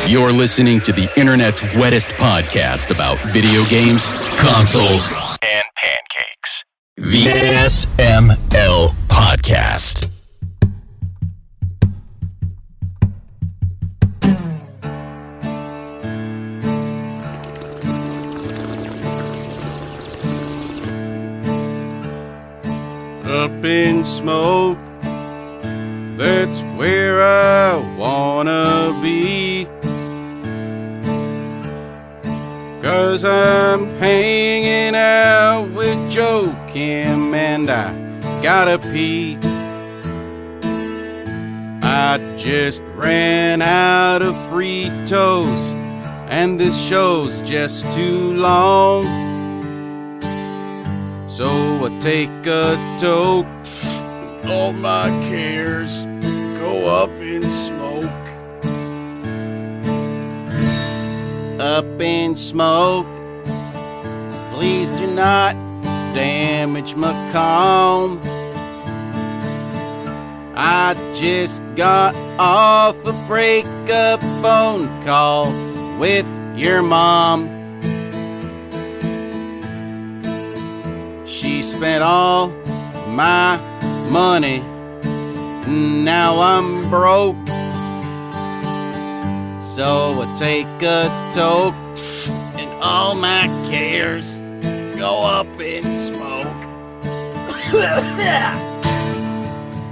You're listening to the internet's wettest podcast about video games, consoles, and pancakes. The SML Podcast. Up in smoke, that's where I wanna be. 'Cause I'm hanging out with Joe Kim and I gotta pee. I just ran out of Fritos and this show's just too long. So I take a toke, all my cares go up in smoke. Up in smoke, please do not damage my calm. I just got off a breakup phone call with your mom. She spent all my money, now I'm broke. So I take a toke, and all my cares go up in smoke.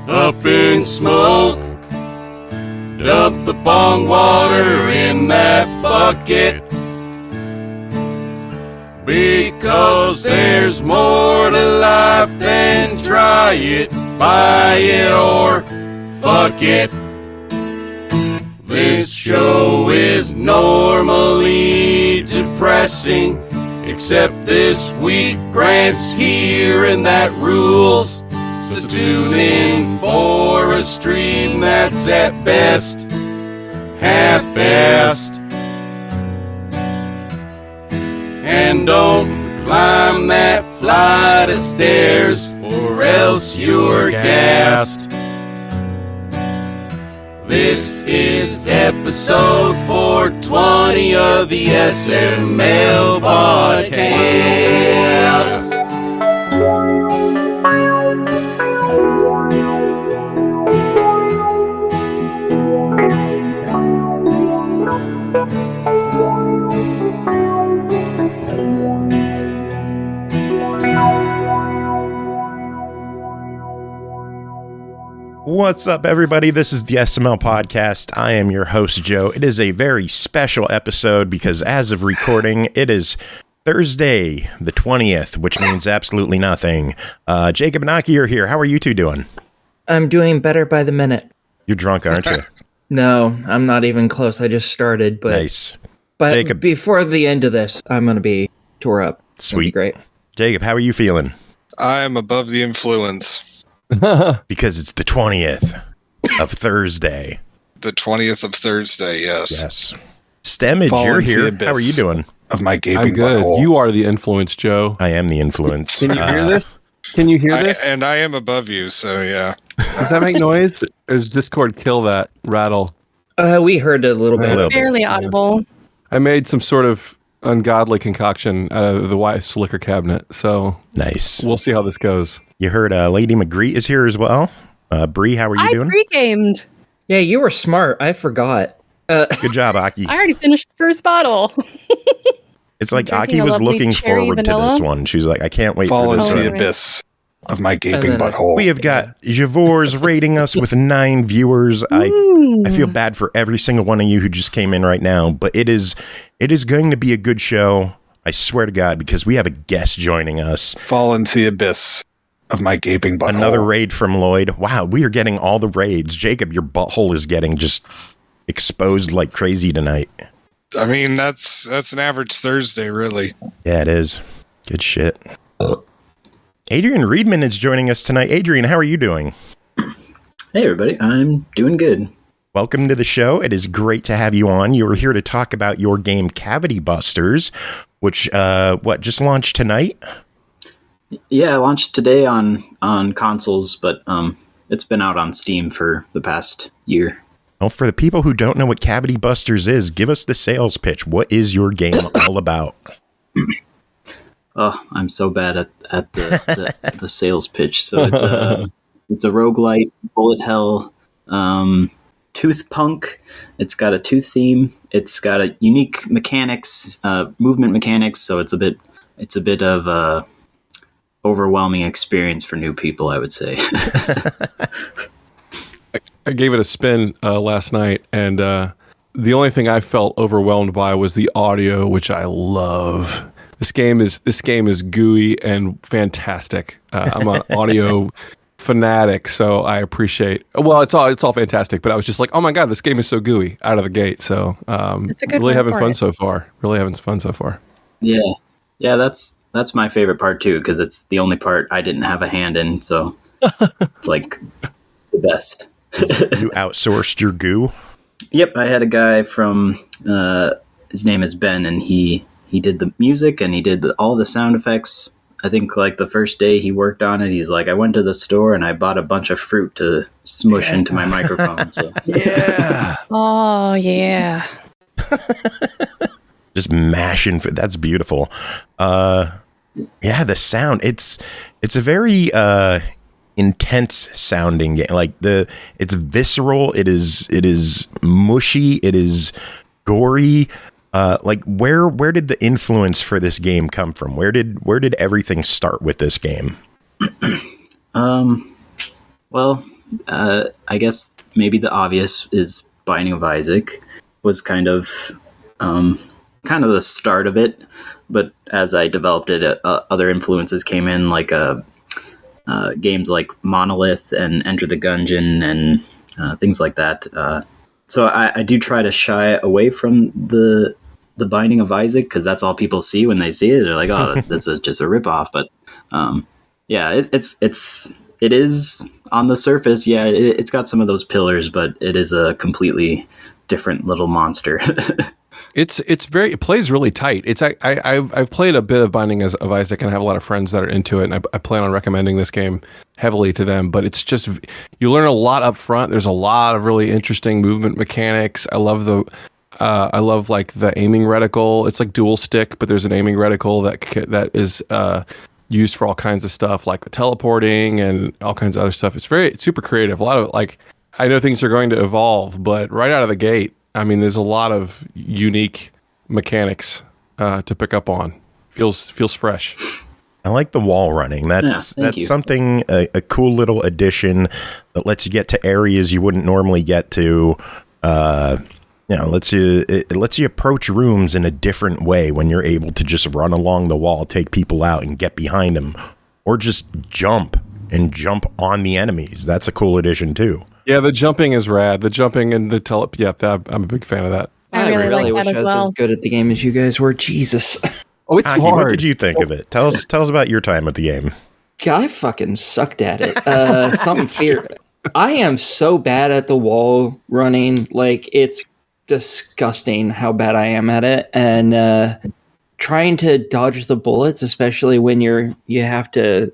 Up in smoke, dump the bong water in that bucket. Because there's more to life than try it, buy it, or fuck it. This show is normally depressing, except this week Grant's here and that rules. So tune in for a stream that's at best half-assed. And don't climb that flight of stairs, or else you're gassed. This is episode 420 of the SML Podcast. What's up, everybody? This is the SML Podcast. I am your host, Joe. It is a very special episode because as of recording, it is Thursday, the 20th, which means absolutely nothing. Jacob and Aki are here. How are you two doing? I'm doing better by the minute. You're drunk, aren't you? No, I'm not even close. I just started, but Nice. But Jacob. Before the end of this, I'm going to be tore up. Sweet. Great. Jacob, how are you feeling? I am above the influence. Because it's the 20th of Thursday. The 20th of Thursday, yes. Yes. Stemage, Fall you're into here. the abyss How are you doing? Of my I'm gaping good. butthole. You are the influence, Joe. I am the influence. Can you hear this? Can you hear this? And I am above you, so yeah. Does that make noise? Or does Discord kill that rattle? We heard a little bit. A little bit. Barely audible. I made some sort of ungodly concoction out of the wife's liquor cabinet, so Nice. we'll see how this goes. You heard LadyMagritte is here as well. Bree, how are you I doing? pre-gamed. Yeah, you were smart. I forgot. Good job, Aki. I already finished the first bottle. It's like drinking Aki a was lovely looking cherry forward to vanilla. this one. She's like, I can't wait Fall for this into one. the abyss of my gaping And then- butthole. We have got Javor's rating us with 9 viewers. I feel bad for every single one of you who just came in right now, but it is going to be a good show. I swear to God, because we have a guest joining us. Fall into the abyss of my gaping butthole. Another raid from Lloyd. Wow, we are getting all the raids. Jacob, your butthole is getting just exposed like crazy tonight. I mean, that's an average Thursday, really. Yeah, it is. Good shit. Adrian Riedman is joining us tonight. Adrian, how are you doing? Hey, everybody. I'm doing good. Welcome to the show. It is great to have you on. You are here to talk about your game Cavity Busters, which, just launched tonight? Yeah, I launched today on consoles, but it's been out on Steam for the past year. Well, for the people who don't know what Cavity Busters is, give us the sales pitch. What is your game all about? Oh, I'm so bad at the sales pitch. So it's a roguelite, bullet hell, tooth punk. It's got a tooth theme. It's got a unique mechanics, movement mechanics. So it's a bit of a overwhelming experience for new people, I would say. I gave it a spin last night, and the only thing I felt overwhelmed by was the audio, which I love. This game is gooey and fantastic. I'm an audio fanatic, so I appreciate. Well, it's all fantastic, but I was just like, oh my god, this game is so gooey out of the gate. So It's a good really having fun it. so far. Really having fun so far. Yeah, that's my favorite part too, because it's the only part I didn't have a hand in. So it's like the best. You outsourced your goo? Yep, I had a guy from his name is Ben, and he did the music and he did all the sound effects. I think like the first day he worked on it, he's like, I went to the store and I bought a bunch of fruit to smush into my microphone. So. Yeah. Oh, yeah. Just mashing. That's beautiful. Yeah, the sound. It's a very intense sounding game. Like it's visceral. It is mushy. It is gory. Like where did the influence for this game come from? Where did everything start with this game? Well, I guess maybe the obvious is Binding of Isaac was kind of the start of it. But as I developed it, other influences came in, like games like Monolith and Enter the Gungeon and things like that. So I do try to shy away from the Binding of Isaac, because that's all people see when they see it. They're like, oh, this is just a ripoff. But yeah, it is on the surface. Yeah, it's got some of those pillars, but it is a completely different little monster. It plays really tight. I've played a bit of Binding of Isaac, and I have a lot of friends that are into it, and I plan on recommending this game heavily to them. But it's just, you learn a lot up front. There's a lot of really interesting movement mechanics. I love like the aiming reticle. It's like dual stick, but there's an aiming reticle that is used for all kinds of stuff, like the teleporting and all kinds of other stuff. It's super creative. A lot of, like, I know things are going to evolve, but right out of the gate, I mean, there's a lot of unique mechanics to pick up on. Feels fresh. I like the wall running. That's something, a cool little addition that lets you get to areas you wouldn't normally get to. It lets you approach rooms in a different way when you're able to just run along the wall, take people out, and get behind them, or just jump on the enemies. That's a cool addition too. Yeah, the jumping is rad. The jumping and the I'm a big fan of that. I really wish like that I as was well. as good at the game as you guys were. Jesus. Oh, it's Aki, hard. what did you think of it? Tell us about your time with the game. I fucking sucked at it. Something fear. I am so bad at the wall running. Like, it's disgusting how bad I am at it. And trying to dodge the bullets, especially when you have to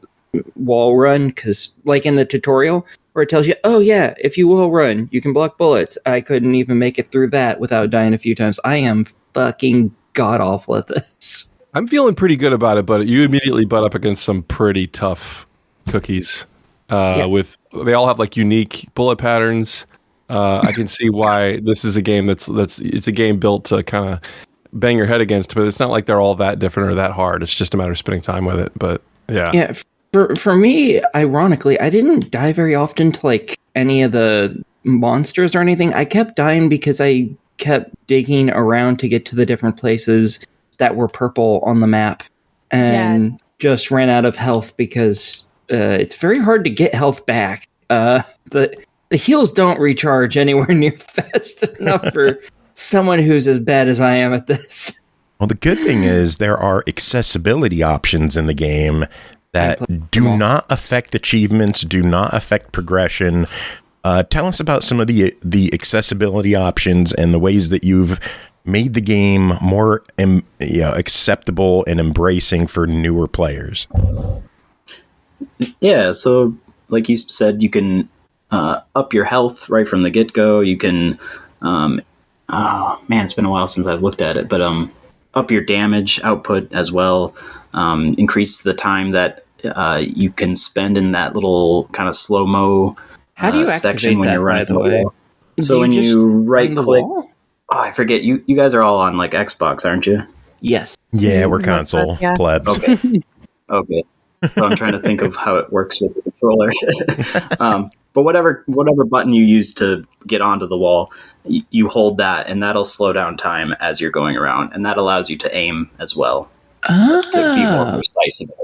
wall run, because like in the tutorial where it tells you, oh yeah, if you wall run, you can block bullets. I couldn't even make it through that without dying a few times. I am fucking god awful at this. I'm feeling pretty good about it, but you immediately butt up against some pretty tough cookies. With they all have like unique bullet patterns. I can see why this is a game it's a game built to kind of bang your head against, but it's not like they're all that different or that hard. It's just a matter of spending time with it. But yeah. For me, ironically, I didn't die very often to like any of the monsters or anything. I kept dying because I kept digging around to get to the different places that were purple on the map, and just ran out of health because it's very hard to get health back. The heals don't recharge anywhere near fast enough for someone who's as bad as I am at this. Well, the good thing is there are accessibility options in the game that do not affect achievements, do not affect progression. Tell us about some of the accessibility options and the ways that you've made the game more acceptable and embracing for newer players. Yeah, so like you said, you can up your health right from the get-go. You can, oh man, it's been a while since I've looked at it, but up your damage output as well. Increase the time that you can spend in that little kind of slow-mo section when you're running the wall. So when you right-click... Oh, I forget. You guys are all on like Xbox, aren't you? Yes. Yeah, we're console plebs. Okay. So I'm trying to think of how it works with the controller. But whatever button you use to get onto the wall, you hold that, and that'll slow down time as you're going around, and that allows you to aim as well to be more precise about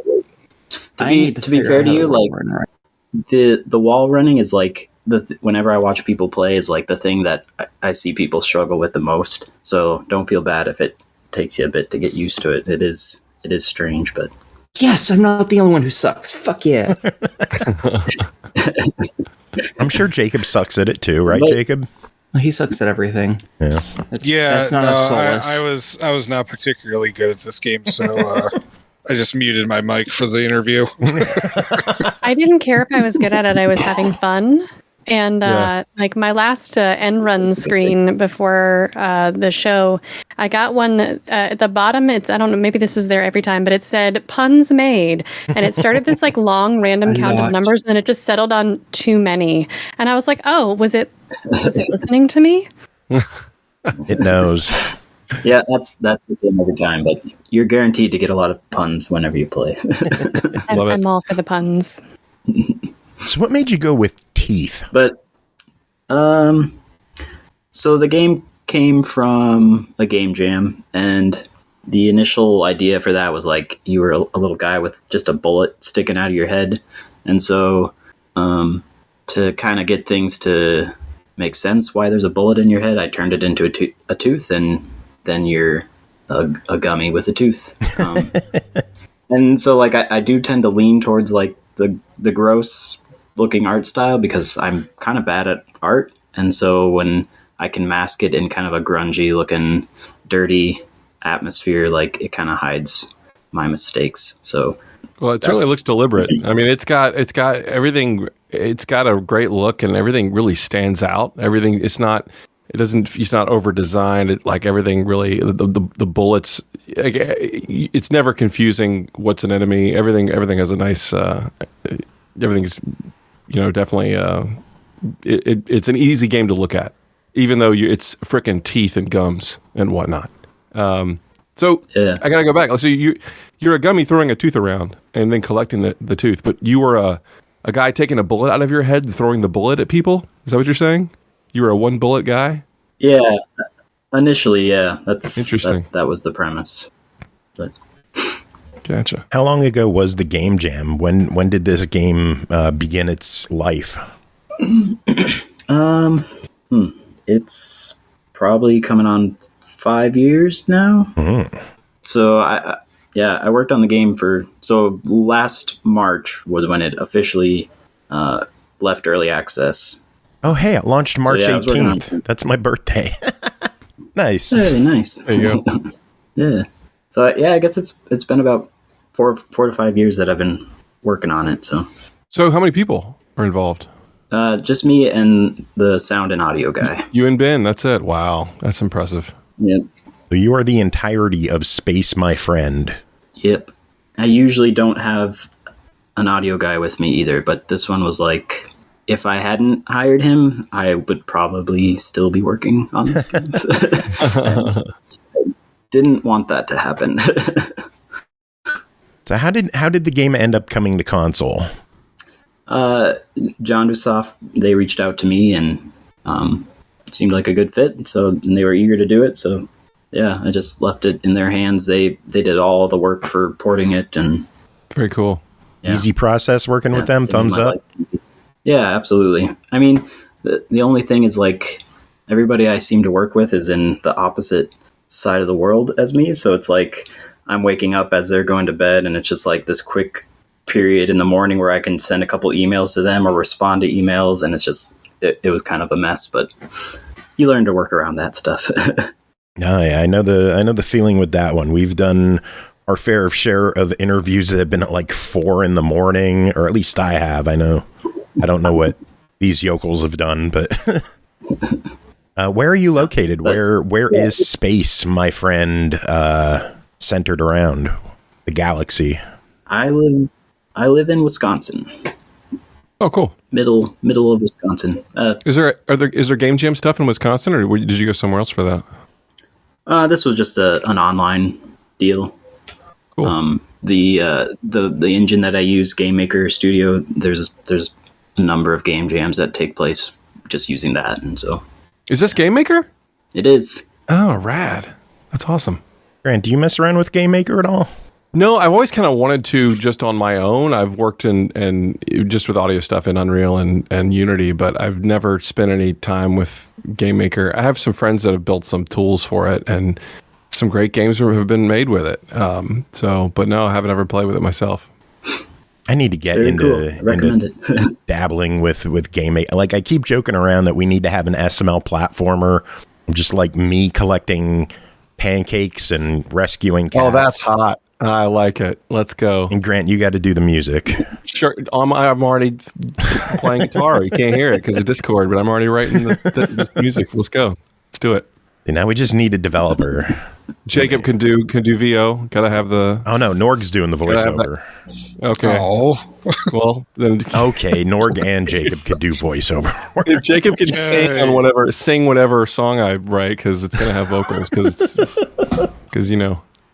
it. To be fair to you, like the wall running is like whenever I watch people play is like the thing that I see people struggle with the most. So don't feel bad if it takes you a bit to get used to it. It is strange, but yes, I'm not the only one who sucks. Fuck yeah. I'm sure Jacob sucks at it too, right, Jacob? He sucks at everything. Yeah. That's not a solace. I was not particularly good at this game, so I just muted my mic for the interview. I didn't care if I was good at it. I was having fun. And like my last end run screen before the show, I got one at the bottom. I don't know, maybe this is there every time, but it said puns made. And it started this like long random count of numbers, and then it just settled on too many. And I was like, oh, was it listening to me? It knows. Yeah, that's the same every time, but you're guaranteed to get a lot of puns whenever you play. I'm all for the puns. So what made you go with teeth? But, so the game came from a game jam, and the initial idea for that was like you were a little guy with just a bullet sticking out of your head. And so, to kind of get things to make sense why there's a bullet in your head, I turned it into a tooth, and then you're a gummy with a tooth. And so like, I do tend to lean towards like the gross looking art style because I'm kind of bad at art. And so when I can mask it in kind of a grungy looking, dirty atmosphere, like it kind of hides my mistakes. So, well, it certainly looks deliberate. I mean, it's got everything. It's got a great look, and everything really stands out. Everything. It's not over designed. It, like everything really, the bullets. It's never confusing. What's an enemy? Everything has a nice. Everything's, definitely. It's an easy game to look at, even though it's frickin' teeth and gums and whatnot. So yeah. I gotta go back. So you're a gummy throwing a tooth around and then collecting the tooth, but you were a guy taking a bullet out of your head and throwing the bullet at people. Is that what you're saying? You were a one bullet guy? Yeah, initially, yeah. That's interesting. That was the premise. But gotcha. How long ago was the game jam? When did this game begin its life? It's probably coming on 5 years now. Mm. So I worked on the game so last March was when it officially left early access. Oh, hey, it launched March 18th. That's my birthday. Nice. Hey, nice. There you go. Yeah. So yeah, I guess it's been about 4 to 5 years that I've been working on it. So how many people are involved? Just me and the sound and audio guy. You and Ben, that's it. Wow, that's impressive. Yep. So you are the entirety of SpaceMyFriend. Yep. I usually don't have an audio guy with me either, but this one was like, if I hadn't hired him, I would probably still be working on this game. I didn't want that to happen. So how did the game end up coming to console? JanduSoft, they reached out to me and it seemed like a good fit, and they were eager to do it. So yeah, I just left it in their hands. They did all the work for porting it, and very cool. Yeah. Easy process working with them. Thumbs up. Yeah, absolutely. I mean, the only thing is like everybody I seem to work with is in the opposite side of the world as me. So it's like I'm waking up as they're going to bed, and it's just like this quick period in the morning where I can send a couple emails to them or respond to emails, and it's just it was kind of a mess, but you learn to work around that stuff. No, yeah, I know the feeling with that one. We've done our fair share of interviews that have been at like 4 a.m, or at least I have. I don't know what these yokels have done, but where are you located? Where is SpaceMyFriend centered around the galaxy? I live in Wisconsin. Oh, cool. Middle of Wisconsin. Is there game jam stuff in Wisconsin, or did you go somewhere else for that? This was just an online deal. Cool. The engine that I use, Game Maker Studio, there's a number of game jams that take place just using that, and so. Is this Game Maker? It is. Oh, rad. That's awesome. Grant, do you mess around with Game Maker at all? No, I've always kind of wanted to just on my own. I've worked in just with audio stuff in Unreal and Unity, but I've never spent any time with Game Maker. I have some friends that have built some tools for it, and some great games have been made with it. But no, I haven't ever played with it myself. I need to get into dabbling with Game Maker. Like, I keep joking around that we need to have an SML platformer, just like me collecting pancakes and rescuing cats. Oh, that's hot. I like it. Let's go. And Grant, you got to do the music. Sure. I'm already playing guitar. You can't hear it because of Discord, but I'm already writing this music. Let's go. Let's do it. And now we just need a developer. Jacob can do VO. Gotta have the. Oh no, Norg's doing the voiceover. Okay. Oh. Well then. Okay, Norg and Jacob could do voiceover. If Jacob can sing whatever song I write, because it's gonna have vocals, because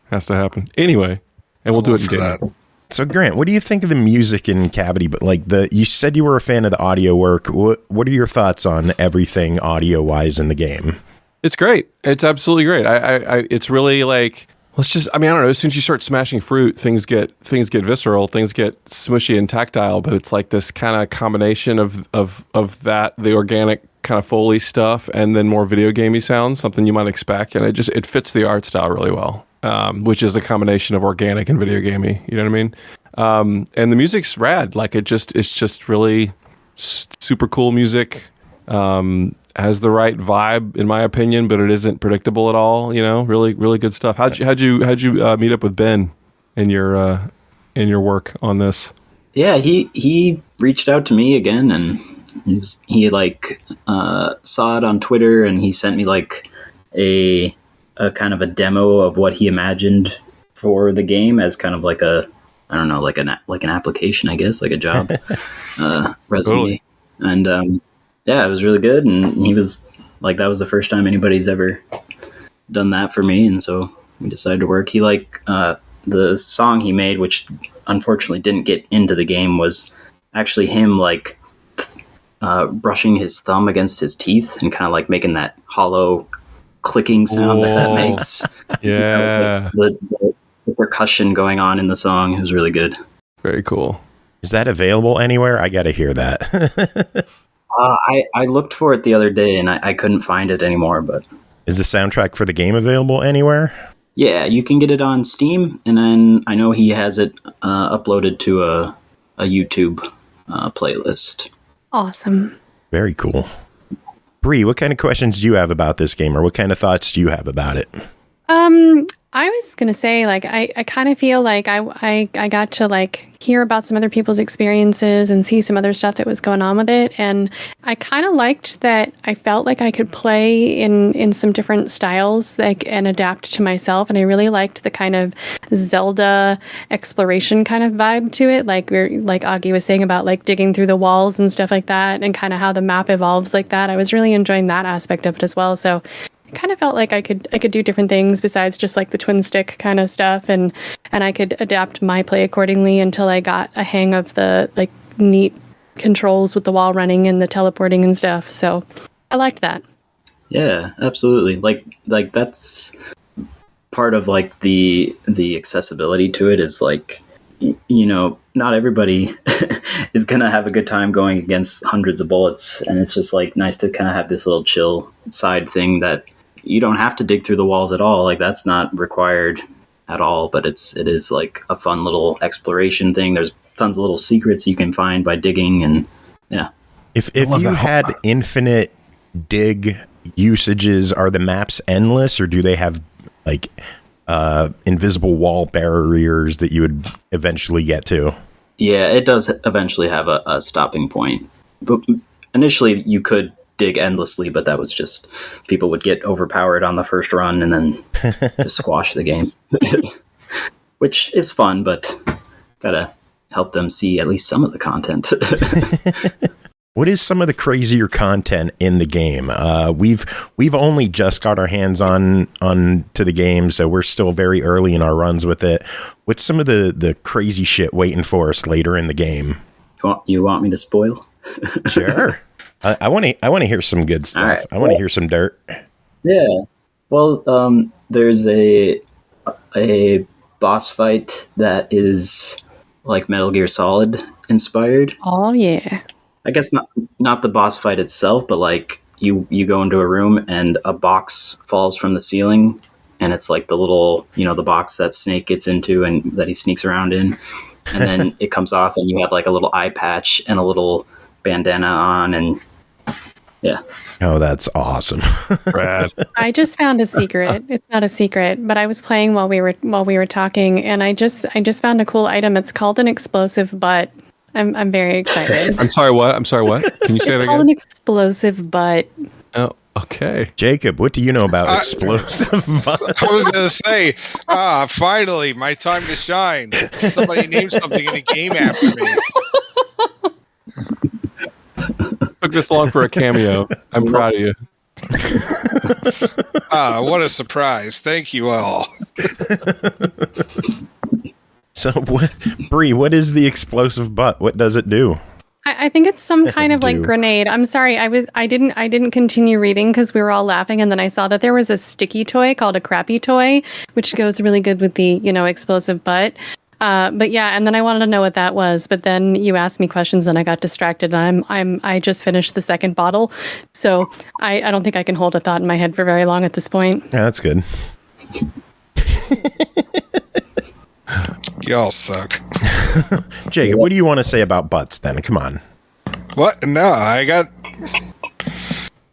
has to happen anyway, and we'll do it in game. So Grant, what do you think of the music in Cavity? But you said you were a fan of the audio work. What are your thoughts on everything audio wise in the game? It's great. It's absolutely great. It's really like, I don't know. As soon as you start smashing fruit, things get visceral, things get smushy and tactile. But it's like this kind of combination of that, the organic kind of Foley stuff, and then more video gamey sounds, something you might expect, and it fits the art style really well, which is a combination of organic and video gamey. You know what I mean? And the music's rad. Like it's just really super cool music. Has the right vibe, in my opinion, but it isn't predictable at all. Really, really good stuff. How'd you meet up with Ben in your work on this? Yeah, he reached out to me again, and he saw it on Twitter, and he sent me like a kind of a demo of what he imagined for the game as kind of like an application, I guess, like a job resume. Totally. And yeah, it was really good, and he was like, that was the first time anybody's ever done that for me, and so we decided to work. He the song he made, which unfortunately didn't get into the game, was actually him brushing his thumb against his teeth and kind of like making that hollow clicking sound that makes. Yeah. That was the percussion going on in the song. It was really good. Very cool. Is that available anywhere? I got to hear that. I looked for it the other day and I couldn't find it anymore. But is the soundtrack for the game available anywhere? Yeah, you can get it on Steam, and then I know he has it uploaded to a YouTube playlist. Awesome. Very cool. Bree, what kind of questions do you have about this game, or what kind of thoughts do you have about it? I was going to say, I kind of feel like I got to, hear about some other people's experiences and see some other stuff that was going on with it. And I kind of liked that I felt like I could play in some different styles and adapt to myself. And I really liked the kind of Zelda exploration kind of vibe to it. Like Augie was saying about, digging through the walls and stuff like that, and kind of how the map evolves like that. I was really enjoying that aspect of it as well. So kind of felt like I could do different things besides just the twin stick kind of stuff, and I could adapt my play accordingly until I got a hang of the neat controls with the wall running and the teleporting and stuff. So I liked that. Yeah, absolutely. Like that's part of the accessibility to it is not everybody is gonna have a good time going against hundreds of bullets, and it's just nice to kind of have this little chill side thing that you don't have to dig through the walls at all. That's not required at all, but it is a fun little exploration thing. There's tons of little secrets you can find by digging, and yeah. If you had infinite dig usages, are the maps endless, or do they have invisible wall barriers that you would eventually get to? Yeah, it does eventually have a stopping point. But initially you could dig endlessly, but that was just people would get overpowered on the first run and then just squash the game, which is fun, but gotta help them see at least some of the content. What is some of the crazier content in the game? We've only just got our hands on to the game, so we're still very early in our runs with it. What's some of the crazy shit waiting for us later in the game? You want me to spoil? Sure. I want to hear some good stuff. Right. I want to hear some dirt. Yeah. Well, there's a boss fight that is like Metal Gear Solid inspired. Oh yeah. I guess not the boss fight itself, but like you go into a room and a box falls from the ceiling, and it's like the little, the box that Snake gets into and that he sneaks around in, and then it comes off and you have like a little eye patch and a little bandana on, and yeah. Oh, that's awesome. Brad. I just found a secret. It's not a secret, but I was playing while we were talking, and I just found a cool item. It's called an explosive butt. I'm very excited. I'm sorry, what? Can you say that again? It's called an explosive butt. Oh, okay. Jacob, what do you know about explosive butt? I was going to say, finally, my time to shine. Somebody named something in a game after me. Took this long for a cameo. I'm proud of you. What a surprise. Thank you all. So, Bree, what is the explosive butt? What does it do? I think it's some kind of like grenade. I'm sorry, I didn't continue reading because we were all laughing, and then I saw that there was a sticky toy called a crappy toy, which goes really good with the explosive butt. But yeah, and then I wanted to know what that was, but then you asked me questions and I got distracted. And I just finished the second bottle, so I don't think I can hold a thought in my head for very long at this point. Yeah, that's good. Y'all suck. Jacob, what do you want to say about butts then? Come on. What? No, I got...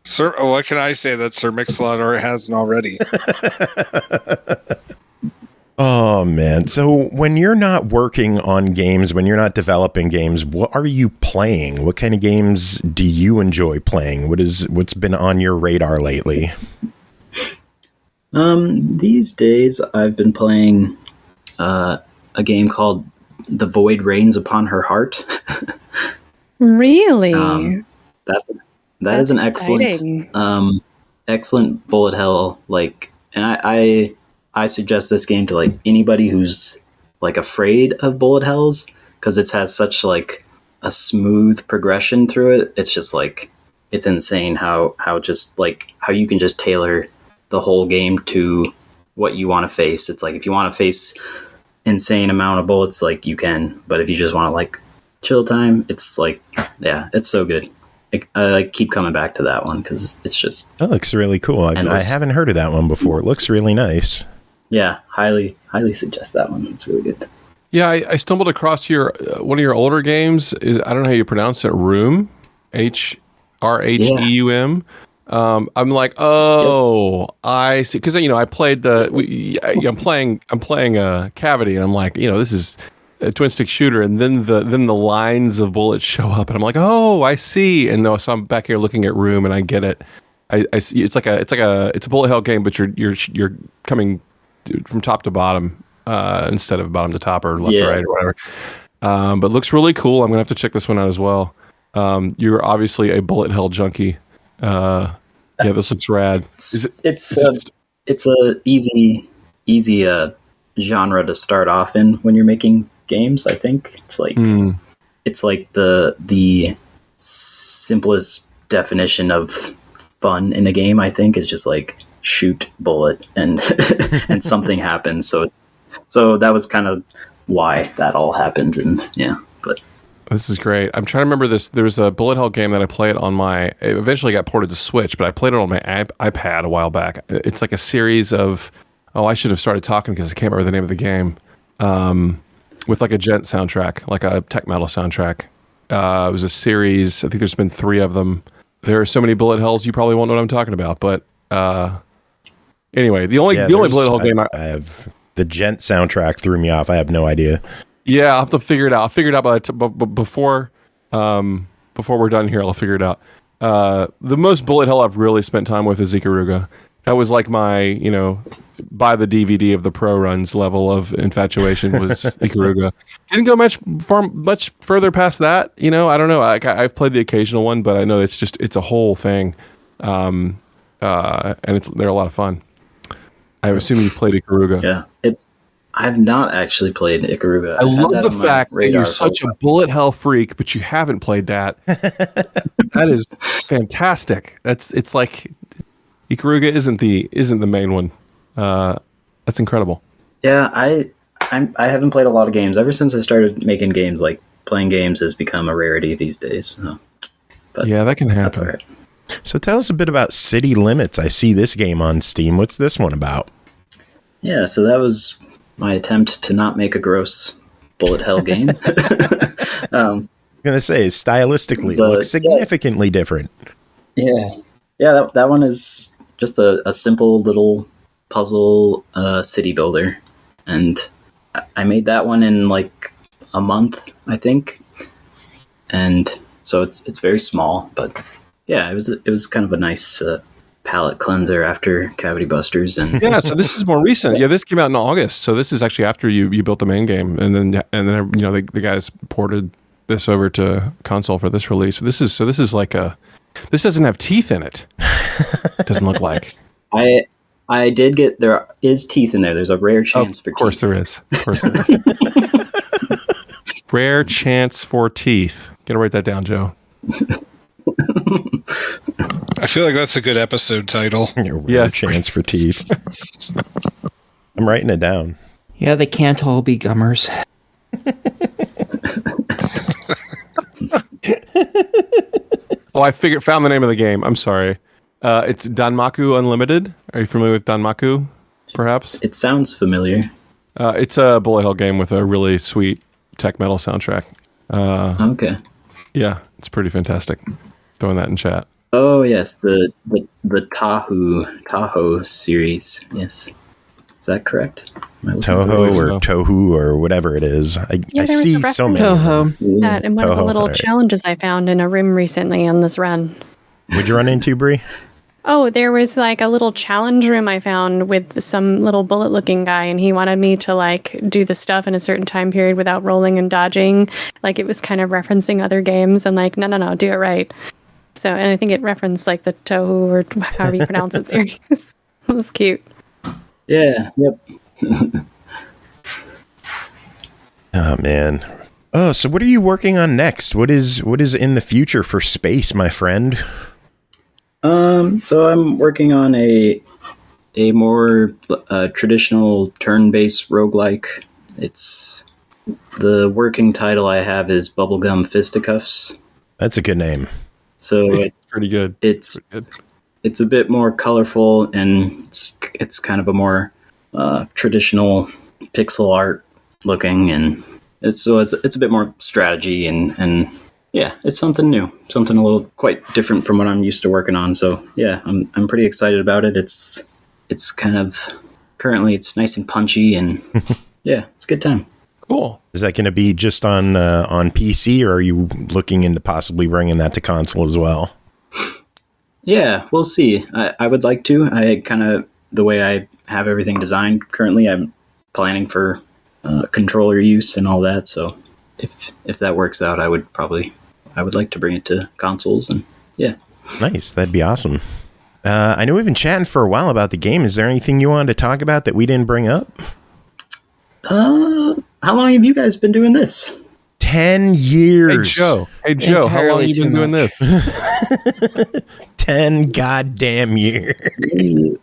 Sir, what can I say that Sir Mix-a-Lot hasn't already? Oh, man. So when you're not working on games, when you're not developing games, what are you playing? What kind of games do you enjoy playing? What's been on your radar lately? These days I've been playing a game called The Void Rains Upon Her Heart. Really? That is an excellent bullet hell, and I suggest this game to like anybody who's like afraid of bullet hells, because it has such like a smooth progression through it. It's just like, it's insane how you can just tailor the whole game to what you want to face. It's like, if you want to face insane amount of bullets, like you can, but if you just want to like chill time, it's like, yeah, it's so good. I keep coming back to that one because it's just... That looks really cool. I haven't heard of that one before. It looks really nice. Yeah, highly suggest that one. It's really good. Yeah, I stumbled across your one of your older games. I don't know how you pronounce it. Rheum, Hrheum. I'm like, oh, yep. I see. Because I played I'm playing Cavity, and I'm like, this is a twin stick shooter, and then the lines of bullets show up, and I'm like, oh, I see. And so I'm back here looking at Rheum, and I get it. I see. It's a bullet hell game, but you're coming from top to bottom instead of bottom to top or left to right or whatever. But looks really cool. I'm gonna have to check this one out as well. You're obviously a bullet hell junkie. Yeah, this looks rad. It's a easy genre to start off in when you're making games. I think it's like the simplest definition of fun in a game. I think is just like shoot, bullet, and and something happens. So that was kind of why that all happened, and yeah, but. This is great. I'm trying to remember this. There was a bullet hell game that I played on it eventually got ported to Switch, but I played it on my iPad a while back. It's like a series of, I should have started talking because I can't remember the name of the game, with like a gent soundtrack, like a tech metal soundtrack. It was a series. I think there's been 3 of them. There are so many bullet hells, you probably won't know what I'm talking about. But anyway, the only bullet hell game I have, the gent soundtrack threw me off. I have no idea. Yeah, I'll have to figure it out. I'll figure it out before before we're done here, I'll figure it out. The most bullet hell I've really spent time with is Ikaruga. That was like my, buy the DVD of the pro runs level of infatuation was Ikaruga. Didn't go much further past that. I don't know. I've played the occasional one, but I know it's a whole thing. And they're a lot of fun. I assume you've played Ikaruga. Yeah, I've not actually played Ikaruga. I love the fact that you're such a bullet hell freak, but you haven't played that. That is fantastic. It's like Ikaruga isn't the main one. That's incredible. Yeah, I haven't played a lot of games ever since I started making games. Like playing games has become a rarity these days. So. But yeah, that can happen. That's all right. So tell us a bit about City Limits. I see this game on Steam. What's this one about? Yeah, so that was my attempt to not make a gross bullet hell game. I'm going to say, stylistically, it looks significantly different. Yeah. Yeah, that one is just a simple little puzzle city builder. And I made that one in like a month, I think. And so it's very small, but yeah, it was kind of a nice palette cleanser after Cavity Busters. And yeah, so this is more recent. Yeah, this came out in August. So this is actually after you built the main game, and then the guys ported this over to console for this release. This is like this doesn't have teeth in it. It doesn't look like. I did get, there is teeth in there. There's a rare chance for teeth. Of course there is. Rare chance for teeth. Gotta write that down, Joe. I feel like that's a good episode title. Rare chance for teeth. I'm writing it down. Yeah, they can't all be gummers. Oh, I found the name of the game. I'm sorry. It's Danmaku Unlimited. Are you familiar with Danmaku, perhaps? It sounds familiar. It's a bullet hell game with a really sweet tech metal soundtrack. Okay. Yeah, it's pretty fantastic. Throwing that in chat. Oh yes, the Tahoe series. Yes, is that correct? Toho or Tohu or whatever it is. I see so many. Toho. That in one of the little challenges I found in a room recently on this run. What'd you run into, Bree? Oh, there was like a little challenge room I found with some little bullet-looking guy, and he wanted me to like do the stuff in a certain time period without rolling and dodging. Like it was kind of referencing other games, and like, no, do it right. So, and I think it referenced like the Tohu or however you pronounce it series. It was cute. Yeah. Yep. Oh man. Oh, so what are you working on next? What is in the future for Space, my friend? So I'm working on a more traditional turn-based roguelike. It's the working title I have is Bubblegum Fisticuffs. That's a good name. So it's pretty good. It's a bit more colorful, and it's kind of a more traditional pixel art looking, and it's a bit more strategy and yeah, it's something new, something a little quite different from what I'm used to working on. So yeah, I'm pretty excited about it. It's kind of currently it's nice and punchy, and yeah, it's a good time. Cool. Is that going to be just on PC, or are you looking into possibly bringing that to console as well? Yeah, we'll see. I would like to. I kind of, the way I have everything designed currently, I'm planning for controller use and all that. So if that works out, I would like to bring it to consoles, and yeah. Nice. That'd be awesome. I know we've been chatting for a while about the game. Is there anything you wanted to talk about that we didn't bring up? How long have you guys been doing this? 10 years. Hey Joe, how long have you been doing this? 10 goddamn years.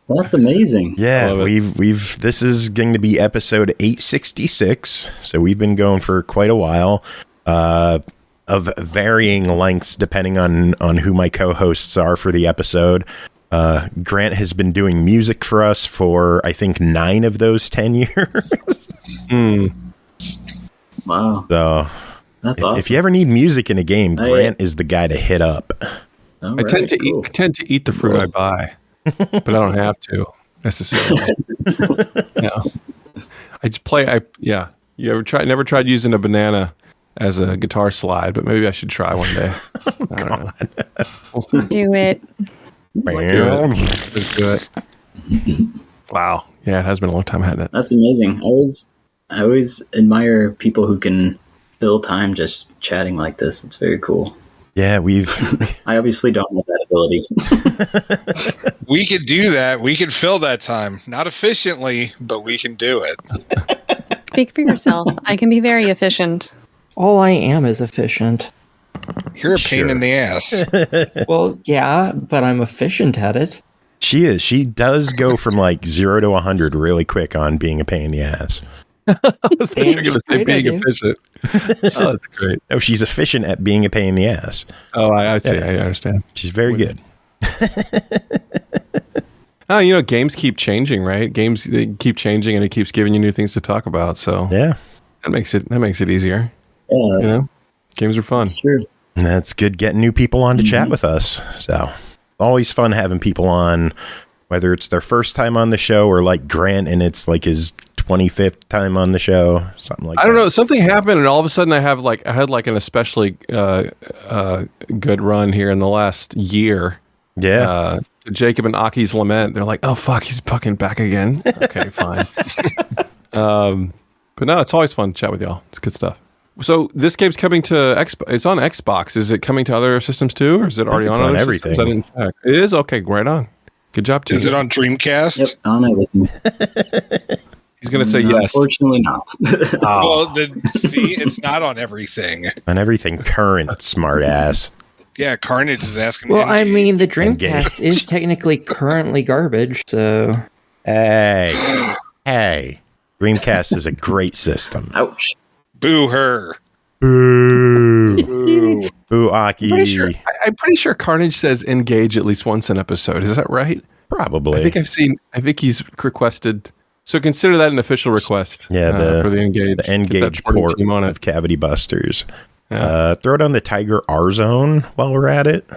That's amazing. Yeah, we've this is going to be episode 866, so we've been going for quite a while, of varying lengths depending on who my co-hosts are for the episode. Grant has been doing music for us for I think 9 of those 10 years. Wow. So that's awesome. If you ever need music in a game, Grant is the guy to hit up. I tend to eat the fruit I buy, but I don't have to necessarily. Yeah. I just play. You never tried using a banana as a guitar slide, but maybe I should try one day. I don't know. We'll see. Do it. Let's do it. Wow. Yeah, it has been a long time, hasn't it? That's amazing. I always admire people who can fill time just chatting like this. It's very cool. Yeah, I obviously don't have that ability. We could do that. We could fill that time. Not efficiently, but we can do it. Speak for yourself. I can be very efficient. All I am is efficient. You're a pain in the ass. Well, yeah, but I'm efficient at it. She is. She does go from like 0 to 100 really quick on being a pain in the ass. I was going to say being efficient. Oh, that's great. No, she's efficient at being a pain in the ass. Oh, I see. Yeah. I understand. She's very good. Oh, games keep changing, right? Games, they keep changing, and it keeps giving you new things to talk about. So yeah, that makes it easier. Yeah, games are fun. That's true. And that's good getting new people on to chat with us. So always fun having people on, whether it's their first time on the show or like Grant and it's like his 25th time on the show, something like that. I don't know. Something happened, and all of a sudden I had an especially good run here in the last year. Yeah. Jacob and Aki's Lament. They're like, oh fuck, he's fucking back again. Okay, fine. But no, it's always fun to chat with y'all. It's good stuff. So this game's coming to Xbox. It's on Xbox. Is it coming to other systems too, or is it already on other everything? Systems? I didn't check. It is? Okay, right on. Good job, too. Is it on Dreamcast? Yep, on everything. He's going to say yes. Unfortunately not. Well, then see, it's not on everything. On everything current, smart ass. Yeah, Carnage is asking. Well, I mean, the Dreamcast is technically currently garbage, so... Hey. Dreamcast is a great system. Ouch. Boo her. Boo. Boo. Boo, Aki. I'm pretty sure Carnage says engage at least once an episode. Is that right? Probably. I think he's requested... So consider that an official request. Yeah, for the Engage. The Engage port of Cavity Busters. Yeah. Throw down the Tiger R-Zone while we're at it.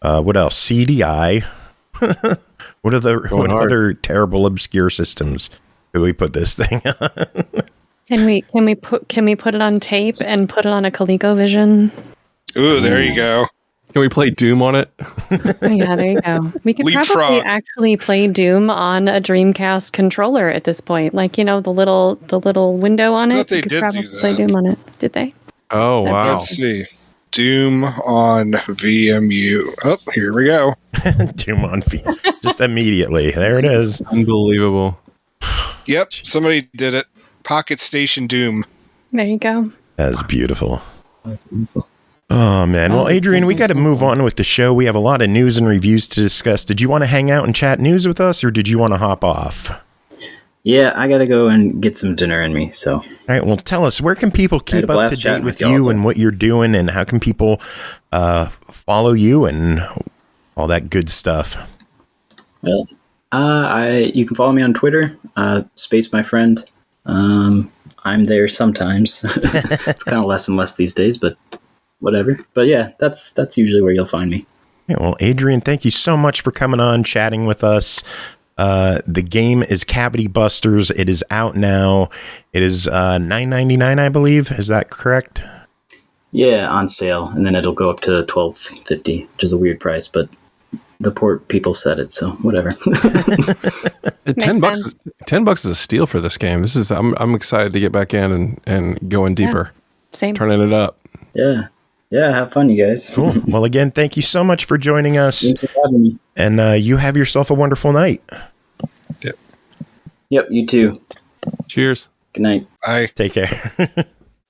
What else? CDI. What other terrible obscure systems do we put this thing on? Can we put it on tape and put it on a ColecoVision? Ooh, there you go. Can we play Doom on it? Yeah, there you go. We could probably actually play Doom on a Dreamcast controller at this point. Like, the little window on it. But they you could did probably do that. play Doom on it. Did they? Oh, wow. Let's see. Doom on VMU. Oh, here we go. Doom on VMU. Just immediately. There it is. Unbelievable. Yep, somebody did it. Pocket Station Doom. There you go. That's beautiful. That's awesome. Oh, man. Well, Adrian, we got to move on with the show. We have a lot of news and reviews to discuss. Did you want to hang out and chat news with us, or did you want to hop off? Yeah, I got to go and get some dinner in me, so. All right, well, tell us, where can people keep up to date with you and what you're doing, and how can people follow you and all that good stuff? Well, you can follow me on Twitter, SpaceMyFriend. I'm there sometimes. It's kind of less and less these days, but whatever. But yeah, that's usually where you'll find me. Yeah, well, Adrian, thank you so much for coming on, chatting with us. The game is Cavity Busters. It is out now. It is $9.99, I believe. Is that correct? Yeah, on sale, and then it'll go up to $12.50, which is a weird price, but the port people said it, so whatever. $10 is a steal for this game. I'm excited to get back in and going deeper. Yeah, same. Turning it up. Yeah, have fun, you guys. Cool. Well, again, thank you so much for joining us. Thanks for having me. And you have yourself a wonderful night. Yep, you too. Cheers. Good night. Bye. Take care.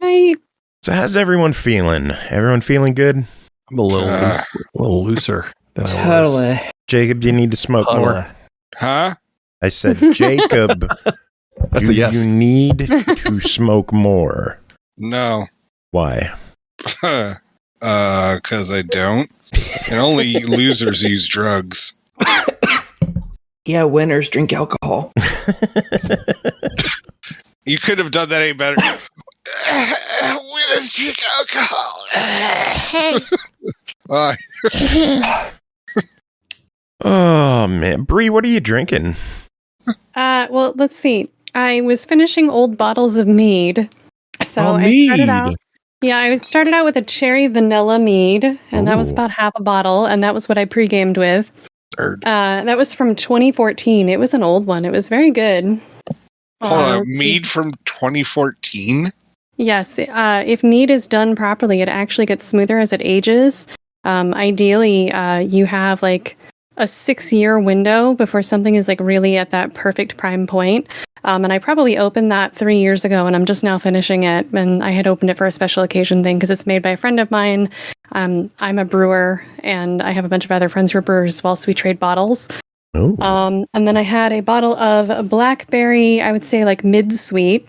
Bye. So how's everyone feeling? Everyone feeling good? I'm a little looser than I was. Totally. Jacob, do you need to smoke more? Huh? I said, Jacob, That's a yes. You need to smoke more. No. Why? Because I don't. And only losers use drugs. Yeah, winners drink alcohol. You could have done that any better. Winners drink alcohol. Bye. Oh, man. Bree, what are you drinking? Well, let's see. I was finishing old bottles of mead. So Oh, I started mead. out. Yeah, I started out with a cherry vanilla mead, and that was about half a bottle, and that was what I pre-gamed with. That was from 2014. It was an old one. It was very good. Mead from 2014? Yes. If mead is done properly, it actually gets smoother as it ages. Ideally, you have like a 6-year window before something is like really at that perfect prime point. And I probably opened that 3 years ago, and I'm just now finishing it. And I had opened it for a special occasion thing because it's made by a friend of mine. I'm a brewer, and I have a bunch of other friends who are brewers as well, so we trade bottles. And then I had a bottle of blackberry, I would say like mid-sweet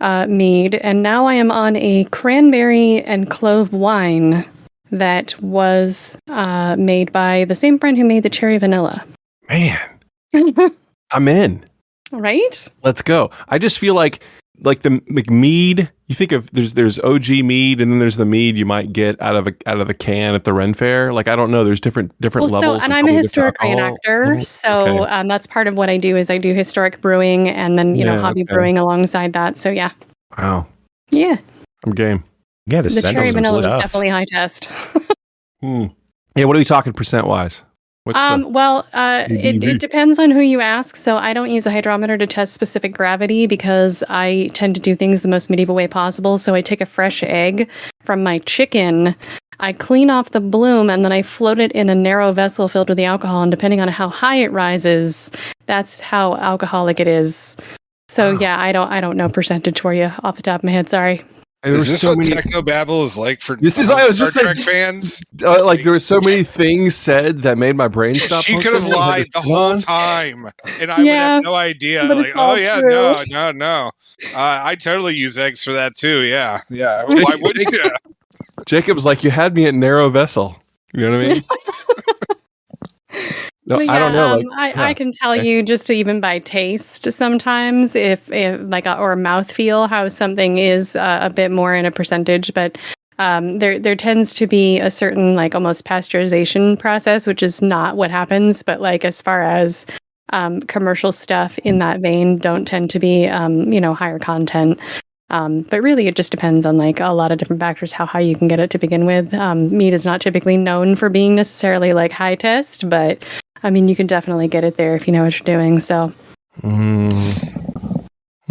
mead, and now I am on a cranberry and clove wine that was made by the same friend who made the cherry vanilla. Man, I'm in. Right? Let's go. I just feel like the mead. You think of there's OG mead, and then there's the mead you might get out of the can at the Ren Fair. Like I don't know. There's different levels. And I'm a historic reenactor, so that's part of what I do. Is I do historic brewing, and then hobby brewing alongside that. So yeah. Wow. Yeah. I'm game. Yeah, the cherry vanilla is definitely high test. Yeah, what are we talking percent wise? It depends on who you ask. So I don't use a hydrometer to test specific gravity because I tend to do things the most medieval way possible. So I take a fresh egg from my chicken, I clean off the bloom, and then I float it in a narrow vessel filled with the alcohol. And depending on how high it rises, that's how alcoholic it is. So yeah, I don't know percentage for you off the top of my head. Sorry. Is this what Technobabble is like for Star Trek fans? Like there were so many things said that made my brain stop. She could have lied the whole time, and I would have no idea. Like, oh yeah, true. no. I totally use eggs for that too. Yeah. Why wouldn't you? Jacob's like, you had me at narrow vessel. You know what I mean? No, yeah, I don't know. I can tell you just even by taste sometimes if like or mouthfeel how something is a bit more in a percentage, but there tends to be a certain like almost pasteurization process, which is not what happens. But like as far as commercial stuff in that vein don't tend to be higher content. But really, it just depends on like a lot of different factors, how high you can get it to begin with. Meat is not typically known for being necessarily like high test, but I mean, you can definitely get it there if you know what you're doing. So, okay.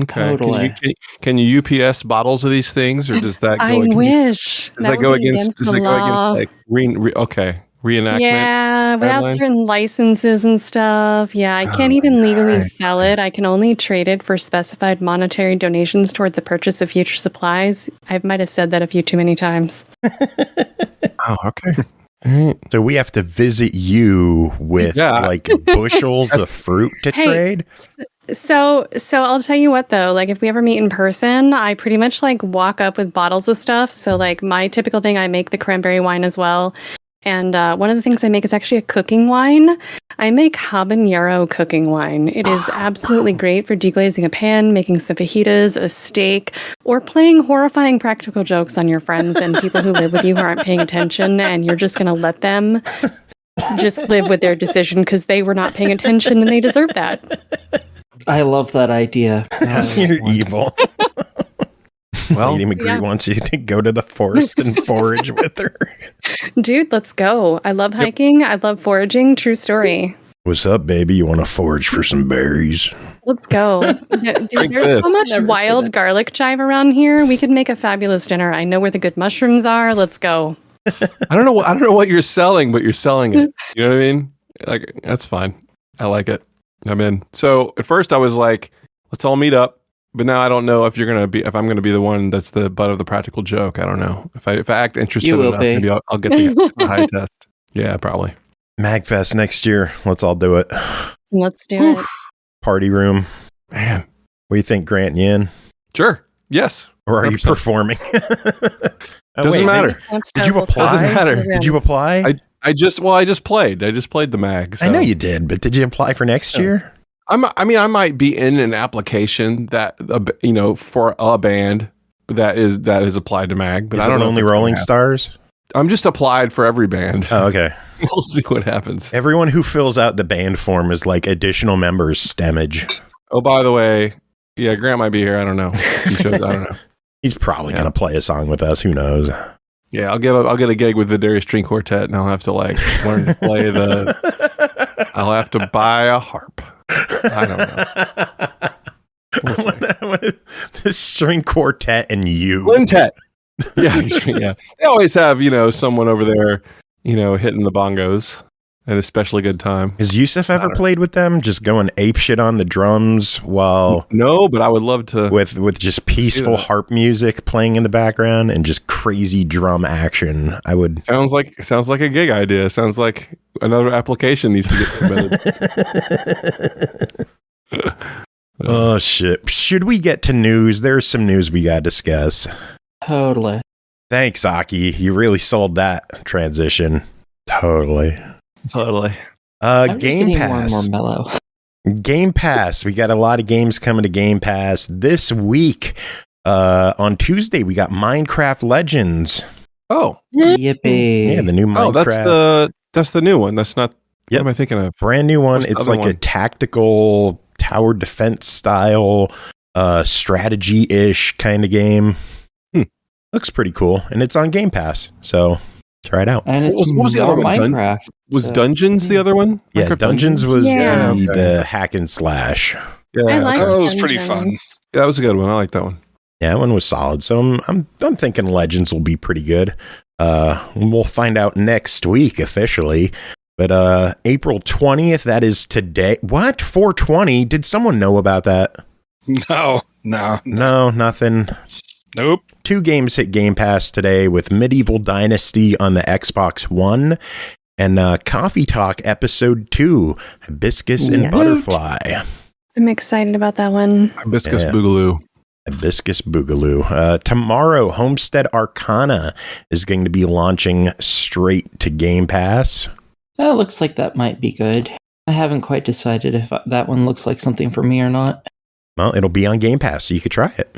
Totally. Can you UPS bottles of these things, or does that go? I wish. Does that go against? Does it go against like reenactment? Yeah, without certain licenses and stuff. Yeah, I can't even legally sell it. I can only trade it for specified monetary donations toward the purchase of future supplies. I might have said that a few too many times. Oh, okay. All right. So we have to visit you with like bushels of fruit to trade? So I'll tell you what though, like if we ever meet in person, I pretty much like walk up with bottles of stuff. So like my typical thing, I make the cranberry wine as well. And one of the things I make is actually a cooking wine. I make habanero cooking wine. It is absolutely great for deglazing a pan, making some fajitas, a steak, or playing horrifying practical jokes on your friends and people who live with you who aren't paying attention, and you're just going to let them just live with their decision because they were not paying attention and they deserve that. I love that idea. You're evil. Well, LadyMagritte wants you to go to the forest and forage with her. Dude, let's go. I love hiking. I love foraging. True story. What's up, baby? You want to forage for some berries? Let's go. Dude, there's so much wild garlic chive around here. We could make a fabulous dinner. I know where the good mushrooms are. Let's go. I don't know what you're selling, but you're selling it. You know what I mean? Like that's fine. I like it. I'm in. So at first I was like, let's all meet up. But now I don't know if if I'm gonna be the one that's the butt of the practical joke. I don't know. If I act interested enough, maybe I'll get the high test. Yeah, probably. MagFest next year. Let's all do it. Let's do it. Party room. Man. What do you think, Grant Yin? Sure. Yes. Or are 100%. You performing? Doesn't matter. Did you apply? Doesn't matter. Did you apply? I just played. I just played the mag. So. I know you did, but did you apply for next year? I might be in an application that for a band that is applied to mag, but I don't know. Only Rolling Stars. I'm just applied for every band. Oh, okay. We'll see what happens. Everyone who fills out the band form is like additional members. Stemage. Oh, by the way, yeah, Grant might be here. I don't know. I don't know. He's probably going to play a song with us. Who knows? Yeah, I'll get a gig with the Darius String Quartet, and I'll have to like learn to play I'll have to buy a harp. I don't know. The string quartet and you. Quintet. Yeah. They always have, someone over there, hitting the bongos at an especially good time. Has Yusuf ever played with them? Just going apeshit on the drums while... No, but I would love to. With just peaceful harp music playing in the background and just crazy drum action. I would... Sounds like a gig idea. Sounds like another application needs to get submitted. Oh, shit. Should we get to news? There's some news we got to discuss. Totally. Thanks, Aki. You really sold that transition. Totally. Game Pass. More mellow. Game Pass. We got a lot of games coming to Game Pass this week. On Tuesday, we got Minecraft Legends. Oh. Yippee. Yeah, the new Minecraft. Oh, that's the new one. That's not... What am I thinking of? Brand new one. It's like a tactical tower defense style, strategy-ish kind of game. Looks pretty cool. And it's on Game Pass. So... try it out. And it's what was the other one? Minecraft. Was Dungeons the other one? Yeah, Dungeons was Yeah. the hack and slash. Yeah, I like That was Dungeons. pretty fun. that was a good one. I like that one. Yeah, that one was solid. So I'm thinking Legends will be pretty good. We'll find out next week officially. But April 20th, that is today. What? 420? Did someone know about that? No. No, nothing. Nope. 2 games hit Game Pass today with Medieval Dynasty on the Xbox One and Coffee Talk Episode 2, Hibiscus and Butterfly. I'm excited about that one. Hibiscus Boogaloo. Hibiscus Boogaloo. Tomorrow, Homestead Arcana is going to be launching straight to Game Pass. That looks like that might be good. I haven't quite decided if that one looks like something for me or not. Well, it'll be on Game Pass, so you could try it.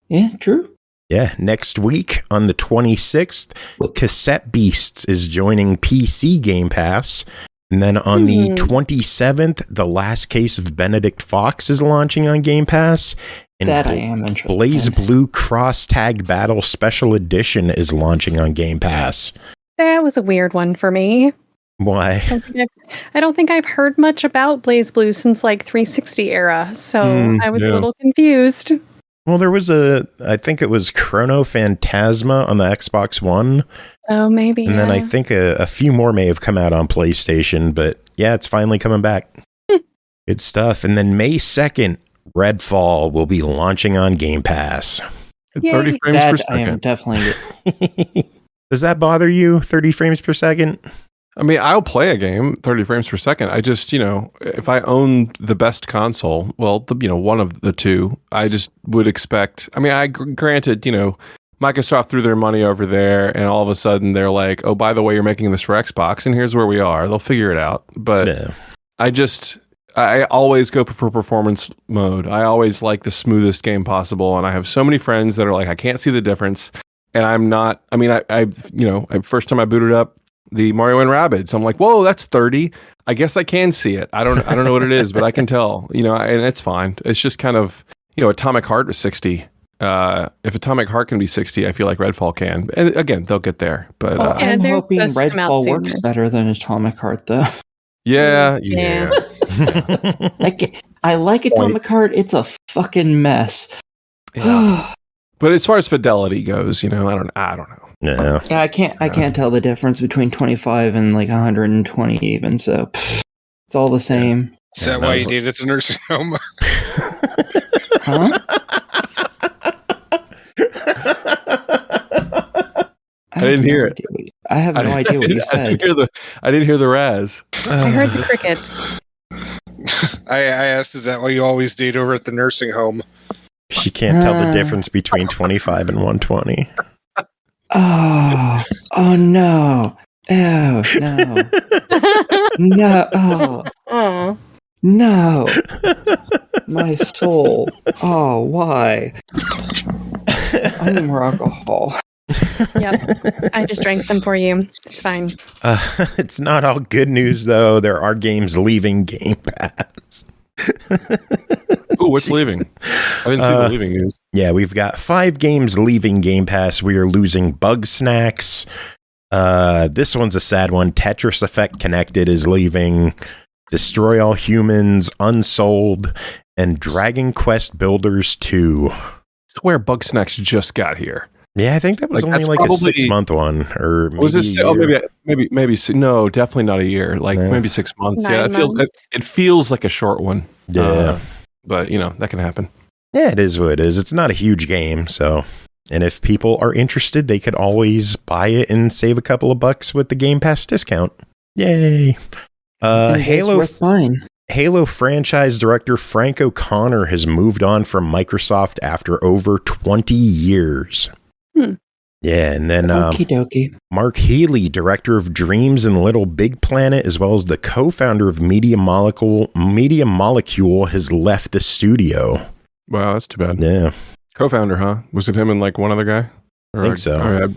Yeah, true. Yeah, next week on the 26th, Cassette Beasts is joining PC Game Pass. And then on the 27th, The Last Case of Benedict Fox is launching on Game Pass. And That I am interested Blaze in. Blue Cross Tag Battle Special Edition is launching on Game Pass. That was a weird one for me. Why? I don't think I've heard much about Blaze Blue since like 360 era, so I was a little confused. Well, there was I think it was Chrono Phantasma on the Xbox One. Oh, maybe. And then I think a few more may have come out on PlayStation, but yeah, it's finally coming back. Good stuff. And then May 2nd, Redfall will be launching on Game Pass. At 30 frames per I am second. definitely... Does that bother you? 30 frames per second? I mean, I'll play a game 30 frames per second. I just, if I own the best console, well, one of the two, I just would expect. I mean, granted, Microsoft threw their money over there, and all of a sudden they're like, "Oh, by the way, you're making this for Xbox, and here's where we are." They'll figure it out. But I always go for performance mode. I always like the smoothest game possible, and I have so many friends that are like, "I can't see the difference," and I'm not. I mean, first time I booted up the Mario and Rabbids, I'm like, whoa, that's 30. I guess I can see it. I don't know what it is, but I can tell, and it's fine. It's just kind of, Atomic Heart is 60. If Atomic Heart can be 60, I feel like Redfall can. And again, they'll get there. But I'm they're hoping supposed to come out Redfall works sooner. better than Atomic Heart, though. yeah. I like Atomic Heart. It's a fucking mess. Yeah. But as far as fidelity goes, I don't know. Yeah. Yeah, I can't tell the difference between 25 and like 120 even, so it's all the same. Is that why you did at the nursing home? Huh? I didn't hear it. I have no idea what you said. I didn't hear the Raz. I heard the crickets. I asked, is that why you always date over at the nursing home? She can't tell the difference between 25 and 120. Oh no. Oh, no. No. Oh, Oh, no. My soul. Oh, why? I need more alcohol. yep. I just drank them for you. It's fine. It's not all good news, though. There are games leaving Game Pass. Ooh, what's leaving? I didn't see the leaving news. Yeah, we've got 5 games leaving Game Pass. We are losing Bug Snacks. This one's a sad one. Tetris Effect Connected is leaving. Destroy All Humans, Unsold, and Dragon Quest Builders 2. I swear Bug Snacks just got here. Yeah, I think that was only like a 6-month one, or maybe was this? Oh, maybe. No, definitely not a year. Like maybe 6 months. 9 months. It feels like a short one. Yeah, but that can happen. Yeah, it is what it is. It's not a huge game, so. And if people are interested, they could always buy it and save a couple of bucks with the Game Pass discount. Yay! Halo franchise director Frank O'Connor has moved on from Microsoft after over 20 years. Yeah, and then Mark Healey, director of Dreams and Little Big Planet, as well as the co-founder of Media Molecule, has left the studio. Wow, that's too bad. Yeah. Co-founder, huh? Was it him and like one other guy? I think so.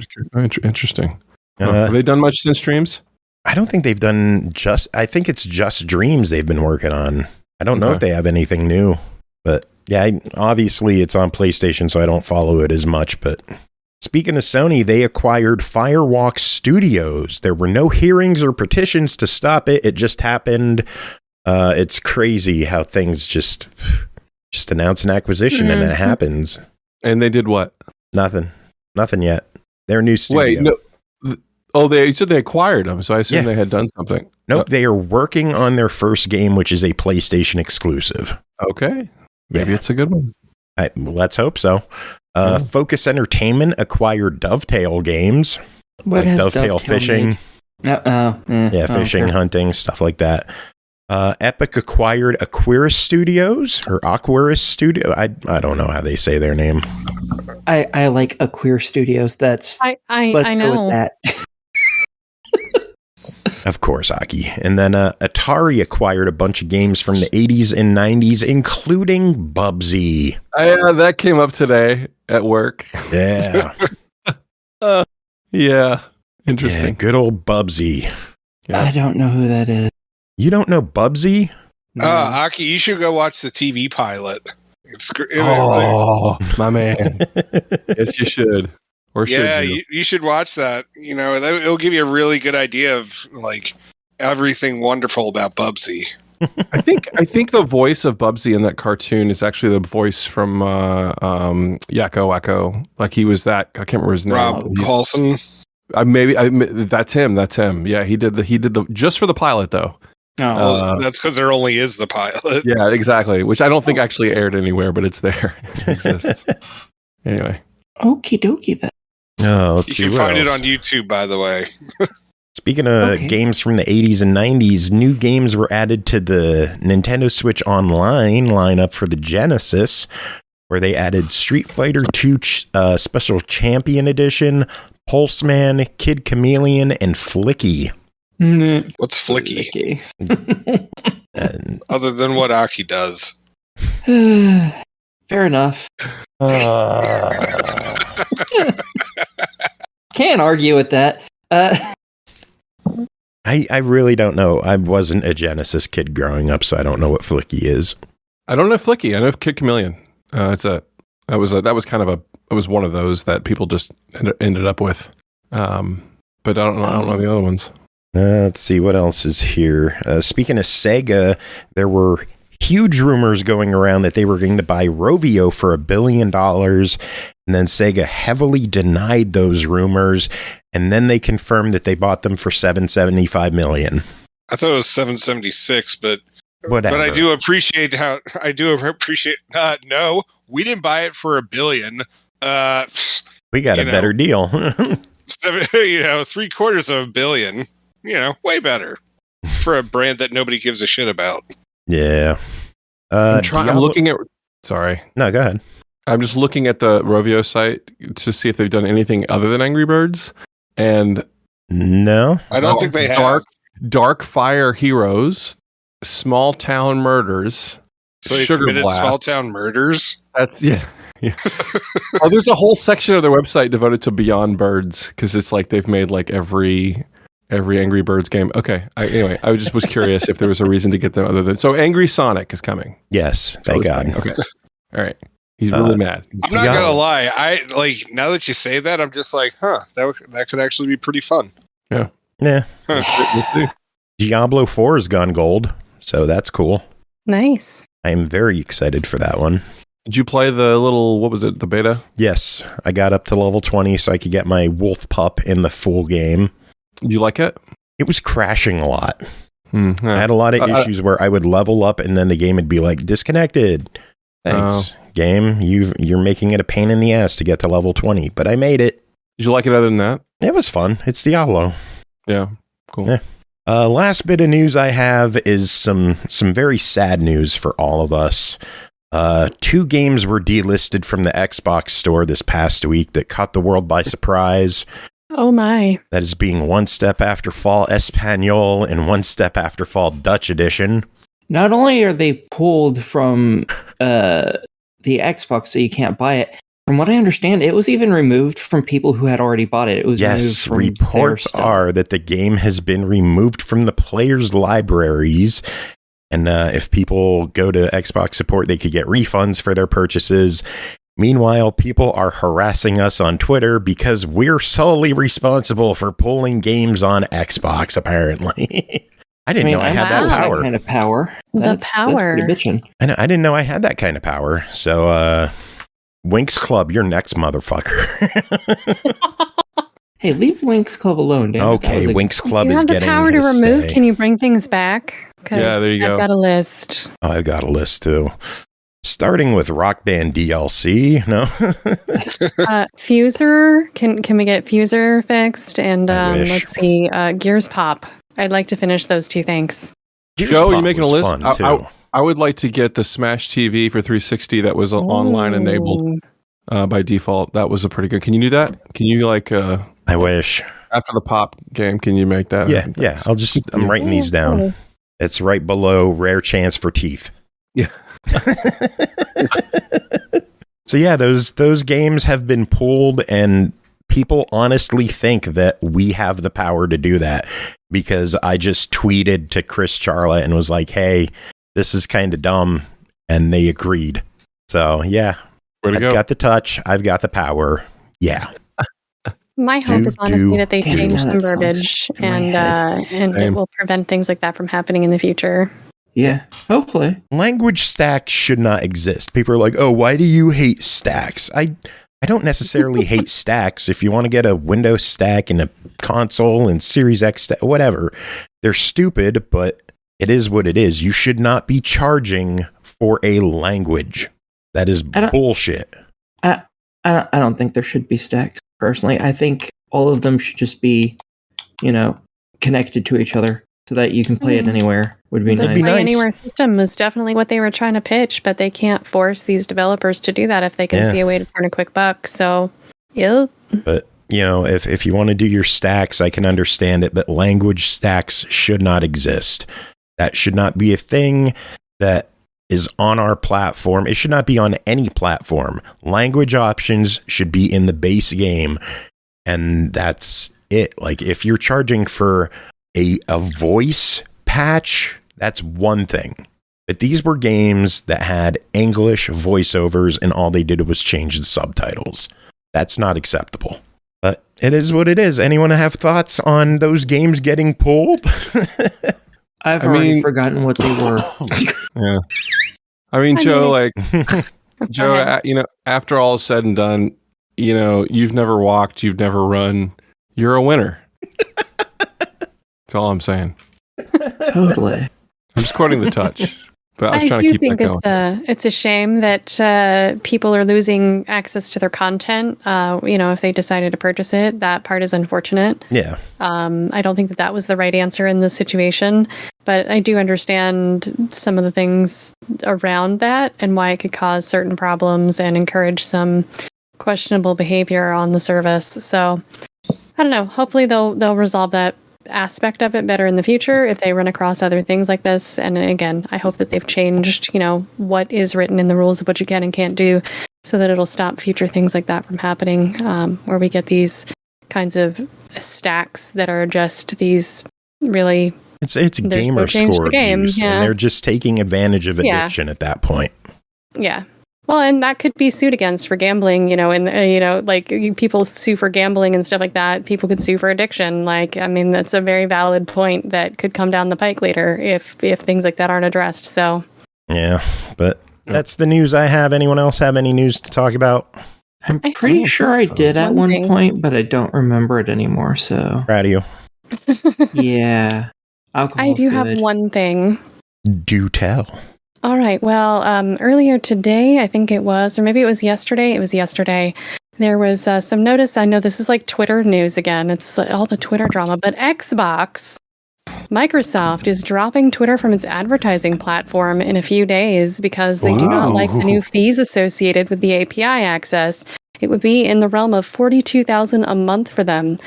Interesting. Have they done much since Dreams? I don't think they've done I think it's just Dreams they've been working on. I don't know if they have anything new. But yeah, obviously it's on PlayStation, so I don't follow it as much. But speaking of Sony, they acquired Firewalk Studios. There were no hearings or petitions to stop it. It just happened. It's crazy how things just announce an acquisition and it happens. And they did what? Nothing yet. They're a new studio. Wait, no. Oh, they said they acquired them, so I assume they had done something. Nope, they are working on their first game, which is a PlayStation exclusive. Okay. Maybe it's a good one. Let's hope so. Focus Entertainment acquired Dovetail Games. What like Dovetail Fishing. Fishing, hunting, stuff like that. Epic acquired Aquarius Studios. I don't know how they say their name. I like Aquarius Studios. Let's I know. go with that. Of course, Aki. And then Atari acquired a bunch of games from the 80s and 90s, including Bubsy. That came up today at work. Yeah. Yeah. Interesting. Yeah, good old Bubsy. Yeah. I don't know who that is. You don't know Bubsy? No. Aki, you should go watch the TV pilot. My man. Yes, you should. Or should you? You should watch that. It'll give you a really good idea of like everything wonderful about Bubsy. I think the voice of Bubsy in that cartoon is actually the voice from Yakko Wacko. Like he was that. I can't remember his name. Rob Paulson. That's him. Yeah, he did the just for the pilot though. Oh, that's because there only is the pilot. Yeah, exactly. Which I don't think actually aired anywhere, but it's there. It exists. Anyway. Okie dokie then. You can find it on YouTube, by the way. Speaking of games from the 80s and 90s, new games were added to the Nintendo Switch Online lineup for the Genesis, where they added Street Fighter 2 Special Champion Edition, Pulseman, Kid Chameleon, and Flicky. What's Flicky? Other than what Aki does. Fair enough. Can't argue with that. I really don't know. I wasn't a Genesis kid growing up, so I don't know what Flicky is. I don't know Flicky. I know Kid Chameleon. That was one of those that people just ended up with. But I don't know the other ones. Let's see what else is here. Speaking of Sega, there were huge rumors going around that they were going to buy Rovio for $1 billion, and then Sega heavily denied those rumors, and then they confirmed that they bought them for $775 million. I thought it was 776, but whatever. But I do appreciate no, we didn't buy it for $1 billion. We got a better deal. 750 million. Way better for a brand that nobody gives a shit about. Yeah. I'm looking at. Sorry. No, go ahead. I'm just looking at the Rovio site to see if they've done anything other than Angry Birds. And no, I don't think they have. Dark Fire Heroes, Small Town Murders. So they committed Small Town Murders? That's, yeah. Oh, there's a whole section of their website devoted to Beyond Birds because it's like they've made like every Angry Birds game. Okay. Anyway, I just was curious if there was a reason to get them other than... So Angry Sonic is coming. Yes. Thank God. Okay. All right. He's really mad. I'm not gonna lie. I like now that you say that, I'm just like, that could actually be pretty fun. Yeah. We'll see. Diablo 4 has gone gold, so that's cool. Nice. I'm very excited for that one. Did you play the little, what was it, the beta? Yes, I got up to level 20 so I could get my wolf pup in the full game. You like it? It was crashing a lot. Yeah. I had a lot of issues where I would level up and then the game would be like, disconnected. Thanks, game. You're making it a pain in the ass to get to level 20, but I made it. Did you like it other than that? It was fun. It's Diablo. Yeah, cool. Yeah. Last bit of news I have is some very sad news for all of us. 2 games were delisted from the Xbox store this past week that caught the world by surprise. Oh my. That is being One Step After Fall Espanol and One Step After Fall Dutch Edition. Not only are they pulled from the Xbox so you can't buy it, from what I understand, it was even removed from people who had already bought it. It was yes, removed from reports are that the game has been removed from the players' libraries. And if people go to Xbox support, they could get refunds for their purchases. Meanwhile, people are harassing us on Twitter because we're solely responsible for pulling games on Xbox, apparently. I didn't know I had that power. That kind of power. That's pretty bitchin'. I didn't know I had that kind of power. So, Winx Club, you're next, motherfucker. Hey, leave Winx Club alone, Dan. Okay, Winx Club is getting you have the power to remove. Can you bring things back? Yeah, there you go. I've got a list. Oh, I've got a list, too. Starting with Rock Band DLC, no? Fuser, can we get Fuser fixed? And let's see, Gears Pop. I'd like to finish those 2 things. Joe, you making a list? I would like to get the Smash TV for 360 that was online enabled by default. That was a pretty good. Can you do that? Can you I wish. After the Pop game, can you make that? Yeah. I'm writing these down. It's right below Rare Chance for Teeth. Yeah. So yeah, those games have been pulled, and people honestly think that we have the power to do that because I just tweeted to Chris Charla and was like, hey, this is kind of dumb. And they agreed. So yeah, I've got the touch. I've got the power. Yeah. My hope is honestly that they change some verbiage and it will prevent things like that from happening in the future. Yeah, hopefully. Language stacks should not exist. People are like, oh, why do you hate stacks? I don't necessarily hate stacks. If you want to get a Windows stack and a console and Series X stack, whatever, they're stupid, but it is what it is. You should not be charging for a language. That is bullshit. I don't think there should be stacks, personally. I think all of them should just be, connected to each other so that you can play it anywhere. Would be nice. The Play Anywhere system was definitely what they were trying to pitch, but they can't force these developers to do that if they can see a way to turn a quick buck. So, yep. But, if you want to do your stacks, I can understand it, but language stacks should not exist. That should not be a thing that is on our platform. It should not be on any platform. Language options should be in the base game, and that's it. Like, if you're charging for a voice patch, that's one thing. But these were games that had English voiceovers, and all they did was change the subtitles. That's not acceptable. But it is what it is. Anyone have thoughts on those games getting pulled? I've already forgotten what they were. Yeah. Joe, Joe, after all is said and done, you've never walked, you've never run. You're a winner. That's all I'm saying. Totally. I'm just quoting the touch, but I was trying to keep that going. It's a shame that people are losing access to their content. If they decided to purchase it, that part is unfortunate. Yeah. I don't think that was the right answer in this situation, but I do understand some of the things around that and why it could cause certain problems and encourage some questionable behavior on the service. So I don't know. Hopefully they'll resolve that aspect of it better in the future if they run across other things like this. And again, I hope that they've changed, what is written in the rules of what you can and can't do so that it'll stop future things like that from happening, where we get these kinds of stacks that are just these really... It's gamer score abuse, and they're just taking advantage of addiction at that point. Yeah. Well, and that could be sued against for gambling, and like people sue for gambling and stuff like that. People could sue for addiction. Like, I mean, that's a very valid point that could come down the pike later if things like that aren't addressed. So, yeah, but that's the news I have. Anyone else have any news to talk about? I'm pretty sure I did at one point, but I don't remember it anymore. So Proud of you. Yeah, I do have one thing. Do tell. All right. Well, earlier today, I think it was, or maybe it was yesterday. It was yesterday. There was some notice. I know this is like Twitter news again. It's all the Twitter drama, but Microsoft is dropping Twitter from its advertising platform in a few days because they do not like the new fees associated with the API access. It would be in the realm of $42,000 a month for them.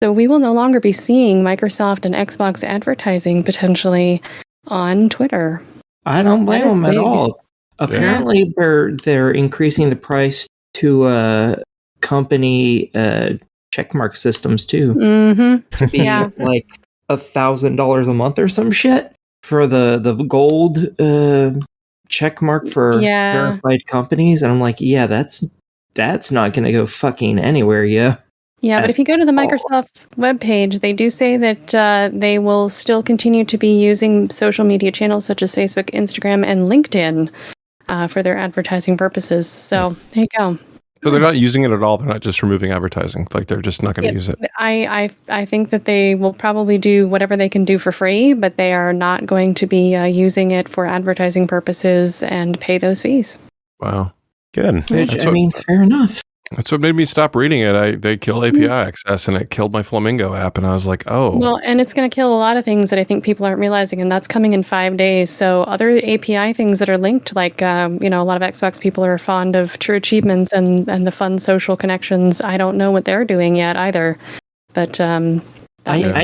So we will no longer be seeing Microsoft and Xbox advertising potentially on Twitter. I don't blame them at all. Apparently, they're increasing the price to company checkmark systems too. Mm-hmm. To be like $1,000 a month or some shit for the gold checkmark for verified companies, and I'm like, yeah, that's not going to go fucking anywhere, yeah. Yeah, but if you go to the Microsoft webpage, they do say that they will still continue to be using social media channels such as Facebook, Instagram, and LinkedIn for their advertising purposes. So there you go. So they're not using it at all. They're not just removing advertising. Like they're just not going to use it. I think that they will probably do whatever they can do for free, but they are not going to be using it for advertising purposes and pay those fees. Wow. Good. Which, I mean, fair enough. That's what made me stop reading it. They killed API access, and it killed my Flamingo app, and I was like, oh. Well, and it's going to kill a lot of things that I think people aren't realizing, and that's coming in 5 days. So other API things that are linked, like, a lot of Xbox people are fond of True Achievements and the fun social connections. I don't know what they're doing yet either. But I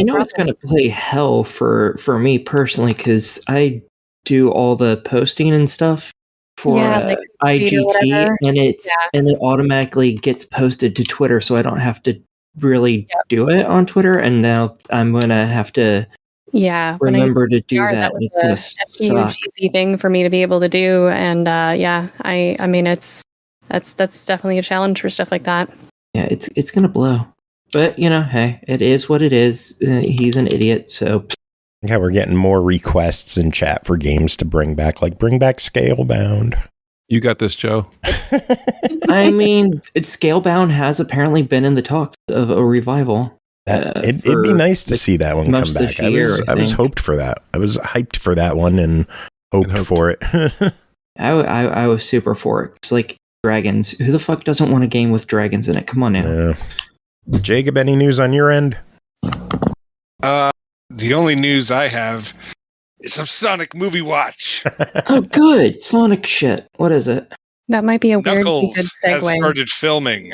know it's going to play hell for me personally, because I do all the posting and stuff for like IGT, and it automatically gets posted to Twitter, so I don't have to really do it on Twitter. And now I'm gonna have to remember to do that. It's a huge easy thing for me to be able to do, and I mean that's definitely a challenge for stuff like that. Yeah, it's gonna blow, but hey, it is what it is. He's an idiot, so. Yeah, we're getting more requests in chat for games to bring back Scalebound. You got this, Joe. I mean, Scalebound has apparently been in the talks of a revival. It'd be nice to see that one come back. I was hoped for that. I was hyped for that one and hoped for it. I was super for it. It's like dragons. Who the fuck doesn't want a game with dragons in it? Come on now. Jacob, any news on your end? The only news I have is some Sonic movie watch. Oh, good. Sonic shit. What is it? That might be a weird Knuckles good segue. has started filming.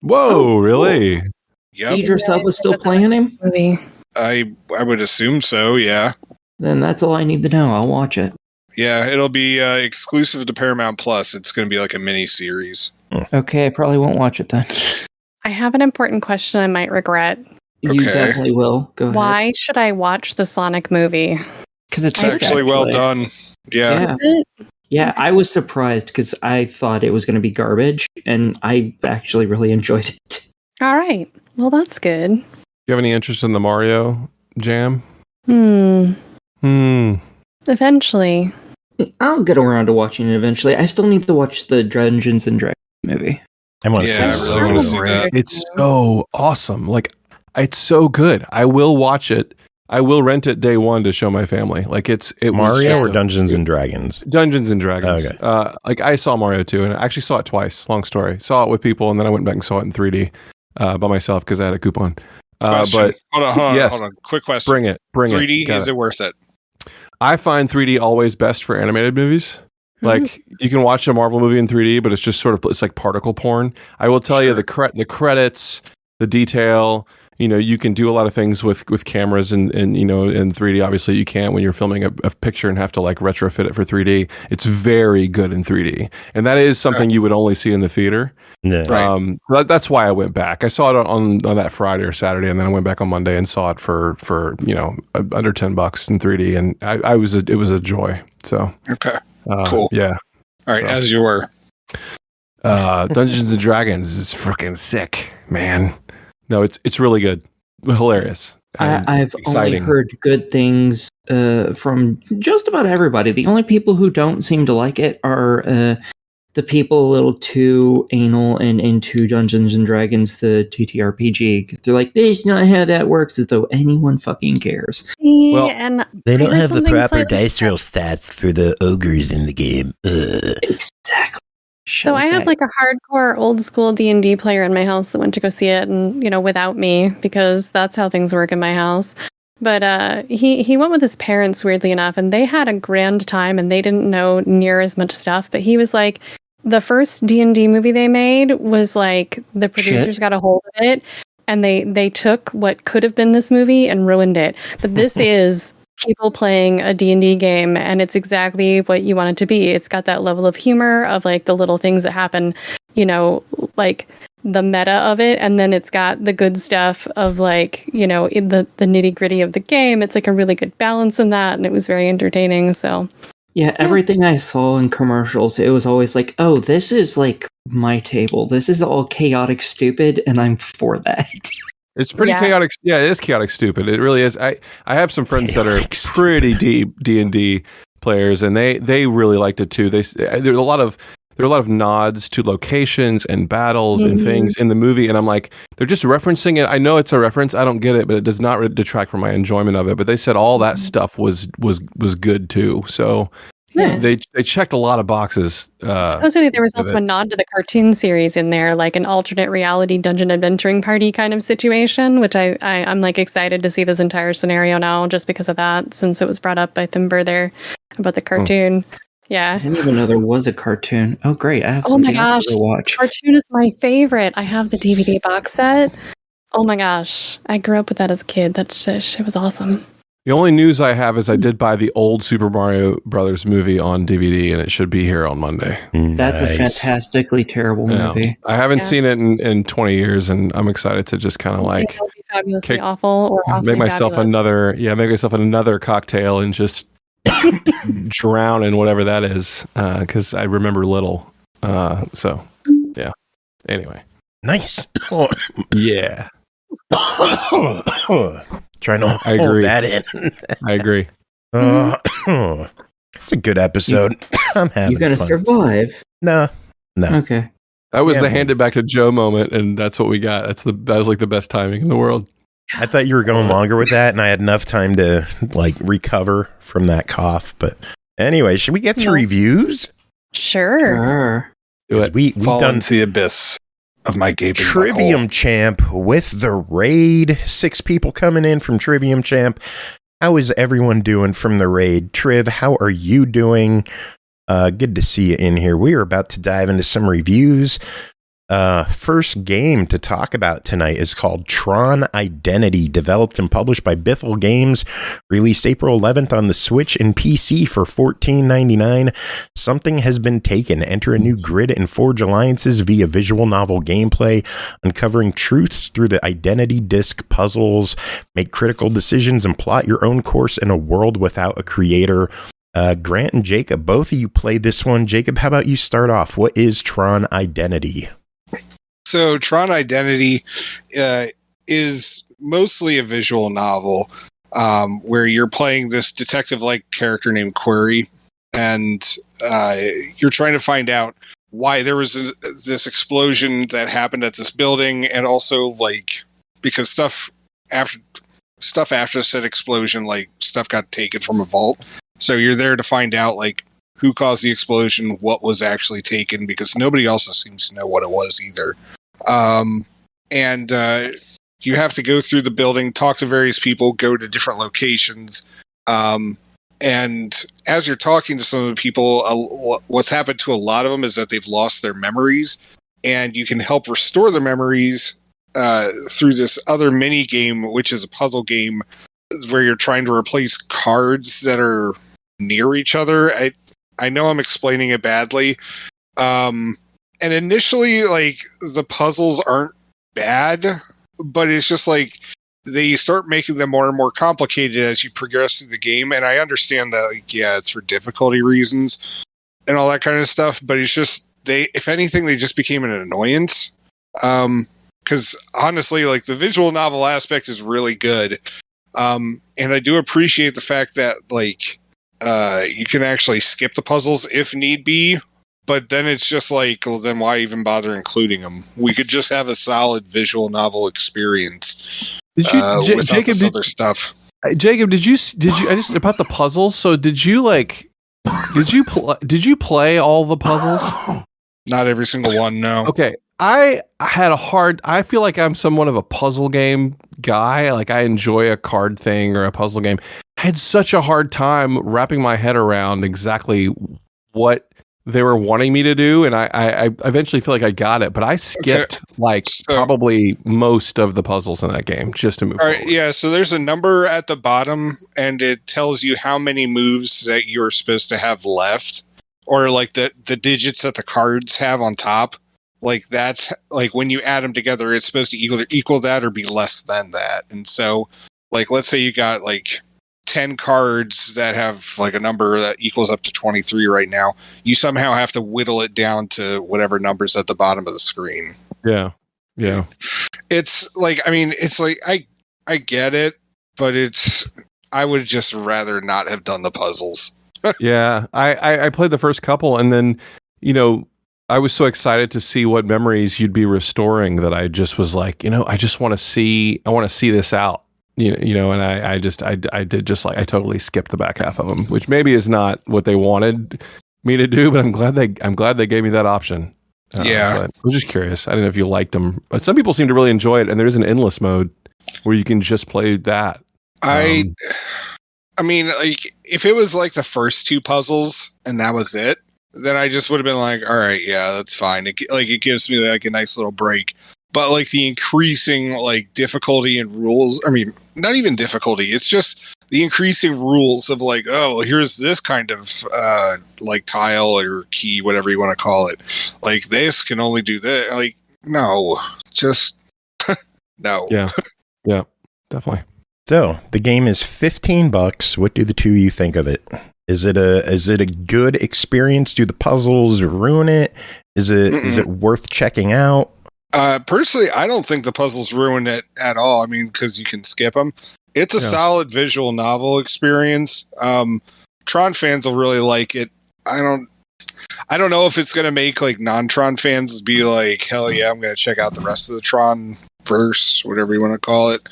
Whoa, really? Yep. Idris Elba's still playing him? Movie. I would assume so, yeah. Then that's all I need to know. I'll watch it. Yeah, it'll be exclusive to Paramount Plus. It's going to be like a mini series. Okay, I probably won't watch it then. I have an important question I might regret. You definitely will. Go ahead. Why should I watch the Sonic movie? Because it's actually well done. Yeah. Yeah, I was surprised because I thought it was going to be garbage, and I actually really enjoyed it. All right. Well, that's good. Do you have any interest in the Mario jam? Eventually. I'll get around to watching it eventually. I still need to watch the Dungeons and Dragons movie. I really want to see that. It's so awesome. Like, it's so good. I will watch it. I will rent it day one to show my family. Like it Mario or Dungeons and Dragons? Dungeons and Dragons. Okay. Like I saw Mario 2 and I actually saw it twice. Long story. Saw it with people and then I went back and saw it in 3D by myself because I had a coupon. But hold on. Quick question. Bring it. 3D, is it worth it? I find 3D always best for animated movies. Like you can watch a Marvel movie in 3D, but it's just sort of, it's like particle porn. I will tell you the credits, the detail, you can do a lot of things with cameras and in 3D. Obviously you can't when you're filming a picture and have to like retrofit it for 3D. It's very good in 3D. And that is something you would only see in the theater. Yeah. That's why I went back. I saw it on that Friday or Saturday, and then I went back on Monday and saw it for under $10 in 3D. And it was a joy. So okay. Cool. Yeah. All right. So. As you were. Dungeons and Dragons is freaking sick, man. No, it's really good, hilarious. I've exciting. only heard good things from just about everybody. The only people who don't seem to like it are the people a little too anal and into Dungeons and Dragons, the TTRPG, because they're like, "This is not how that works," as though anyone fucking cares. Well, and They don't have the proper slightly- dice roll stats for the ogres in the game. Exactly. So I have like a hardcore old school D&D player in my house that went to go see it, and without me, because that's how things work in my house. But he went with his parents, weirdly enough, and they had a grand time, and they didn't know near as much stuff. But he was like, the first D&D movie they made was like the producers got a hold of it, and they took what could have been this movie and ruined it. But this is people playing a D&D game, and it's exactly what you want it to be. It's got that level of humor of like the little things that happen, like the meta of it, and then it's got the good stuff of like, in the nitty-gritty of the game. It's like a really good balance in that, and it was very entertaining. So yeah, everything I saw in commercials, it was always like, oh, this is like my table. This is all chaotic stupid, and I'm for that. It's pretty chaotic. Yeah, it is chaotic stupid. It really is. I have some friends that are pretty deep D&D players, and they really liked it too. There's a lot of nods to locations and battles and things in the movie, and I'm like, they're just referencing it. I know it's a reference. I don't get it, but it does not detract from my enjoyment of it. But they said all that stuff was good too. So they checked a lot of boxes. Supposedly there was also a nod to the cartoon series in there, like an alternate reality dungeon adventuring party kind of situation, which I'm like excited to see this entire scenario now just because of that, since it was brought up by Thimber there about the cartoon. Yeah. I didn't even know there was a cartoon. Oh, great. I have Oh my something else gosh. to watch. Cartoon is my favorite. I have the DVD box set. Oh my gosh. I grew up with that as a kid. That shit was awesome. The only news I have is I did buy the old Super Mario Brothers movie on DVD, and it should be here on Monday. That's a fantastically terrible movie. I haven't seen it in 20 years, and I'm excited to just kind of like fabulously awful or make myself another cocktail and just drown in whatever that is, because I remember little. So yeah. Anyway, Nice. yeah. Trying to I hold agree. that in. I agree. It's a good episode. I'm having You're gonna fun. survive. No. Okay. That was Yeah, the man. hand it back to Joe moment, and that's what we got. That was like the best timing in the world. I thought you were going longer with that, and I had enough time to like recover from that cough. But anyway, should we get to reviews? Sure. Do it. We've Fall done into the abyss of my gaping Trivium Champ with the raid. 6 people coming in from Trivium Champ. How is everyone doing from the raid? Triv, how are you doing? Good to see you in here. We are about to dive into some reviews. First game to talk about tonight is called TRON Identity, developed and published by Bithell Games, released April 11th on the Switch and PC for $14.99. Something has been taken. Enter a new grid and forge alliances via visual novel gameplay, uncovering truths through the identity disc puzzles, make critical decisions, and plot your own course in a world without a creator. Grant and Jacob, both of you played this one. Jacob, how about you start off? What is TRON Identity? So TRON Identity is mostly a visual novel where you're playing this detective-like character named Query, and you're trying to find out why there was this explosion that happened at this building, and also like because stuff after said explosion, like stuff got taken from a vault. So you're there to find out like who caused the explosion, what was actually taken, because nobody else seems to know what it was either. And you have to go through the building, talk to various people, go to different locations. And as you're talking to some of the people, what's happened to a lot of them is that they've lost their memories, and you can help restore their memories through this other mini game, which is a puzzle game where you're trying to replace cards that are near each other. I know I'm explaining it badly. And initially, like, the puzzles aren't bad, but it's just like they start making them more and more complicated as you progress through the game. And I understand that, like, yeah, it's for difficulty reasons and all that kind of stuff, but it's just if anything, they just became an annoyance. Because honestly, like the visual novel aspect is really good. And I do appreciate the fact that like you can actually skip the puzzles if need be. But then it's just like, well, then why even bother including them? We could just have a solid visual novel experience without Jacob, this other stuff. Jacob, did you? I just about the puzzles. So did you play all the puzzles? Not every single one, no. Okay. I feel like I'm somewhat of a puzzle game guy. Like I enjoy a card thing or a puzzle game. I had such a hard time wrapping my head around exactly what they were wanting me to do. And I eventually feel like I got it, but I skipped probably most of the puzzles in that game just to move forward. Yeah. So there's a number at the bottom and it tells you how many moves that you're supposed to have left, or like the digits that the cards have on top. Like that's like when you add them together, it's supposed to equal that or be less than that. And so like, let's say you got like 10 cards that have like a number that equals up to 23 right now. You somehow have to whittle it down to whatever number's at the bottom of the screen. Yeah. Yeah. It's like, I mean, it's like, I get it, but I would just rather not have done the puzzles. Yeah. I played the first couple and then, I was so excited to see what memories you'd be restoring that I just was like, I just want to see this out, and I totally skipped the back half of them, which maybe is not what they wanted me to do, but I'm glad they gave me that option. Yeah. But I was just curious. I don't know if you liked them, but some people seem to really enjoy it. And there's an endless mode where you can just play that. I mean, like if it was like the first two puzzles and that was it, then I just would have been like, all right, yeah, that's fine. It gives me like a nice little break. But like the increasing like difficulty and rules, I mean, not even difficulty. It's just the increasing rules of like, oh, here's this kind of like tile or key, whatever you want to call it. Like this can only do that. Like, no, just no. Yeah. Yeah, definitely. So the game is $15. What do the two of you think of it? Is it a good experience? Do the puzzles ruin it? Is it worth checking out? Personally, I don't think the puzzles ruin it at all. I mean, because you can skip them. It's a solid visual novel experience. Tron fans will really like it. I don't know if it's going to make like non-Tron fans be like, hell yeah, I'm going to check out the rest of the Tron verse, whatever you want to call it.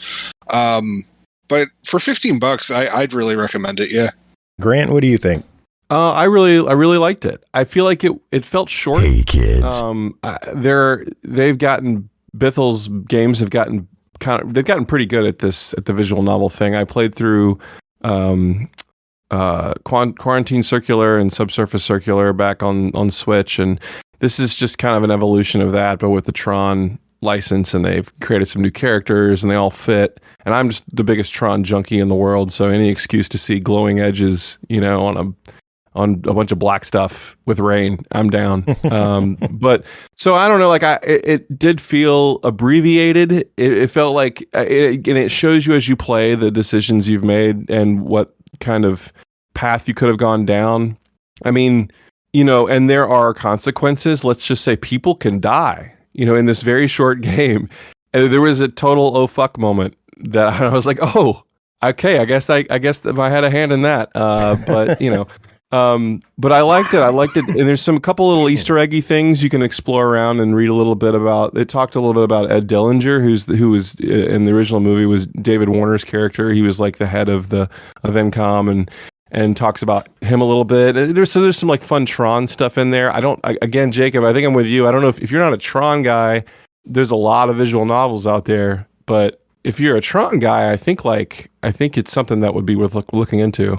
But for $15, I'd really recommend it. Yeah. Grant, what do you think? I really liked it. I feel like it felt short. Hey kids, Bithell's games have gotten pretty good at the visual novel thing. I played through Quarantine Circular and Subsurface Circular back on Switch, and this is just kind of an evolution of that, but with the Tron license, and they've created some new characters and they all fit. And I'm just the biggest Tron junkie in the world, so any excuse to see glowing edges, on a bunch of black stuff with rain, I'm down. But so I don't know, like it did feel abbreviated. It felt like and it shows you as you play the decisions you've made and what kind of path you could have gone down. I mean, and there are consequences. Let's just say people can die, in this very short game. And there was a total oh fuck moment that I was like, oh, okay, I guess if I had a hand in that. But but I liked it. And there's a couple little Easter eggy things you can explore around and read a little bit about. It talked a little bit about Ed Dillinger, who was in the original movie was David Warner's character. He was like the head of NCOM and talks about him a little bit. There's some like fun Tron stuff in there. Again, Jacob, I think I'm with you. I don't know if you're not a Tron guy, there's a lot of visual novels out there, but if you're a Tron guy, I think it's something that would be worth looking into.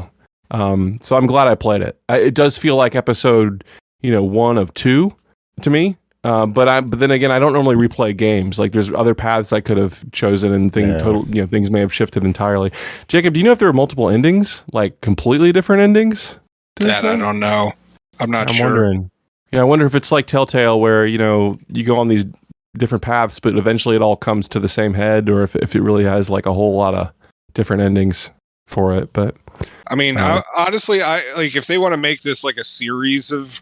So I'm glad I played it. It does feel like episode, 1 of 2 to me. But then again, I don't normally replay games. Like there's other paths I could have chosen, and things may have shifted entirely. Jacob, do you know if there are multiple endings, like completely different endings? That I don't know. I'm sure. Wondering. I wonder if it's like Telltale, where you go on these different paths, but eventually it all comes to the same head, or if it really has like a whole lot of different endings for it. But I mean, honestly, I like if they want to make this like a series of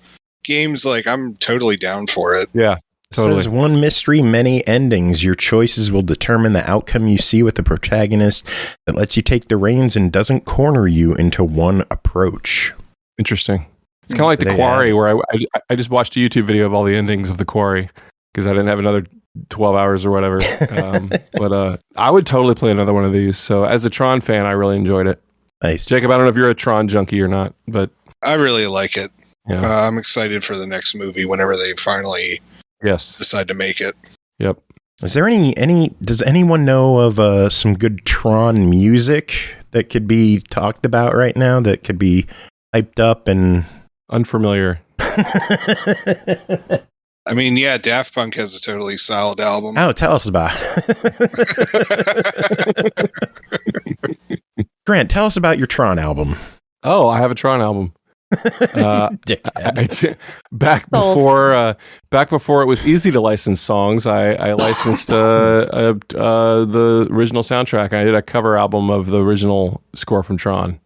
games, like, I'm totally down for it. Yeah, totally. Says one mystery, many endings. Your choices will determine the outcome you see with the protagonist that lets you take the reins and doesn't corner you into one approach. Interesting. It's kind of like The Quarry, where I just watched a YouTube video of all the endings of The Quarry because I didn't have another 12 hours or whatever. But I would totally play another one of these. So as a Tron fan, I really enjoyed it. Nice. Jacob, I don't know if you're a Tron junkie or not, but I really like it. yeah. I'm excited for the next movie whenever they finally decide to make it. Yep. Is there does anyone know of some good Tron music that could be talked about right now that could be hyped up and Unfamiliar. I mean, yeah, Daft Punk has a totally solid album. Oh, tell us about it. Grant, tell us about your Tron album. Oh, I have a Tron album. Back before it was easy to license songs, I licensed the original soundtrack. I did a cover album of the original score from Tron,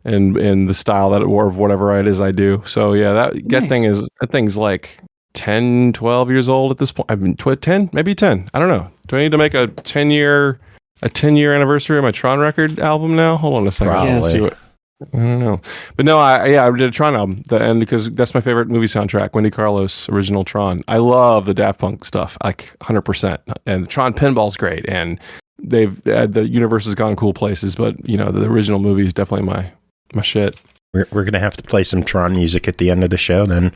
and in the style of whatever it is I do. So yeah, that thing's like 10, 12 years old at this point. I've been 10, maybe 10. I don't know. Do I need to make a 10-year anniversary of my Tron record album now? Hold on a second. Probably. I don't know. But no, I did a Tron album, and because that's my favorite movie soundtrack, Wendy Carlos, original Tron. I love the Daft Punk stuff, like 100%. And the Tron Pinball's great, and the universe has gone cool places, but the original movie is definitely my shit. We're gonna have to play some Tron music at the end of the show then.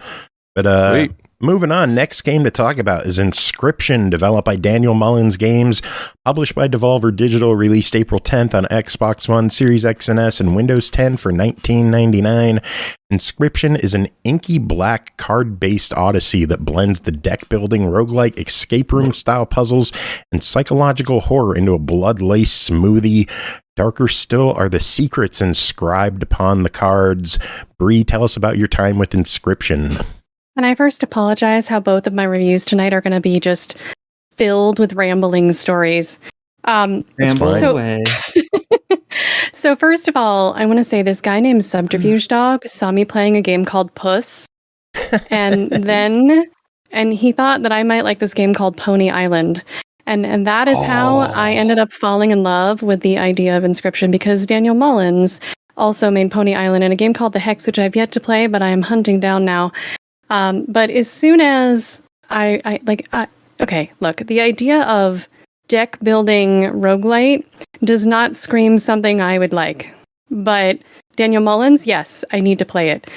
But Sweet. Moving on, next game to talk about is Inscryption, developed by Daniel Mullins Games, published by Devolver Digital, released April 10th on Xbox One, Series X and S, and Windows 10 for $19.99. Inscryption is an inky black card-based odyssey that blends the deck-building, roguelike, escape room-style puzzles and psychological horror into a blood-laced smoothie. Darker still are the secrets inscribed upon the cards. Bree, tell us about your time with Inscryption. And I first apologize how both of my reviews tonight are going to be just filled with rambling stories. Ramble away. So first of all, I want to say this guy named Subterfuge Dog saw me playing a game called Puss. And he thought that I might like this game called Pony Island. And that is how I ended up falling in love with the idea of Inscryption, because Daniel Mullins also made Pony Island in a game called The Hex, which I've yet to play, but I am hunting down now. But as soon as okay, look, the idea of deck building roguelite does not scream something I would like. But Daniel Mullins, yes, I need to play it.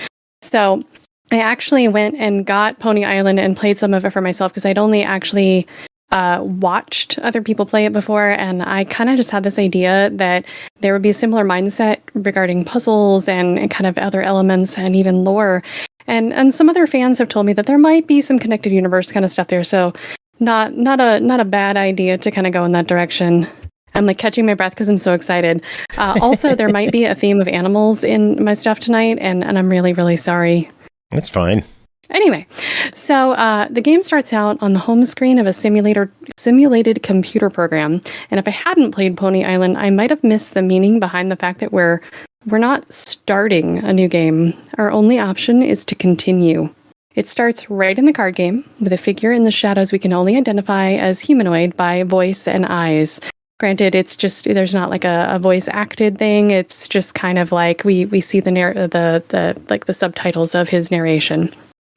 So I actually went and got Pony Island and played some of it for myself, because I'd only actually watched other people play it before, and I kind of just had this idea that there would be a similar mindset regarding puzzles and kind of other elements and even lore. And some other fans have told me that there might be some connected universe kind of stuff there, so not a bad idea to kind of go in that direction. I'm like catching my breath because I'm so excited. Also, there might be a theme of animals in my stuff tonight, and I'm really, really sorry. That's fine. Anyway, so the game starts out on the home screen of a simulated computer program, and if I hadn't played Pony Island, I might have missed the meaning behind the fact that we're not starting a new game. Our only option is to continue. It starts right in the card game with a figure in the shadows we can only identify as humanoid by voice and eyes. Granted, it's just, there's not like a voice acted thing. It's just kind of like we see the subtitles of his narration.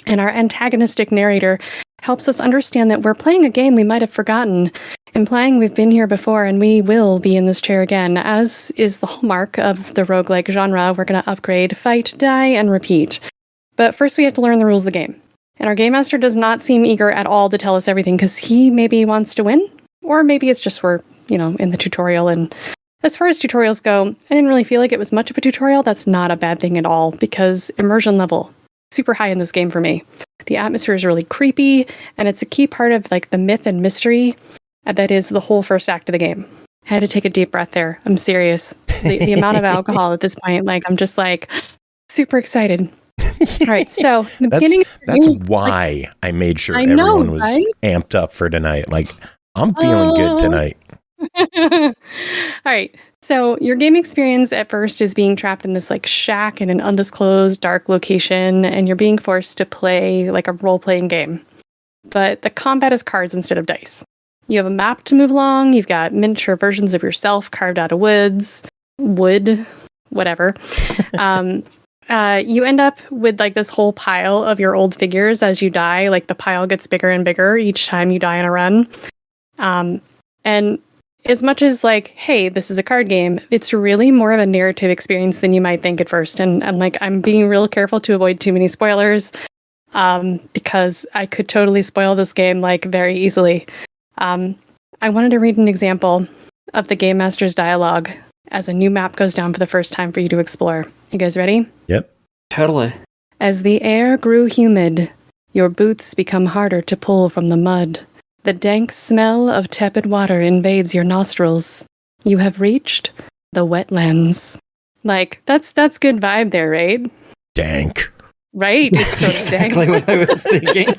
And our antagonistic narrator helps us understand that we're playing a game we might have forgotten, implying we've been here before and we will be in this chair again, as is the hallmark of the roguelike genre. We're going to upgrade, fight, die, and repeat. But first we have to learn the rules of the game. And our game master does not seem eager at all to tell us everything, because he maybe wants to win, or maybe it's just we're, in the tutorial. And as far as tutorials go, I didn't really feel like it was much of a tutorial. That's not a bad thing at all, because immersion level, super high in this game for me. The atmosphere is really creepy, and it's a key part of like the myth and mystery that is the whole first act of the game. I had to take a deep breath there. I'm serious. The amount of alcohol at this point, like I'm just like super excited. All right, so the beginning. That's why I made sure everyone was amped up for tonight. Like, I'm feeling good tonight. All right. So your game experience at first is being trapped in this like shack in an undisclosed dark location, and you're being forced to play like a role-playing game. But the combat is cards instead of dice. You have a map to move along. You've got miniature versions of yourself carved out of wood, whatever. You end up with like this whole pile of your old figures as you die. Like the pile gets bigger and bigger each time you die in a run. And as much as like, hey, this is a card game, it's really more of a narrative experience than you might think at first. And like, I'm being real careful to avoid too many spoilers, because I could totally spoil this game like very easily. I wanted to read an example of the Game Master's dialogue as a new map goes down for the first time for you to explore. You guys ready? Yep. Totally. As the air grew humid, your boots become harder to pull from the mud. The dank smell of tepid water invades your nostrils. You have reached the wetlands. Like, that's good vibe there, right? Dank. Right? It's That's exactly what I was thinking.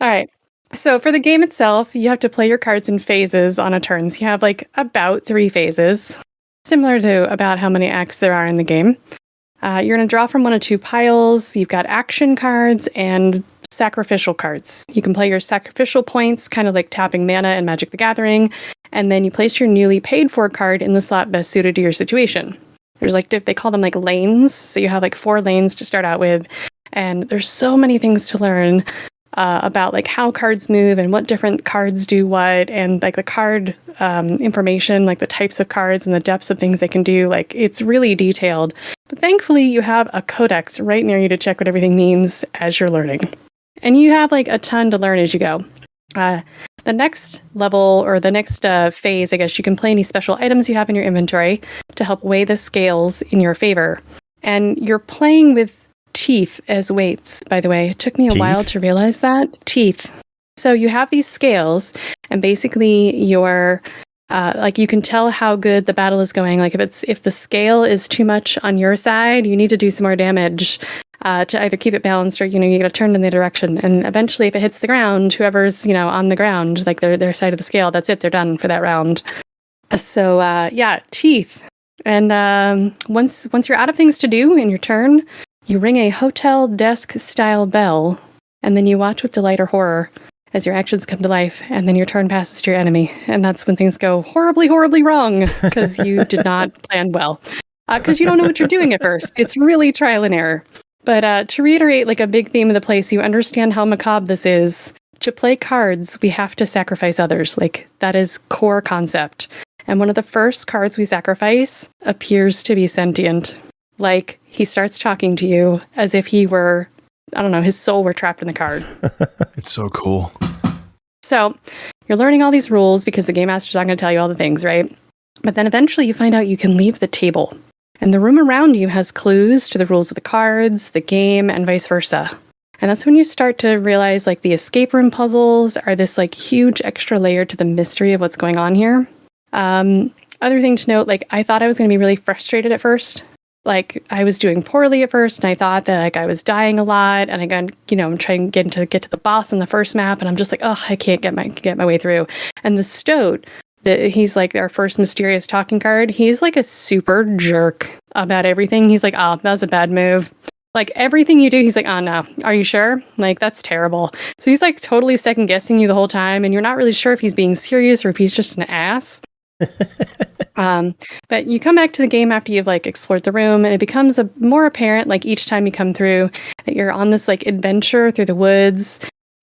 All right. So for the game itself, you have to play your cards in phases on a turn. So you have like about 3 phases, similar to about how many acts there are in the game. You're going to draw from 1 of 2 piles. You've got action cards and sacrificial cards. You can play your sacrificial points, kind of like tapping mana in Magic the Gathering, and then you place your newly paid for card in the slot best suited to your situation. There's like, they call them like lanes. So you have like 4 lanes to start out with. And there's so many things to learn about like how cards move and what different cards do what, and like the card information, like the types of cards and the depths of things they can do. Like, it's really detailed. But thankfully, you have a codex right near you to check what everything means as you're learning. And you have like a ton to learn as you go. The next level, or the next phase, I guess, you can play any special items you have in your inventory to help weigh the scales in your favor. And you're playing with teeth as weights, by the way. It took me a while to realize that. Teeth. So you have these scales, and basically you're like, you can tell how good the battle is going. Like if the scale is too much on your side, you need to do some more damage to either keep it balanced, or you gotta turn in the direction. And eventually, if it hits the ground, whoever's on the ground, like their side of the scale, that's it. They're done for that round. So yeah, teeth. And once you're out of things to do in your turn, you ring a hotel desk style bell, and then you watch with delight or horror as your actions come to life, and then your turn passes to your enemy. And that's when things go horribly, horribly wrong, because you did not plan well. Because you don't know what you're doing at first. It's really trial and error. But to reiterate like a big theme of the place, you understand how macabre this is. To play cards, we have to sacrifice others. Like, that is core concept. And one of the first cards we sacrifice appears to be sentient. Like, he starts talking to you as if he were, I don't know, his soul were trapped in the card. It's so cool. So you're learning all these rules because the Game Master's not going to tell you all the things, right? But then eventually you find out you can leave the table. And the room around you has clues to the rules of the cards, the game, and vice versa. And that's when you start to realize like the escape room puzzles are this like huge extra layer to the mystery of what's going on here. Other thing to note, like, I thought I was going to be really frustrated at first. Like, I was doing poorly at first, and I thought that like I was dying a lot, and I got, I'm trying to get to the boss in the first map, and I'm just like, oh, I can't get my way through. And the Stoat, he's like our first mysterious talking card. He's like a super jerk about everything. He's like, oh, that was a bad move. Like, everything you do, he's like, oh no, are you sure? Like, that's terrible. So he's like totally second guessing you the whole time, and you're not really sure if he's being serious or if he's just an ass. But you come back to the game after you've like explored the room, and it becomes more apparent like each time you come through that you're on this like adventure through the woods,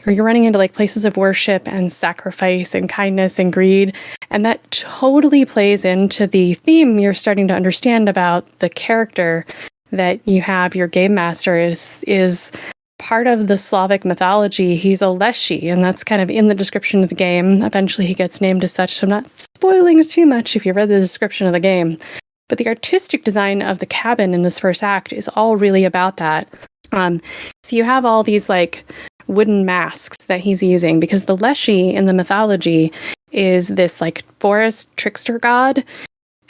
or you're running into like places of worship and sacrifice and kindness and greed. And that totally plays into the theme you're starting to understand about the character that you have. Your game master is part of the Slavic mythology. He's a Leshy, and that's kind of in the description of the game. Eventually he gets named as such, so I'm not spoiling too much if you read the description of the game. But the artistic design of the cabin in this first act is all really about that. So you have all these like wooden masks that he's using, because the Leshy in the mythology is this like forest trickster god.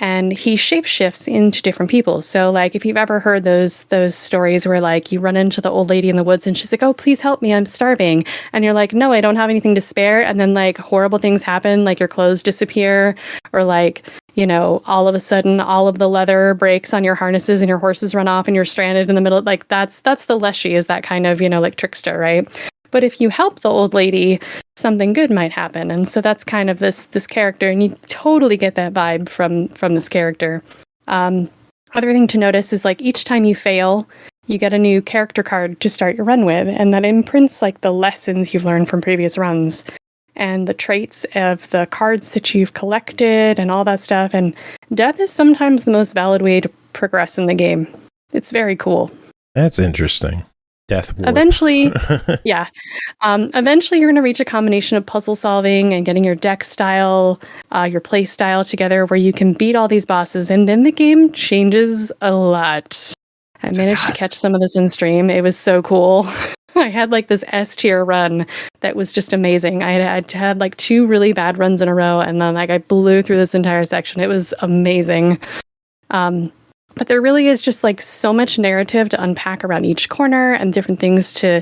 and he shapeshifts into different people. So like if you've ever heard those stories where like you run into the old lady in the woods and she's like, "Oh, please help me, I'm starving." And you're like, "No, I don't have anything to spare." And then like horrible things happen, like your clothes disappear, or like, you know, all of a sudden all of the leather breaks on your harnesses and your horses run off and you're stranded in the middle. Like that's the Leshy, is that kind of, you know, like trickster, right? But if you help the old lady, something good might happen. And so that's kind of this character, and you totally get that vibe from this character. Other thing to notice is like each time you fail, you get a new character card to start your run with, and that imprints like the lessons you've learned from previous runs and the traits of the cards that you've collected and all that stuff. And death is sometimes the most valid way to progress in the game. It's very cool. That's interesting. Death warp. Eventually, yeah. Eventually, you're going to reach a combination of puzzle solving and getting your deck style, your play style together, where you can beat all these bosses, and then the game changes a lot. I managed to catch some of this in stream. It was so cool. I had like this S tier run that was just amazing. I had like 2 really bad runs in a row, and then like I blew through this entire section. It was amazing. But there really is just like so much narrative to unpack around each corner, and different things to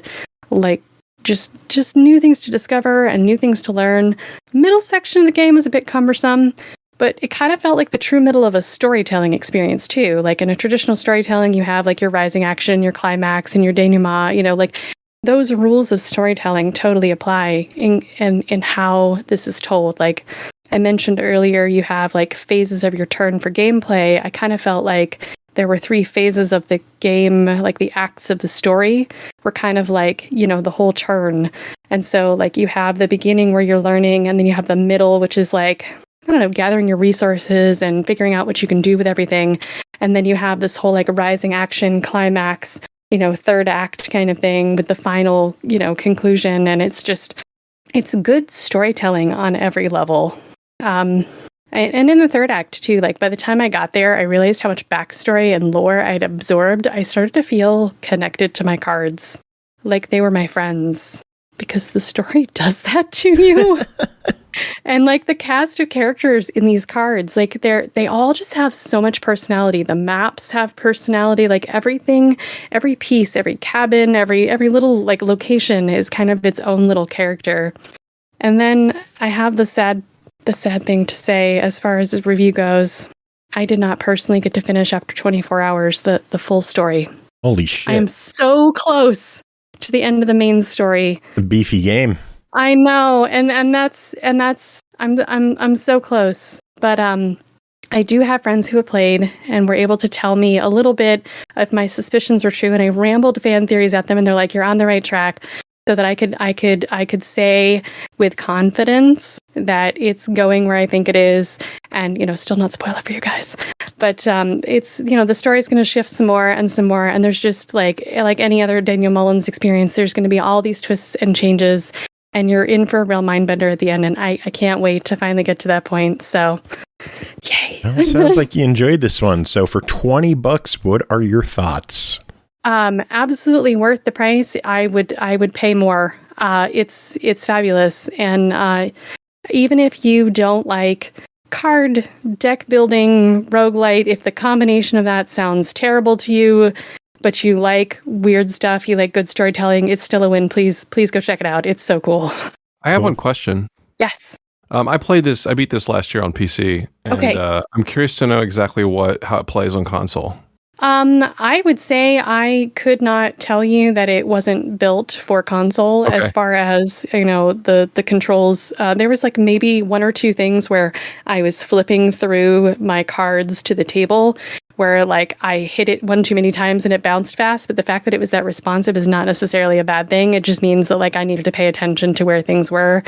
like just new things to discover and new things to learn. Middle section of the game was a bit cumbersome, but it kind of felt like the true middle of a storytelling experience too. Like in a traditional storytelling, you have like your rising action, your climax, and your denouement, you know, like those rules of storytelling totally apply in how this is told. Like I mentioned earlier, you have like phases of your turn for gameplay. I kind of felt like there were 3 phases of the game, like the acts of the story were kind of like, you know, the whole turn. And so like you have the beginning where you're learning, and then you have the middle, which is like, I don't know, gathering your resources and figuring out what you can do with everything. And then you have this whole like rising action climax, you know, third act kind of thing with the final, you know, conclusion. And it's good storytelling on every level. And in the third act too, like by the time I got there, I realized how much backstory and lore I'd absorbed. I started to feel connected to my cards, like they were my friends, because the story does that to you. And like the cast of characters in these cards, like they all just have so much personality. The maps have personality, like everything, every piece, every cabin, every little like location is kind of its own little character. And then I have the sad thing to say, as far as this review goes, I did not personally get to finish after 24 hours the full story. Holy shit. I am so close to the end of the main story. A beefy game. I know, and that's I'm so close. But I do have friends who have played and were able to tell me a little bit if my suspicions were true, and I rambled fan theories at them, and they're like, "You're on the right track." So that I could say with confidence that it's going where I think it is, and you know, still not spoil it for you guys. But it's, you know, the story's going to shift some more, and there's just like any other Daniel Mullins experience, there's going to be all these twists and changes, and you're in for a real mind bender at the end. And I can't wait to finally get to that point. So, yay! Well, sounds like you enjoyed this one. So for $20, what are your thoughts? Absolutely worth the price. I would pay more. It's fabulous. And even if you don't like card deck building roguelite, if the combination of that sounds terrible to you, but you like weird stuff, you like good storytelling, it's still a win. Please go check it out. It's so cool. I have one question. Yes. I beat this last year on PC. And, okay. I'm curious to know exactly how it plays on console. I would say I could not tell you that it wasn't built for console. Okay. As far as, you know, the controls. There was like maybe 1 or 2 things where I was flipping through my cards to the table where like I hit it one too many times and it bounced fast. But the fact that it was that responsive is not necessarily a bad thing. It just means that like I needed to pay attention to where things were.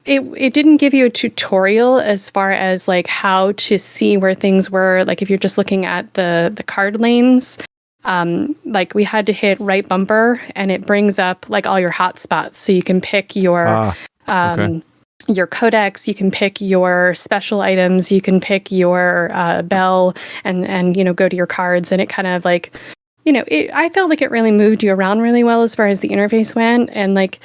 It didn't give you a tutorial as far as like how to see where things were. Like if you're just looking at the card lanes, like we had to hit right bumper and it brings up like all your hot spots. So you can pick your your codex, you can pick your special items, you can pick your bell and you know, go to your cards. And it kind of like, you know, I felt like it really moved you around really well as far as the interface went. And like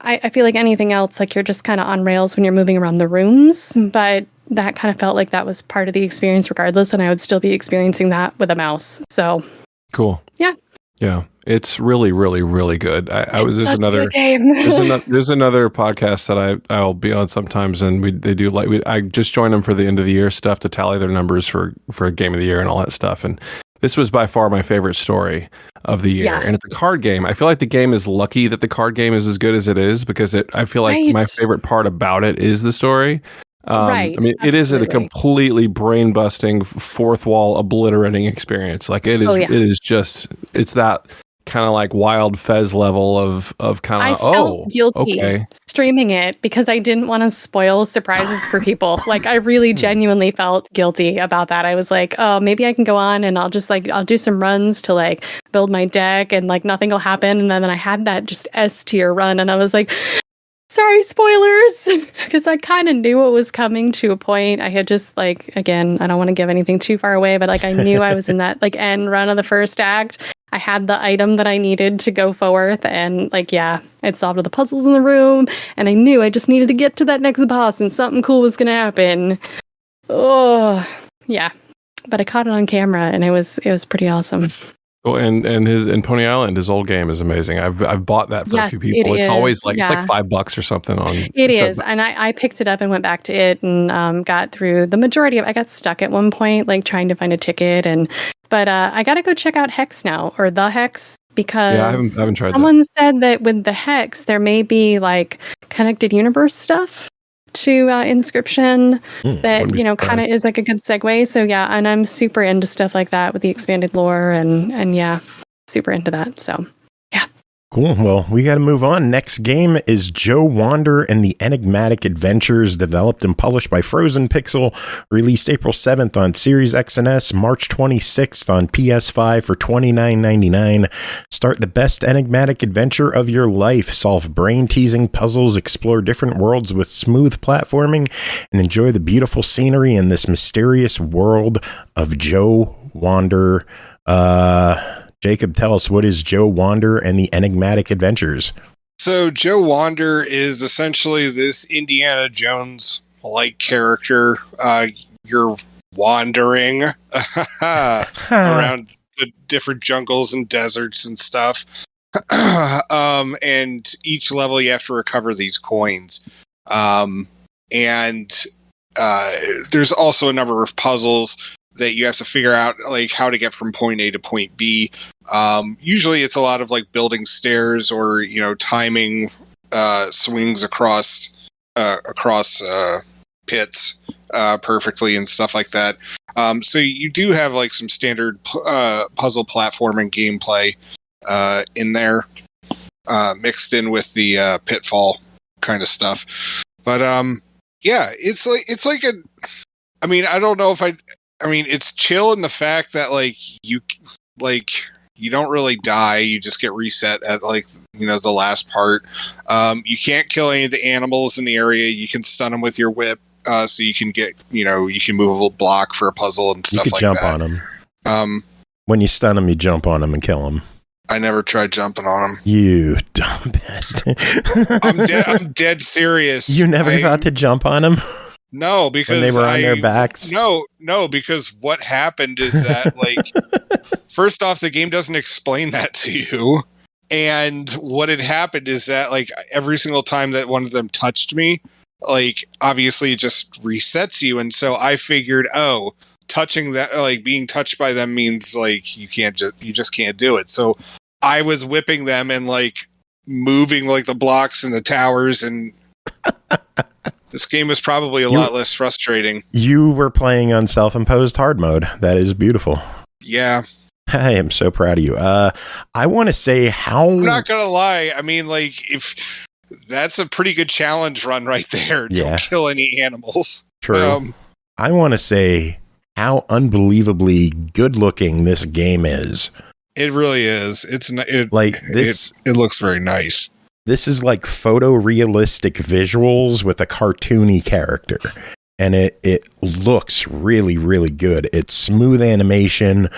I feel like anything else, like you're just kind of on rails when you're moving around the rooms, but that kind of felt like that was part of the experience regardless, and I would still be experiencing that with a mouse. So cool. Yeah, it's really, really, really good. There's another podcast that I'll be on sometimes, and I just joined them for the end of the year stuff to tally their numbers for Game of the Year and all that stuff. And this was by far my favorite story of the year, and it's a card game. I feel like the game is lucky that the card game is as good as it is, because I feel like my favorite part about it is the story. Right. I mean, it is a completely brain-busting, fourth wall obliterating experience. Like it is, It is just, it's that kind of like Wild Fez level of kind of, I felt guilty streaming it because I didn't want to spoil surprises for people. Like I really genuinely felt guilty about that. I was like, oh, maybe I can go on and I'll do some runs to like build my deck and like nothing will happen. And then I had that just S tier run and I was like, sorry, spoilers, because I kind of knew what was coming to a point. I had just like, again, I don't want to give anything too far away, but like I knew I was in that like end run of the first act. I had the item that I needed to go forth, and like, yeah, it solved all the puzzles in the room, and I knew I just needed to get to that next boss, and something cool was gonna happen. Oh, yeah, but I caught it on camera, and it was pretty awesome. Oh, and Pony Island, his old game is amazing. I've bought that for a few people. It's always like it's like $5 or something on. It is, and I picked it up and went back to it and got through the majority of. I got stuck at one point, like trying to find a ticket, but I got to go check out Hex now, or the Hex, because I haven't tried. Someone said that with the Hex there may be like connected universe stuff to Inscryption that kind of is like a good segue. So yeah, and I'm super into stuff like that with the expanded lore and yeah, super into that. So yeah. Cool. Well, we got to move on. Next game is Joe Wander and the Enigmatic Adventures, developed and published by Frozen Pixel, released April 7th on Series X and S, March 26th on PS5 for $29.99. Start the best enigmatic adventure of your life. Solve brain-teasing puzzles, explore different worlds with smooth platforming, and enjoy the beautiful scenery in this mysterious world of Joe Wander. Jacob, tell us, what is Joe Wander and the Enigmatic Adventures? So Joe Wander is essentially this Indiana Jones-like character. You're wandering around the different jungles and deserts and stuff. And each level you have to recover these coins. And there's also a number of puzzles that you have to figure out, like how to get from point A to point B. Usually it's a lot of like building stairs or, timing swings across pits perfectly and stuff like that. So you do have like some standard puzzle platforming gameplay in there, mixed in with the pitfall kind of stuff. But yeah, it's like a. I mean, I don't know if I mean, it's chill in the fact that you don't really die. You just get reset at the last part. You can't kill any of the animals in the area. You can stun them with your whip, so you can get you can move a block for a puzzle and stuff like that. You can jump on them. When you stun them, you jump on them and kill them. I never tried jumping on them. You dumb bastard! I'm dead serious. You never thought to jump on them? No, because when they were on their backs. No, because what happened is that first off, the game doesn't explain that to you, and what had happened is that every single time that one of them touched me, obviously it just resets you, and so I figured, touching that, being touched by them means you just can't do it. So I was whipping them and moving the blocks and the towers and. This game is probably a lot less frustrating. You were playing on self-imposed hard mode. That is beautiful. Yeah. I am so proud of you. I want to say I'm not going to lie. I mean, if that's a pretty good challenge run right there. Yeah. Don't kill any animals. True. I want to say how unbelievably good looking this game is. It really is. It looks very nice. This is photorealistic visuals with a cartoony character. And it looks really, really good. It's smooth animation.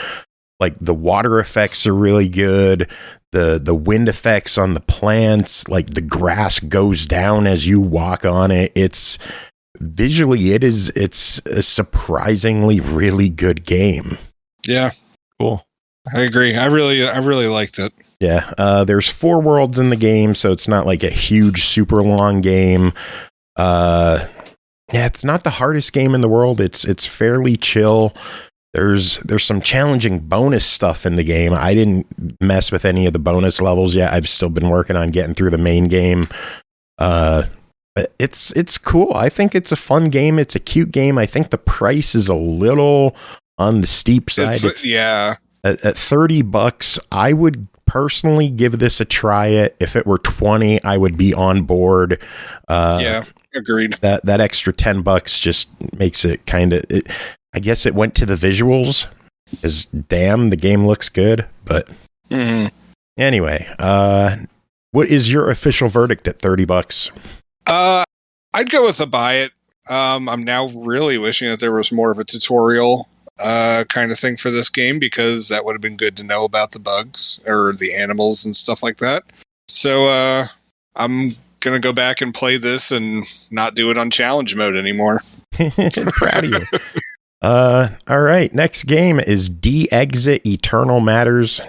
The water effects are really good. The wind effects on the plants, the grass goes down as you walk on it. It's visually it's a surprisingly really good game. Yeah. Cool. I agree. I really liked it. Yeah. There's 4 worlds in the game, so it's not like a huge, super long game. Yeah, it's not the hardest game in the world. It's fairly chill. There's some challenging bonus stuff in the game. I didn't mess with any of the bonus levels yet. I've still been working on getting through the main game. It's cool. I think it's a fun game. It's a cute game. I think the price is a little on the steep side. Yeah. At $30, I would personally give this a try. If it were $20, I would be on board. Yeah, agreed. That extra $10 just makes it kind of. I guess it went to the visuals. Because damn, the game looks good. But anyway, what is your official verdict at $30? I'd go with a buy it. I'm now really wishing that there was more of a tutorial kind of thing for this game, because that would have been good to know about the bugs or the animals and stuff like that. So I'm gonna go back and play this and not do it on challenge mode anymore. Proud of you. All right, next game is De-Exit Eternal Matters.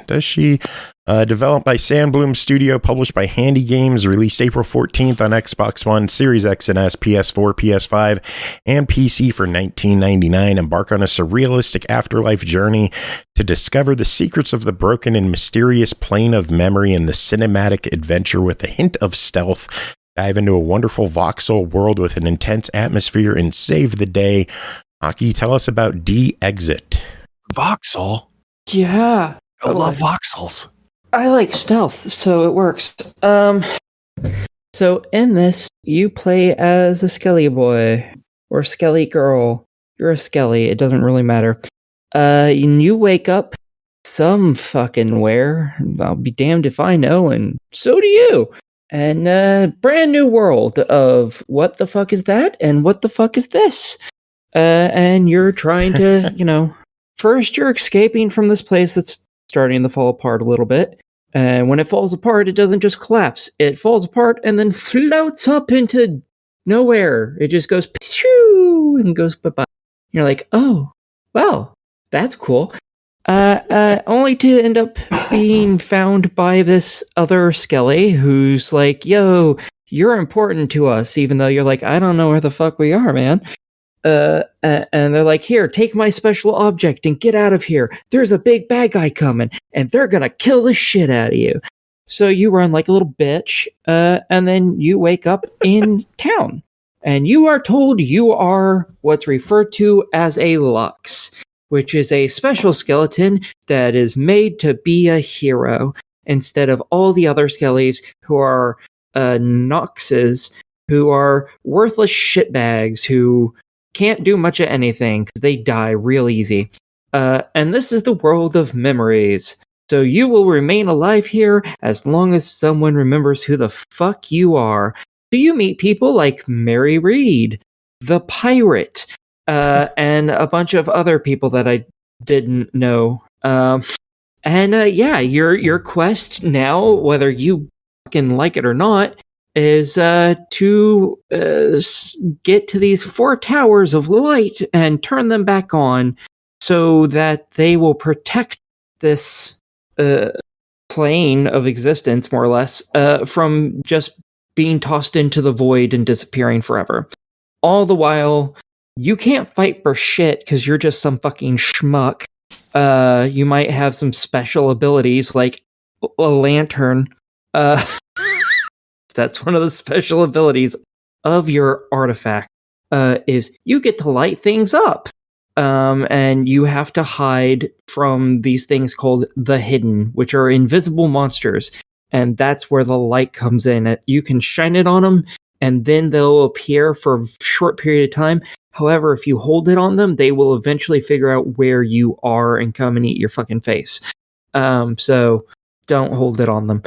Developed by Sandbloom Studio, published by HandyGames, released April 14th on Xbox One, Series X and S, PS4, PS5, and PC for $19.99. Embark on a surrealistic afterlife journey to discover the secrets of the broken and mysterious plane of memory in the cinematic adventure with a hint of stealth. Dive into a wonderful voxel world with an intense atmosphere and save the day. Aki, tell us about De-Exit. Voxel? Yeah. I love voxels. I like stealth, so it works. So in this, you play as a Skelly boy or Skelly girl. You're a Skelly, it doesn't really matter. And you wake up some fucking where. I'll be damned if I know, and so do you. And brand new world of what the fuck is that, and what the fuck is this? And you're trying to, first you're escaping from this place that's starting to fall apart a little bit. And when it falls apart, it doesn't just collapse. It falls apart and then floats up into nowhere. It just goes pshoo and goes bye-bye. You're like, oh, well, that's cool. Only to end up being found by this other Skelly who's like, yo, you're important to us, even though you're like, I don't know where the fuck we are, man. And they're like, here, take my special object and get out of here. There's a big bad guy coming, and they're gonna kill the shit out of you. So you run like a little bitch, and then you wake up in town, and you are told you are what's referred to as a Lux, which is a special skeleton that is made to be a hero, instead of all the other Skellies who are Noxes, who are worthless shitbags, who can't do much of anything because they die real easy. And this is the world of memories. So you will remain alive here as long as someone remembers who the fuck you are. So you meet people like Mary Reed, the pirate, and a bunch of other people that I didn't know. Your quest now, whether you fucking like it or not, is to get to these 4 towers of light and turn them back on so that they will protect this plane of existence, more or less, from just being tossed into the void and disappearing forever. All the while, you can't fight for shit because you're just some fucking schmuck. You might have some special abilities like a lantern. That's one of the special abilities of your artifact, is you get to light things up. And you have to hide from these things called the Hidden, which are invisible monsters. And that's where the light comes in. You can shine it on them, and then they'll appear for a short period of time. However, if you hold it on them, they will eventually figure out where you are and come and eat your fucking face. So don't hold it on them.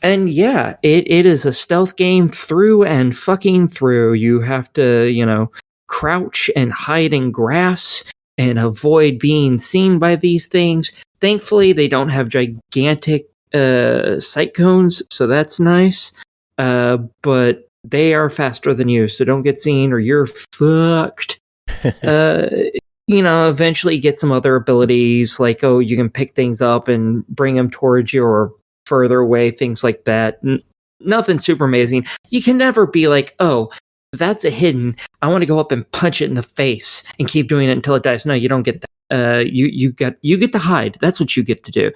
And yeah, it is a stealth game through and fucking through. You have to, crouch and hide in grass and avoid being seen by these things. Thankfully, they don't have gigantic sight cones, so that's nice. But they are faster than you, so don't get seen or you're fucked. Eventually you get some other abilities like, you can pick things up and bring them towards you or further away, things like that. Nothing super amazing. You can never be like, that's a hidden. I want to go up and punch it in the face and keep doing it until it dies. No, you don't get that. You get to hide. That's what you get to do.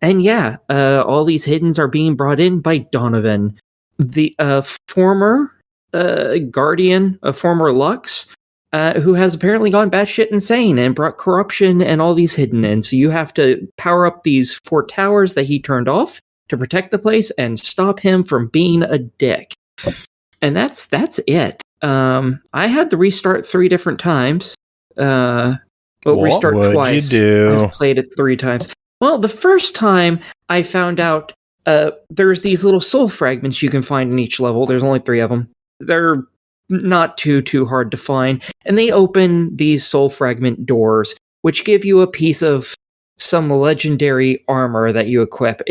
And yeah, all these hiddens are being brought in by Donovan, the former guardian of former Lux, who has apparently gone batshit insane and brought corruption and all these hidden in. So you have to power up these 4 towers that he turned off to protect the place and stop him from being a dick. And that's it. I had to restart 3 different times. Restart twice. You do? I've played it 3 times. Well, the first time I found out there's these little soul fragments you can find in each level. There's only 3 of them. They're not too hard to find. And they open these soul fragment doors, which give you a piece of some legendary armor that you equip.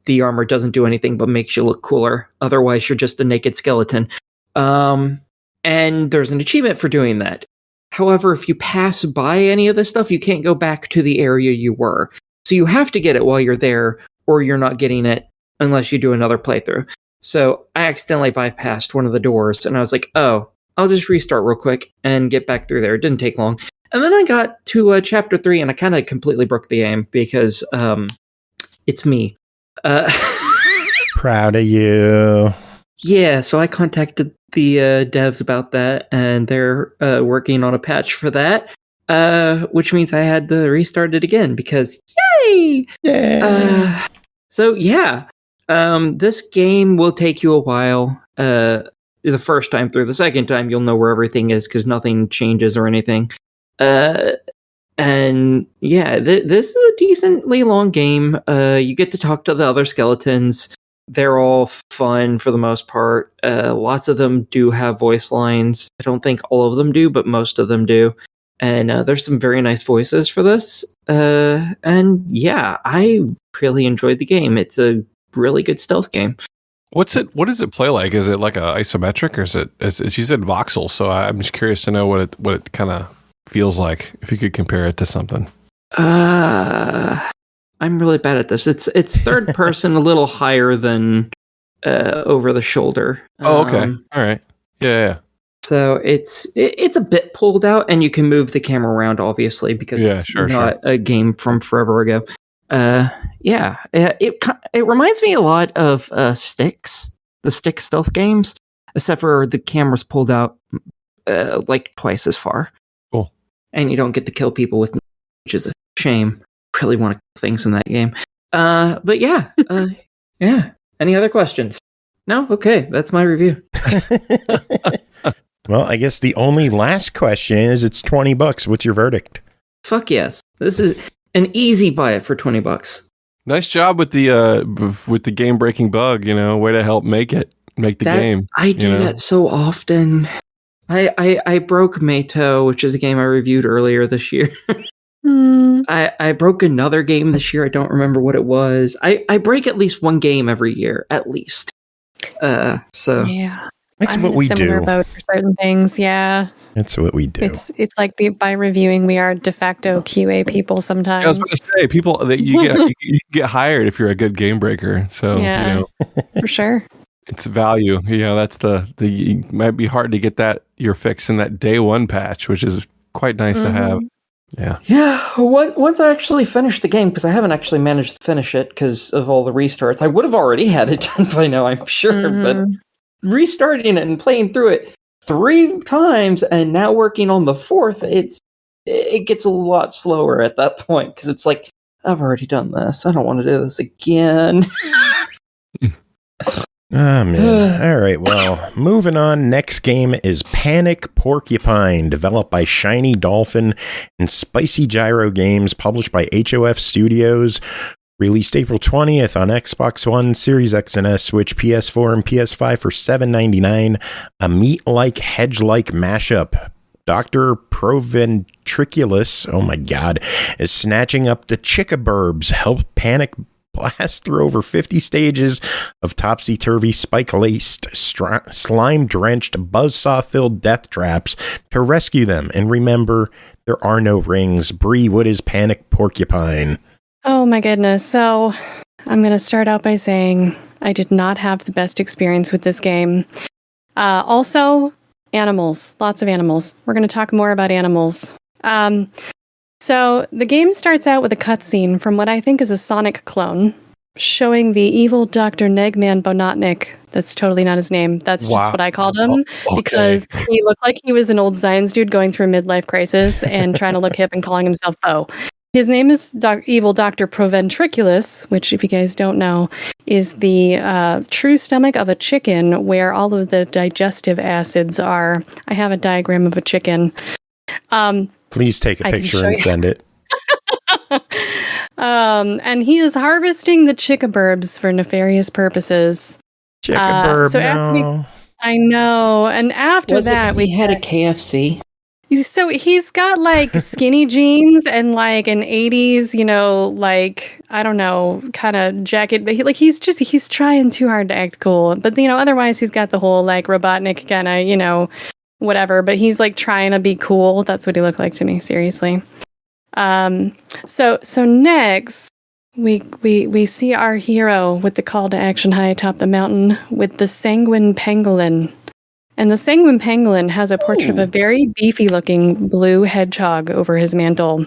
The armor doesn't do anything but makes you look cooler. Otherwise, you're just a naked skeleton. And there's an achievement for doing that. However, if you pass by any of this stuff, you can't go back to the area you were. So you have to get it while you're there, or you're not getting it unless you do another playthrough. So I accidentally bypassed one of the doors, and I was like, I'll just restart real quick and get back through there. It didn't take long. And then I got to Chapter 3, and I kind of completely broke the game because it's me. Proud of you. Yeah, so I contacted the devs about that, and they're working on a patch for that, which means I had to restart it again because yay! Yeah. So yeah, this game will take you a while. The first time through. The second time, you'll know where everything is because nothing changes or anything. And yeah, this is a decently long game. You get to talk to the other skeletons. They're all fun for the most part. Lots of them do have voice lines. I don't think all of them do, but most of them do. And there's some very nice voices for this. And yeah, I really enjoyed the game. It's a really good stealth game. What does it play like? Is it like a isometric, or is it, as you said, voxel? So I'm just curious to know what it kind of feels like, if you could compare it to something. I'm really bad at this. It's third person, a little higher than over the shoulder. Oh, okay. All right. Yeah. So it's a bit pulled out, and you can move the camera around, obviously, because it's not a game from forever ago. It reminds me a lot of Styx, the Styx stealth games, except for the camera's pulled out like twice as far. Cool. And you don't get to kill people with, which is a shame. Really want to kill things in that game. But yeah, yeah. Any other questions? No? Okay, that's my review. Well, I guess the only last question is, it's $20. What's your verdict? Fuck yes. This is an easy buy it for $20. Nice job with the game breaking bug, way to help make the game. I do that so often. I broke Mato, which is a game I reviewed earlier this year. I broke another game this year. I don't remember what it was. I break at least one game every year, at least. So yeah, that's what we do. Similar boat for certain things. Yeah, that's what we do. It's like by reviewing, we are de facto QA people sometimes. I was going to say, people that you get hired if you're a good game breaker. So yeah, for sure. It's value. That's it might be hard to get your fix in that day one patch, which is quite nice to have. Yeah. Yeah. Once I actually finished the game, because I haven't actually managed to finish it because of all the restarts. I would have already had it done by now, I'm sure. But restarting it and playing through it 3 times and now working on the 4th, it gets a lot slower at that point because it's like, I've already done this. I don't want to do this again. Oh, man. All right. Well, moving on. Next game is Panic Porcupine, developed by Shiny Dolphin and Spicy Gyro Games, published by HOF Studios. Released April 20th on Xbox One, Series X and S, Switch, PS4, and PS5 for $7.99. A meat-like, hedge-like mashup. Dr. Proventriculus, oh my god, is snatching up the chickaburbs. Help Panic blast through over 50 stages of topsy-turvy, spike-laced, slime-drenched, buzzsaw-filled death traps to rescue them. And remember, there are no rings. Bree, what is Panic Porcupine? Oh my goodness. So I'm going to start out by saying I did not have the best experience with this game. Also, animals. Lots of animals. We're going to talk more about animals. So the game starts out with a cutscene from what I think is a Sonic clone, showing the evil Dr. Negman Bonotnik. That's totally not his name. That's just what I called him, because he looked like he was an old science dude going through a midlife crisis and trying to look hip and calling himself Bo. His name is Evil Dr. Proventriculus, which, if you guys don't know, is the true stomach of a chicken where all of the digestive acids are. I have a diagram of a chicken. Please take a picture and send it. And he is harvesting the chickaburbs for nefarious purposes. Chickaburb, no. I know. And after that, we had a KFC. So he's got like skinny jeans and like an 80s, like, I don't know, kind of jacket. But he's trying too hard to act cool. But, otherwise he's got the whole like Robotnik kind of, whatever. But he's like trying to be cool. That's what he looked like to me. Seriously. So next we see our hero with the call to action high atop the mountain with the Sanguine Pangolin. And the Sanguine Pangolin has a portrait of a very beefy-looking blue hedgehog over his mantle.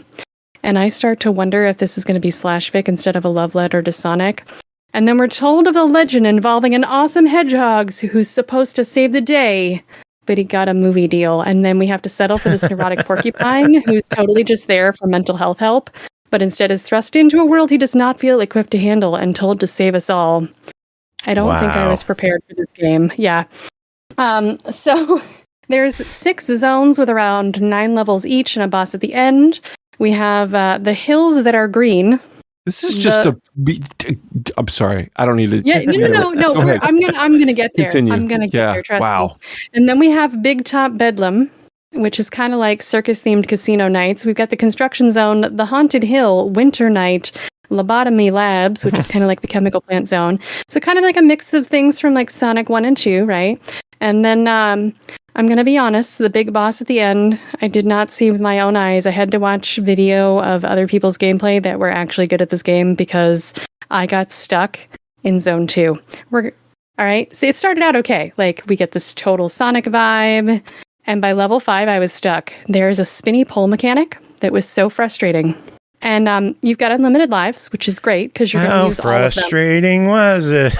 And I start to wonder if this is going to be Slashfic instead of a love letter to Sonic. And then we're told of a legend involving an awesome hedgehog who's supposed to save the day, but he got a movie deal. And then we have to settle for this neurotic porcupine who's totally just there for mental health help, but instead is thrust into a world he does not feel equipped to handle and told to save us all. I don't think I was prepared for this game. Yeah. So there's 6 zones with around 9 levels each and a boss at the end. We have the hills that are green. This is just I'm sorry. I don't need to. Yeah, no. I'm gonna get there. Continue. I'm gonna get there. Trust me. And then we have Big Top Bedlam, which is kind of like circus-themed casino nights. We've got the construction zone, the Haunted Hill, Winter Night, Lobotomy Labs, which is kind of like the chemical plant zone. So kind of like a mix of things from like Sonic 1 and 2, right? And then I'm going to be honest, the big boss at the end, I did not see with my own eyes. I had to watch video of other people's gameplay that were actually good at this game because I got stuck in zone 2. All right. So it started out okay. Like we get this total Sonic vibe. And by level 5, I was stuck. There's a spinny pole mechanic that was so frustrating. And you've got unlimited lives, which is great because you're going to use all of them. How frustrating was it?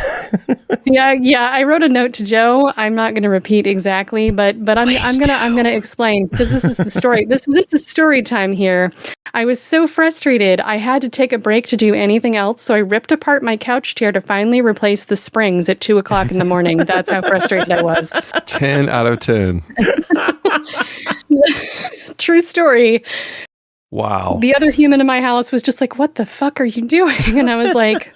Yeah. I wrote a note to Joe. I'm not going to repeat exactly, but I'm gonna explain because this is the story. This is story time here. I was so frustrated. I had to take a break to do anything else, so I ripped apart my couch chair to finally replace the springs at 2:00 in the morning. That's how frustrated I was. 10 out of 10. True story. Wow. The other human in my house was just like, what the fuck are you doing? And I was like,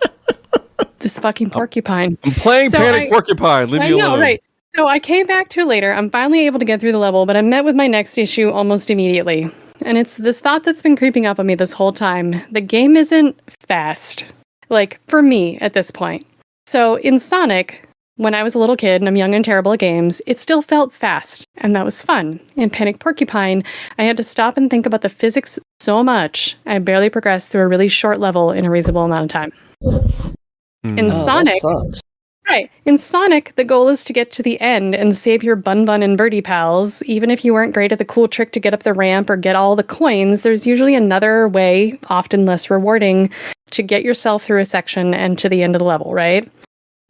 this fucking porcupine. I'm playing Panic Porcupine. Leave me alone. I know, right. So I came back to it later. I'm finally able to get through the level, but I met with my next issue almost immediately. And it's this thought that's been creeping up on me this whole time. The game isn't fast. Like, for me at this point. So in Sonic, when I was a little kid and I'm young and terrible at games, it still felt fast, and that was fun. In Panic Porcupine, I had to stop and think about the physics so much, I barely progressed through a really short level in a reasonable amount of time. In Sonic, in Sonic, the goal is to get to the end and save your Bun and Birdie pals. Even if you weren't great at the cool trick to get up the ramp or get all the coins, there's usually another way, often less rewarding, to get yourself through a section and to the end of the level, right?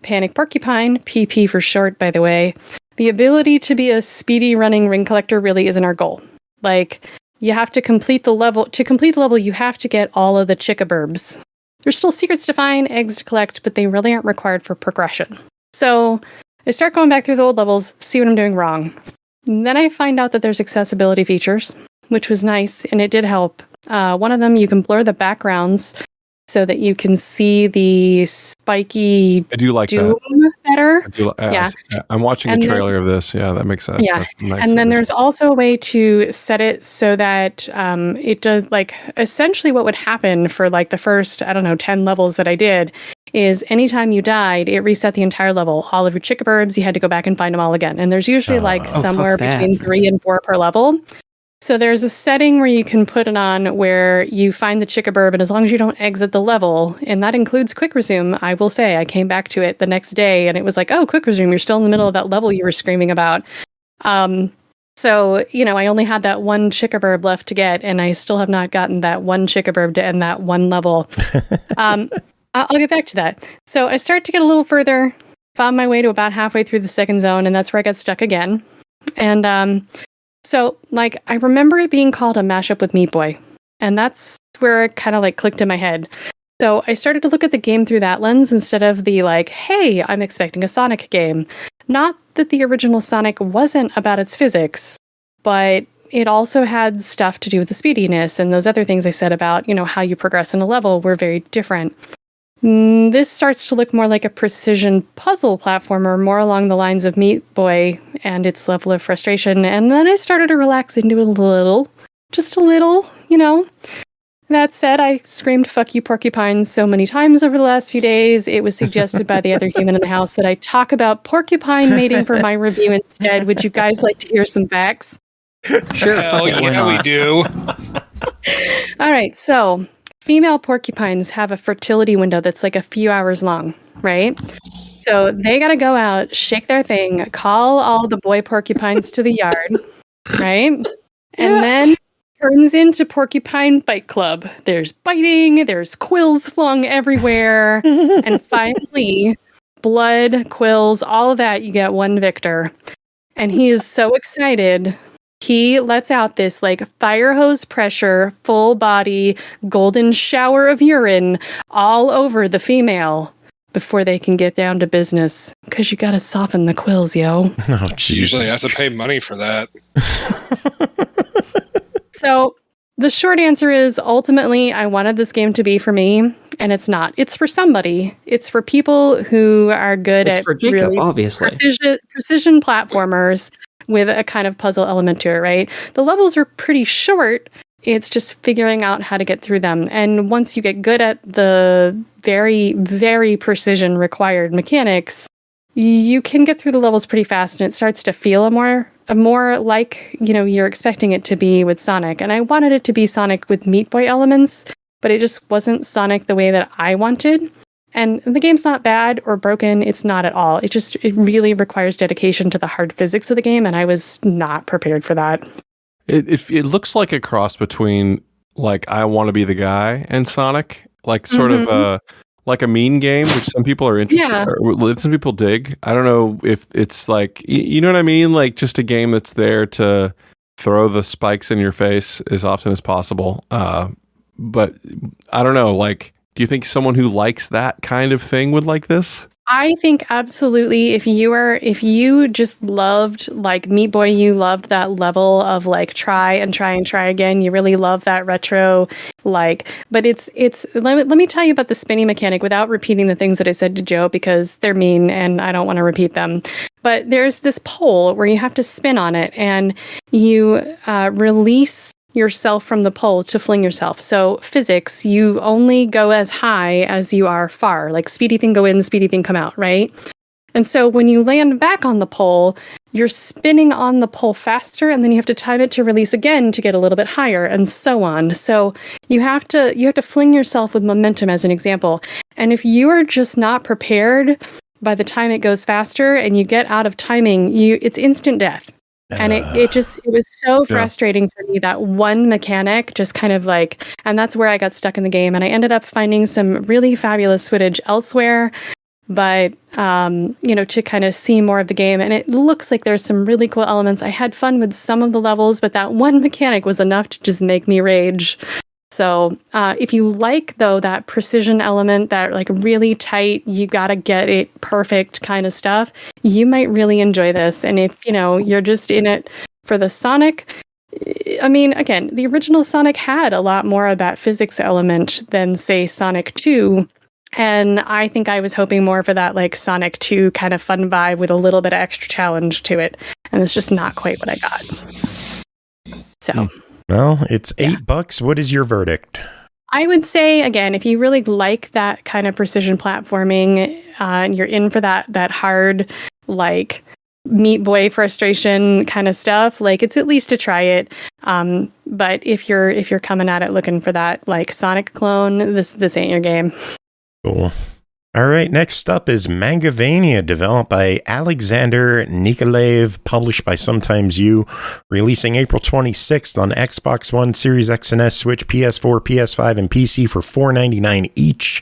Panic Porcupine, PP for short, by the way, the ability to be a speedy running ring collector really isn't our goal. Like, you have to complete the level. To complete the level, you have to get all of the chickaburbs. There's still secrets to find, eggs to collect, but they really aren't required for progression. So I start going back through the old levels, see what I'm doing wrong. And then I find out that there's accessibility features, which was nice, and it did help. One of them, you can blur the backgrounds so that you can see the spiky I do like doom that better. Yeah, I'm watching a trailer of this. Yeah, that makes sense. Yeah, Nice. and then there's also a way to set it so that it does, like, essentially what would happen for like the first, I don't know, 10 levels that I did is anytime you died, it reset the entire level. All of your chickaburbs, you had to go back and find them all again. And there's usually somewhere between 3 and 4 per level. So there's a setting where you can put it on where you find the chickaburb, and as long as you don't exit the level, and that includes quick resume, I will say, I came back to it the next day, and it was like, oh, quick resume, you're still in the middle of that level you were screaming about. So, I only had that one chickaburb left to get, and I still have not gotten that one chickaburb to end that one level. I'll get back to that. So I start to get a little further, found my way to about halfway through the second zone, and that's where I got stuck again. And so, like, I remember it being called a mashup with Meat Boy, and that's where it kind of like clicked in my head. So I started to look at the game through that lens instead of the like, hey, I'm expecting a Sonic game. Not that the original Sonic wasn't about its physics, but it also had stuff to do with the speediness, and those other things I said about, how you progress in a level were very different. This starts to look more like a precision puzzle platformer, more along the lines of Meat Boy and its level of frustration. And then I started to relax into it a little, just a little, That said, I screamed "fuck you, Porcupine" so many times over the last few days. It was suggested by the other human in the house that I talk about porcupine mating for my review instead. Would you guys like to hear some facts? Sure. Hell yeah, we do. All right, so female porcupines have a fertility window that's like a few hours long, right? So they got to go out, shake their thing, call all the boy porcupines to the yard, right? And then turns into Porcupine Fight Club. There's biting, there's quills flung everywhere, and finally, blood, quills, all of that, you get one victor. And he is so excited. He lets out this like fire hose pressure, full body, golden shower of urine all over the female before they can get down to business. Because you got to soften the quills, yo. Oh, geez. Usually have to pay money for that. So the short answer is ultimately I wanted this game to be for me, and it's not. It's for somebody. It's for people who are good It's at for Jacob, really obviously. precision platformers with a kind of puzzle element to it, right? The levels are pretty short. It's just figuring out how to get through them. And once you get good at the very, very precision required mechanics, you can get through the levels pretty fast, and it starts to feel a more like, you're expecting it to be with Sonic. And I wanted it to be Sonic with Meat Boy elements, but it just wasn't Sonic the way that I wanted. And the game's not bad or broken. It's not at all. It really requires dedication to the hard physics of the game, and I was not prepared for that. It looks like a cross between like I Want to Be the Guy and Sonic, like sort of like a mean game, which some people are interested, or some people dig. I don't know if it's like, you know what I mean? Like just a game that's there to throw the spikes in your face as often as possible. But I don't know, like, do you think someone who likes that kind of thing would like this? I think absolutely. If you just loved like Meat Boy, you loved that level of like try again. You really love that retro, like, but it's let me tell you about the spinny mechanic without repeating the things that I said to Joe because they're mean and I don't want to repeat them. But there's this pole where you have to spin on it and you release yourself from the pole to fling yourself. So physics, you only go as high as you are far. Like speedy thing go in, speedy thing come out, right? And so when you land back on the pole, you're spinning on the pole faster, and then you have to time it to release again to get a little bit higher, and so on. So you have to fling yourself with momentum as an example. And if you are just not prepared by the time it goes faster and you get out of timing, it's instant death. And it was so frustrating for me, that one mechanic just kind of like, and that's where I got stuck in the game. And I ended up finding some really fabulous footage elsewhere, but, to kind of see more of the game. And it looks like there's some really cool elements. I had fun with some of the levels, but that one mechanic was enough to just make me rage. So if you like, though, that precision element, that like really tight, you got to get it perfect kind of stuff, you might really enjoy this. And if, you're just in it for the Sonic, I mean, again, the original Sonic had a lot more of that physics element than, say, Sonic 2. And I think I was hoping more for that, like, Sonic 2 kind of fun vibe with a little bit of extra challenge to it. And it's just not quite what I got. So. Well, it's $8. What is your verdict? I would say, again, if you really like that kind of precision platforming, and you're in for that hard, like, Meat Boy frustration kind of stuff, like, it's at least to try it. But if you're coming at it looking for that, like, Sonic clone, this ain't your game. Cool. All right, next up is Mangavania, developed by Alexander Nikolaev, published by Sometimes You, releasing April 26th on Xbox One, Series X and S, Switch, PS4, PS5, and PC for $4.99 each.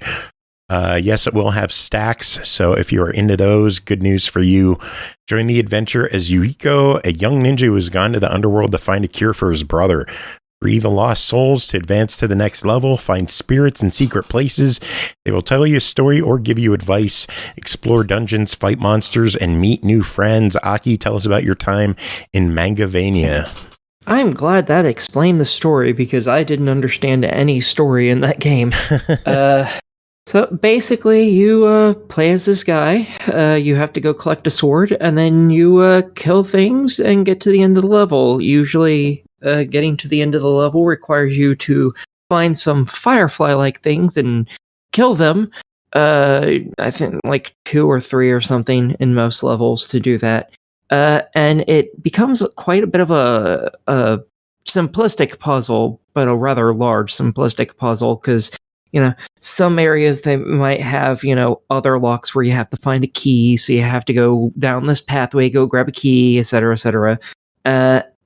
Yes, it will have stacks, so if you are into those, good news for you. Join the adventure as Yuiko, a young ninja who has gone to the underworld to find a cure for his brother. Free the lost souls to advance to the next level, find spirits in secret places. They will tell you a story or give you advice, explore dungeons, fight monsters, and meet new friends. Aki, tell us about your time in Mangavania. I'm glad that explained the story, because I didn't understand any story in that game. So basically, you play as this guy. You have to go collect a sword, and then you kill things and get to the end of the level. Usually, getting to the end of the level requires you to find some firefly-like things and kill them. I think like 2 or 3 or something in most levels to do that. And it becomes quite a bit of a simplistic puzzle, but a rather large simplistic puzzle, because some areas they might have, other locks where you have to find a key, so you have to go down this pathway, go grab a key, etc., etc.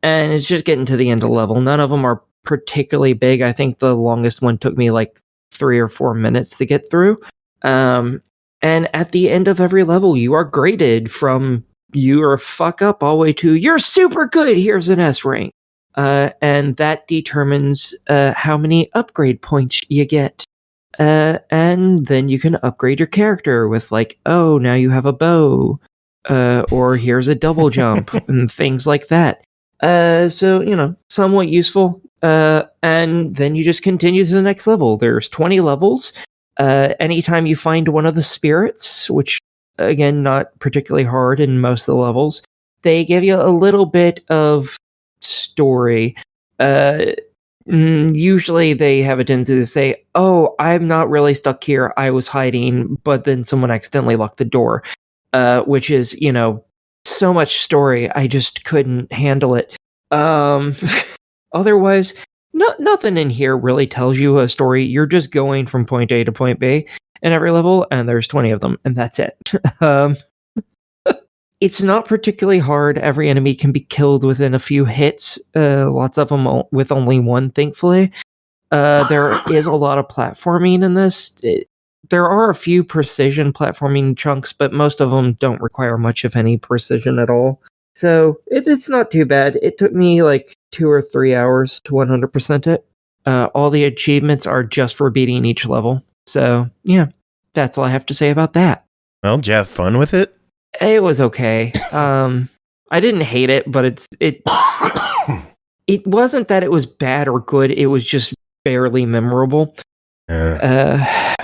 And it's just getting to the end of the level. None of them are particularly big. I think the longest one took me like 3 or 4 minutes to get through. And at the end of every level, you are graded from you're a fuck up all the way to you're super good, here's an S rank. And that determines how many upgrade points you get. And then you can upgrade your character with like, oh, now you have a bow. Or here's a double jump and things like that. So, somewhat useful. And then you just continue to the next level. There's 20 levels. Anytime you find one of the spirits, which, again, not particularly hard in most of the levels, they give you a little bit of story. Usually they have a tendency to say, oh, I'm not really stuck here. I was hiding, but then someone accidentally locked the door, which is, so much story. I just couldn't handle it. Otherwise, nothing in here really tells you a story. You're just going from point A to point B in every level, and there's 20 of them, and that's it. It's not particularly hard. Every enemy can be killed within a few hits. Lots of them with only one, thankfully. There is a lot of platforming in this. There are a few precision platforming chunks, but most of them don't require much of any precision at all. So it's not too bad. It took me like 2 or 3 hours to 100% it. All the achievements are just for beating each level. So yeah, that's all I have to say about that. Well, did you have fun with it? It was okay. I didn't hate it, but it wasn't that it was bad or good. It was just barely memorable.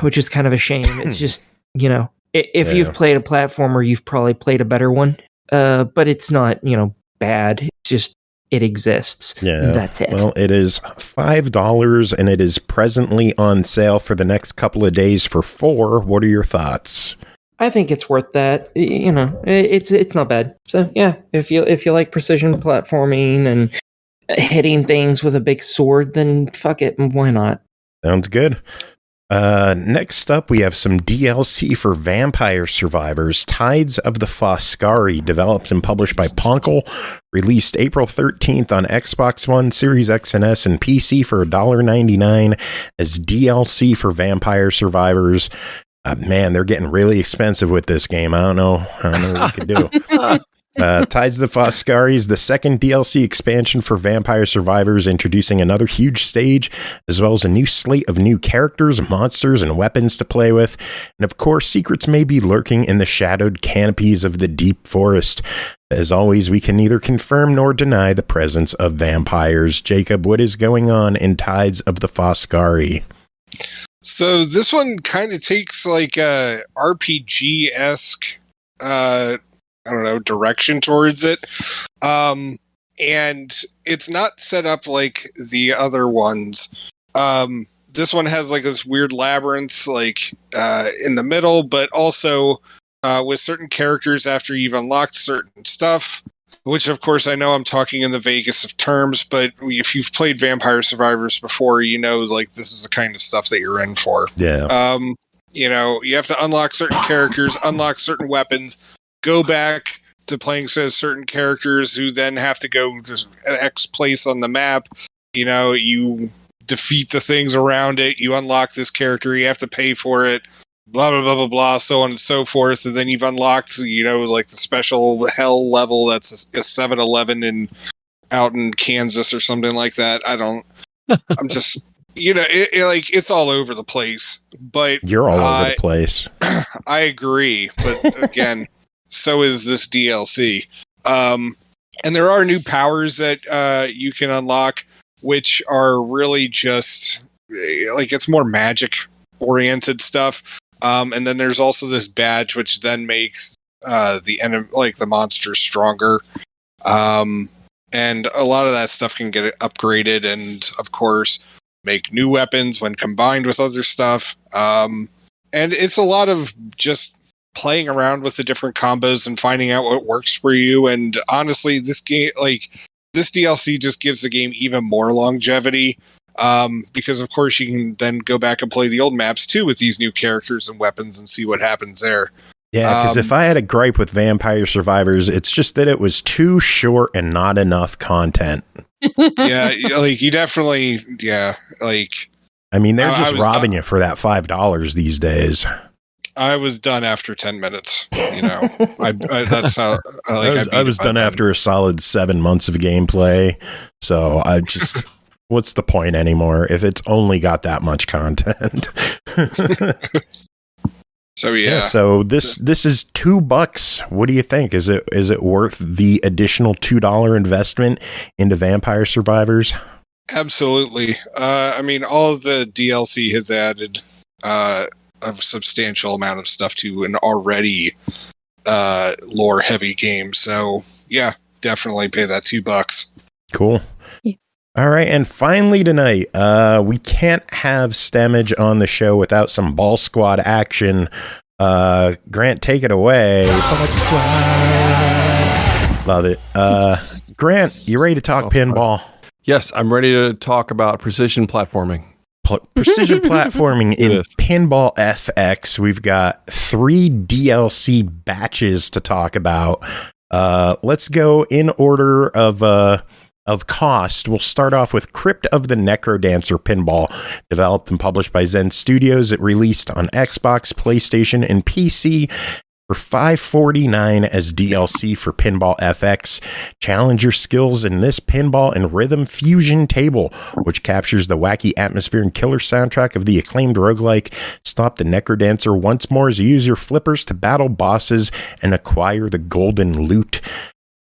Which is kind of a shame. It's just, if you've played a platformer, you've probably played a better one. But it's not, bad. It's just, it exists. Yeah. That's it. Well, it is $5 and it is presently on sale for the next couple of days for $4. What are your thoughts? I think it's worth that. It's not bad. So yeah, if you like precision platforming and hitting things with a big sword, then fuck it. Why not? Sounds good. Next up, we have some DLC for Vampire Survivors, Tides of the Foscari, developed and published by Poncle, released April 13th on Xbox One, Series X and S, and PC for $1.99 as DLC for Vampire Survivors. Man, they're getting really expensive with this game. I don't know what we could do. Tides of the Foscari is the second DLC expansion for Vampire Survivors, introducing another huge stage, as well as a new slate of new characters, monsters, and weapons to play with. And of course, secrets may be lurking in the shadowed canopies of the deep forest. As always, we can neither confirm nor deny the presence of vampires. Jacob, what is going on in Tides of the Foscari? So this one kind of takes like a RPG-esque, direction towards it. And it's not set up like the other ones. This one has like this weird labyrinth, like in the middle, but also with certain characters after you've unlocked certain stuff, which of course I know I'm talking in the vaguest of terms, but if you've played Vampire Survivors before, you know, like this is the kind of stuff that you're in for. Yeah. You know, you have to unlock certain characters, unlock certain weapons, go back to playing certain characters who then have to go to X place on the map. You know, you defeat the things around it, you unlock this character, you have to pay for it, blah, blah, blah, blah, blah, so on and so forth. And then you've unlocked, you know, like the special hell level that's a 7-Eleven out in Kansas or something like that. I'm just, you know, it's all over the place. But you're all over the place. I agree. But again, so is this DLC. And there are new powers that you can unlock, which are really just like, it's more magic oriented stuff. And then there's also this badge, which then makes the enemy, like the monsters, stronger. And a lot of that stuff can get upgraded, and of course, make new weapons when combined with other stuff. And it's a lot of just playing around with the different combos and finding out what works for you. And honestly, this game, like this DLC, just gives the game even more longevity. Because of course you can then go back and play the old maps too with these new characters and weapons and see what happens there. Yeah, because if I had a gripe with Vampire Survivors, it's just that it was too short and not enough content. Yeah, like you definitely, yeah, like I mean, they're just robbing you for that $5 these days. I was done after 10 minutes. You know, that's how I was done after a solid 7 months of gameplay. So I just. What's the point anymore if it's only got that much content? So yeah. So this is $2. What do you think? Is it worth the additional $2 investment into Vampire Survivors? Absolutely. I mean, all of the DLC has added a substantial amount of stuff to an already lore heavy game. So yeah, definitely pay that $2. Cool. All right, and finally tonight, we can't have Stemage on the show without some Ball Squad action. Grant, take it away. Ball Squad. Love it. Grant, you ready to talk pinball? Yes, I'm ready to talk about precision platforming. Precision platforming in Pinball FX. We've got 3 DLC batches to talk about. Let's go in order of cost. We'll start off with Crypt of the NecroDancer Pinball, developed and published by Zen Studios. It released on Xbox, PlayStation, and PC for $5.49 as DLC for Pinball FX. Challenge your skills in this pinball and rhythm fusion table, which captures the wacky atmosphere and killer soundtrack of the acclaimed roguelike. Stop the NecroDancer once more as you use your flippers to battle bosses and acquire the golden loot.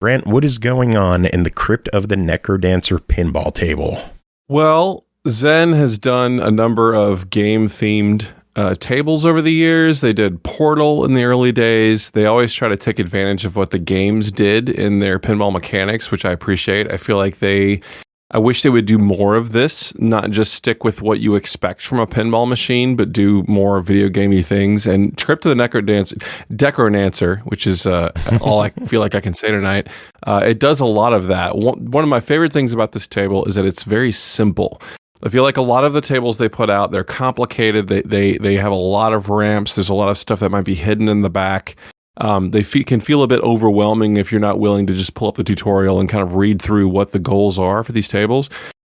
Brent, what is going on in the Crypt of the NecroDancer pinball table? Well, Zen has done a number of game-themed tables over the years. They did Portal in the early days. They always try to take advantage of what the games did in their pinball mechanics, which I appreciate. I feel like I wish they would do more of this, not just stick with what you expect from a pinball machine, but do more video gamey things. And Crypt of the NecroDancer, which is all I feel like I can say tonight, it does a lot of that. One of my favorite things about this table is that it's very simple. I feel like a lot of the tables they put out, they're complicated. They have a lot of ramps. There's a lot of stuff that might be hidden in the back. They can feel a bit overwhelming if you're not willing to just pull up the tutorial and kind of read through what the goals are for these tables.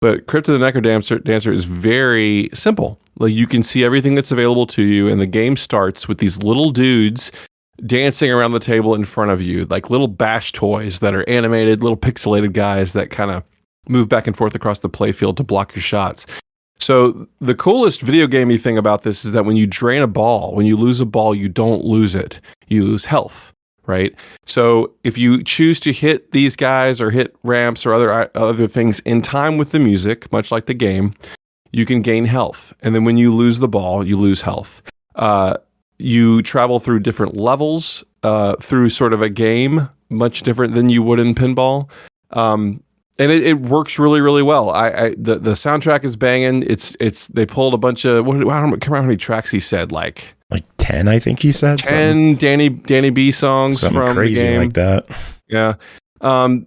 But Crypt of the NecroDancer is very simple. Like you can see everything that's available to you, and the game starts with these little dudes dancing around the table in front of you, like little bash toys that are animated, little pixelated guys that kind of move back and forth across the playfield to block your shots. So the coolest video gamey thing about this is that when you drain a ball, when you lose a ball, you don't lose it. You lose health, right? So if you choose to hit these guys or hit ramps or other things in time with the music, much like the game, you can gain health. And then when you lose the ball, you lose health. You travel through different levels through sort of a game, much different than you would in pinball. And it works really, really well. The soundtrack is banging. They pulled a bunch of, I don't remember how many tracks he said, like 10, I think he said. 10 Danny B songs something from crazy the game. Like that. Yeah.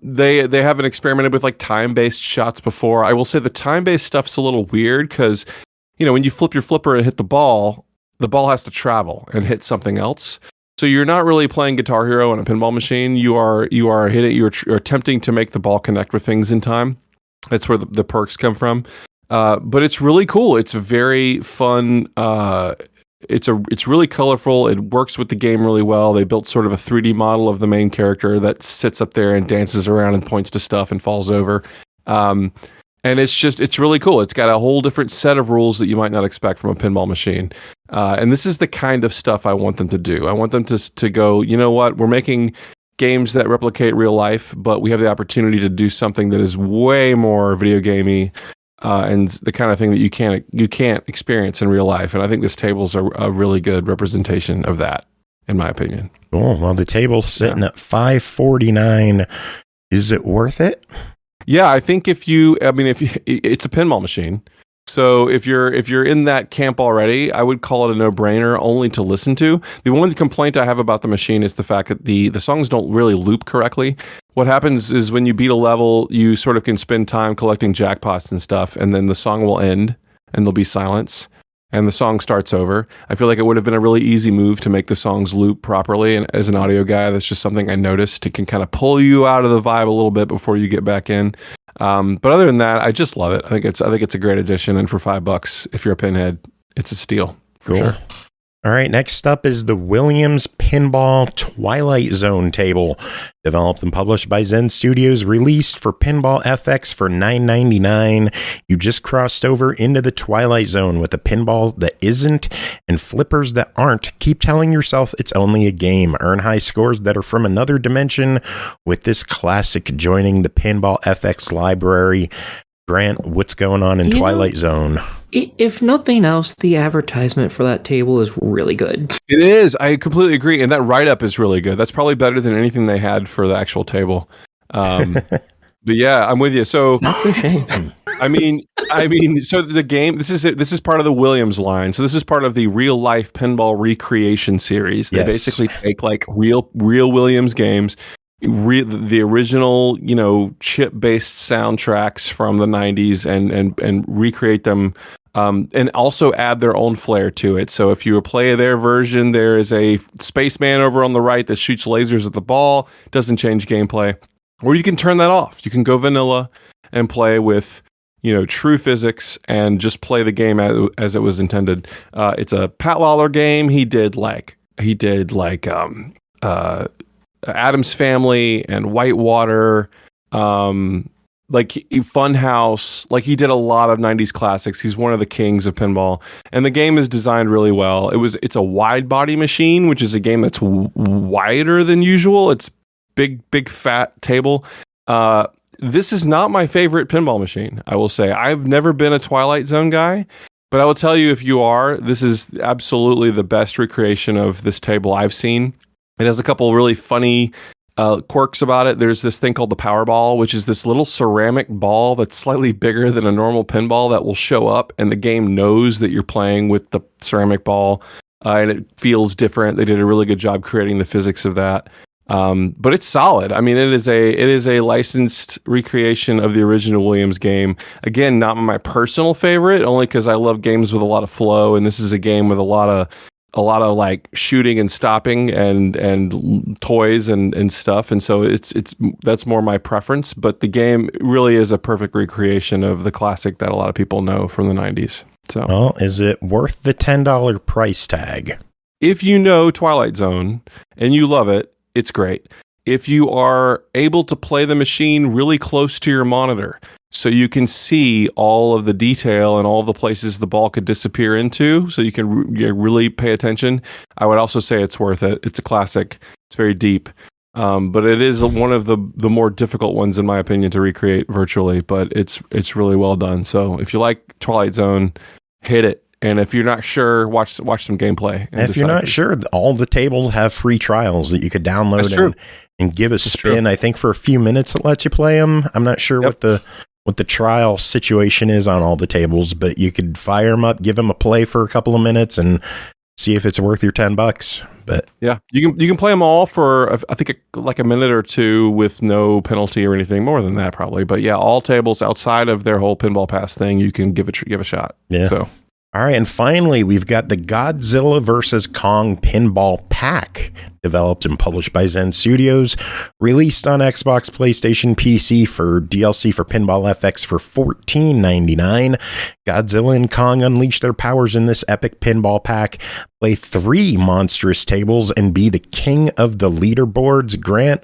They haven't experimented with like time-based shots before. I will say the time-based stuff's a little weird because, when you flip your flipper and hit the ball has to travel and hit something else. So you're not really playing Guitar Hero on a pinball machine. You're attempting to make the ball connect with things in time. That's where the perks come from. But it's really cool. It's a very fun. It's really colorful. It works with the game really well. They built sort of a 3D model of the main character that sits up there and dances around and points to stuff and falls over. And it's really cool. It's got a whole different set of rules that you might not expect from a pinball machine. And this is the kind of stuff I want them to do. I want them to go, you know what? We're making games that replicate real life, but we have the opportunity to do something that is way more video gamey and the kind of thing that you can't experience in real life. And I think this table's a really good representation of that, in my opinion. Cool. Well, the table's sitting at $549. Is it worth it? Yeah, I think it's a pinball machine. So if you're in that camp already, I would call it a no-brainer only to listen to. The one complaint I have about the machine is the fact that the songs don't really loop correctly. What happens is when you beat a level, you sort of can spend time collecting jackpots and stuff, and then the song will end and there'll be silence and the song starts over. I feel like it would have been a really easy move to make the songs loop properly. And as an audio guy, that's just something I noticed. It can kind of pull you out of the vibe a little bit before you get back in. But other than that, I just love it. I think it's a great addition. And for $5, if you're a pinhead, it's a steal. For sure. All right, next up is the Williams Pinball Twilight Zone table. Developed and published by Zen Studios, released for Pinball FX for $9.99. You just crossed over into the Twilight Zone with a pinball that isn't and flippers that aren't. Keep telling yourself it's only a game. Earn high scores that are from another dimension with this classic joining the Pinball FX library. Grant, what's going on in Twilight Zone? If nothing else, the advertisement for that table is really good. It is. I completely agree. And that write-up is really good. That's probably better than anything they had for the actual table. But yeah, I'm with you. So that's a shame. I mean, so the game, this is part of the Williams line. So this is part of the real life pinball recreation series. They basically take like real Williams games, the original, chip-based soundtracks from the 90s and recreate them, and also add their own flair to it. So if you play their version, there is a spaceman over on the right that shoots lasers at the ball. Doesn't change gameplay. Or you can turn that off. You can go vanilla and play with, true physics and just play the game as it was intended. It's a Pat Lawler game. He did Addams Family and Whitewater, like Funhouse. Like he did a lot of 90s classics. He's one of the kings of pinball, and the game is designed really well. It's a wide body machine, which is a game that's wider than usual. It's big fat table. This is not my favorite pinball machine, I will say. I've never been a Twilight Zone guy, but I will tell you, if you are, this is absolutely the best recreation of this table I've seen. It has a couple really funny quirks about it. There's this thing called the Powerball, which is this little ceramic ball that's slightly bigger than a normal pinball that will show up, and the game knows that you're playing with the ceramic ball, and it feels different. They did a really good job creating the physics of that. But it's solid. I mean, it is a licensed recreation of the original Williams game. Again, not my personal favorite, only because I love games with a lot of flow, and this is a game with a lot of like shooting and stopping and toys and stuff. And so that's more my preference, but the game really is a perfect recreation of the classic that a lot of people know from the 90s. So, well, is it worth the $10 price tag? If you know Twilight Zone and you love it, it's great. If you are able to play the machine really close to your monitor, so you can see all of the detail and all of the places the ball could disappear into, so you can really pay attention, I would also say it's worth it. It's a classic. It's very deep. But it is one of the more difficult ones, in my opinion, to recreate virtually, but it's really well done. So if you like Twilight Zone, hit it. And if you're not sure, watch some gameplay. And if you're not sure, all the tables have free trials that you could download and give a spin. I think for a few minutes it lets you play them. I'm not sure what the trial situation is on all the tables, but you could fire them up, give them a play for a couple of minutes, and see if it's worth your $10. But yeah, you can play them all for I think like a minute or two with no penalty or anything more than that probably. But yeah, all tables outside of their whole Pinball Pass thing, you can give a shot. Yeah. So. All right, and finally, we've got the Godzilla vs. Kong Pinball Pack, developed and published by Zen Studios, released on Xbox, PlayStation, PC for DLC for Pinball FX for $14.99. Godzilla and Kong unleash their powers in this epic pinball pack, play 3 monstrous tables, and be the king of the leaderboards. Grant,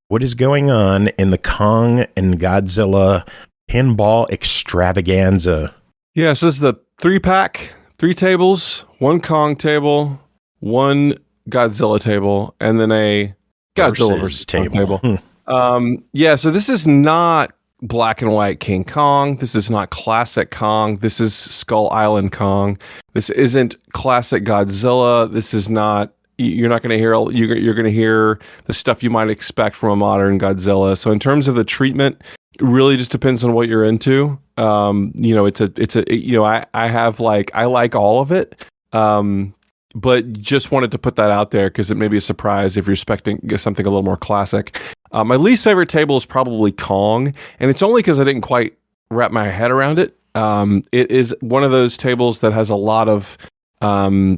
what is going on in the Kong and Godzilla pinball extravaganza? Yeah, so this is the 3-pack, 3 tables, 1 Kong table, 1 Godzilla table, and then a Godzilla versus table. Yeah, so this is not black and white King Kong. This is not classic Kong. This is Skull Island Kong. This isn't classic Godzilla. This is not. You're not going to hear. You're going to hear the stuff you might expect from a modern Godzilla. So in terms of the treatment, it really just depends on what you're into. I like all of it. But just wanted to put that out there because it may be a surprise if you're expecting something a little more classic. My least favorite table is probably Kong, and it's only because I didn't quite wrap my head around it. It is one of those tables that has a lot of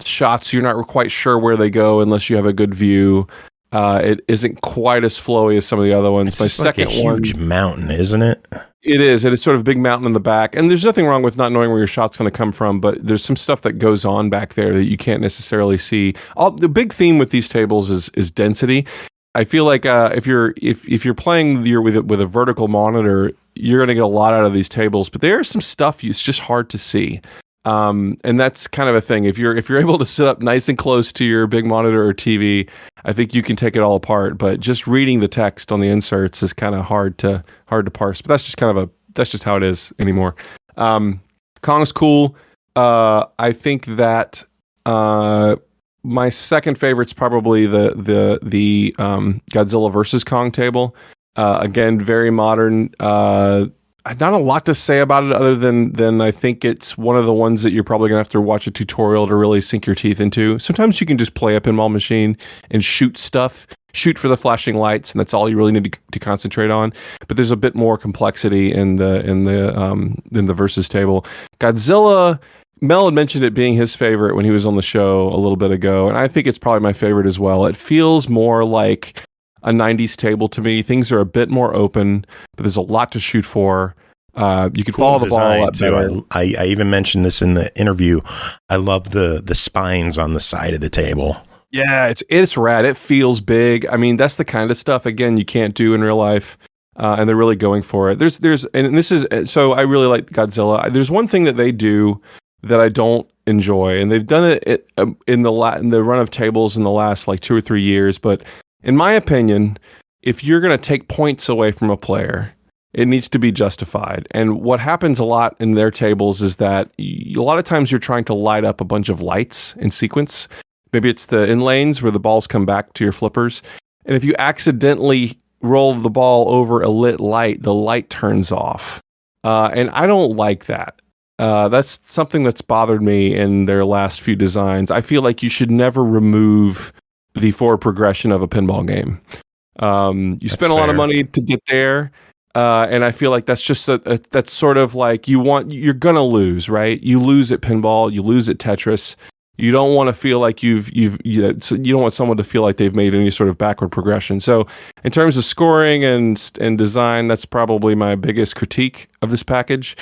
shots. You're not quite sure where they go unless you have a good view. It isn't quite as flowy as some of the other ones. It's like a huge mountain, isn't it? It is. It is sort of a big mountain in the back. And there's nothing wrong with not knowing where your shot's going to come from, but there's some stuff that goes on back there that you can't necessarily see. The big theme with these tables is density. I feel like if you're playing with a vertical monitor, you're going to get a lot out of these tables, but there's some stuff it's just hard to see. And that's kind of a thing. If you're able to sit up nice and close to your big monitor or TV, I think you can take it all apart. But just reading the text on the inserts is kind of hard to parse. But that's just how it is anymore. Kong's cool. I think that my second favorite's probably the Godzilla versus Kong table. Again, very modern. Not a lot to say about it other than I think it's one of the ones that you're probably going to have to watch a tutorial to really sink your teeth into. Sometimes you can just play a pinball machine and shoot for the flashing lights, and that's all you really need to concentrate on. But there's a bit more complexity in the versus table. Godzilla, Mel had mentioned it being his favorite when he was on the show a little bit ago, and I think it's probably my favorite as well. It feels more like a 90s table to me. Things are a bit more open, but there's a lot to shoot for. You can follow the ball a lot better. I even mentioned this in the interview. I love the spines on the side of the table. Yeah, it's rad. It feels big. I mean, that's the kind of stuff, again, you can't do in real life. And they're really going for it. So I really like Godzilla. There's one thing that they do that I don't enjoy, and they've done it in the run of tables in the last like 2 or 3 years, but in my opinion, if you're going to take points away from a player, it needs to be justified. And what happens a lot in their tables is that a lot of times you're trying to light up a bunch of lights in sequence. Maybe it's the in lanes where the balls come back to your flippers. And if you accidentally roll the ball over a lit light, the light turns off. And I don't like that. That's something that's bothered me in their last few designs. I feel like you should never remove the forward progression of a pinball game. You spend a lot of money to get there, and I feel like that's just that's sort of like you're gonna lose, right? You lose at pinball, you lose at Tetris. You don't want to feel like you don't want someone to feel like they've made any sort of backward progression. So in terms of scoring and design, that's probably my biggest critique of this package.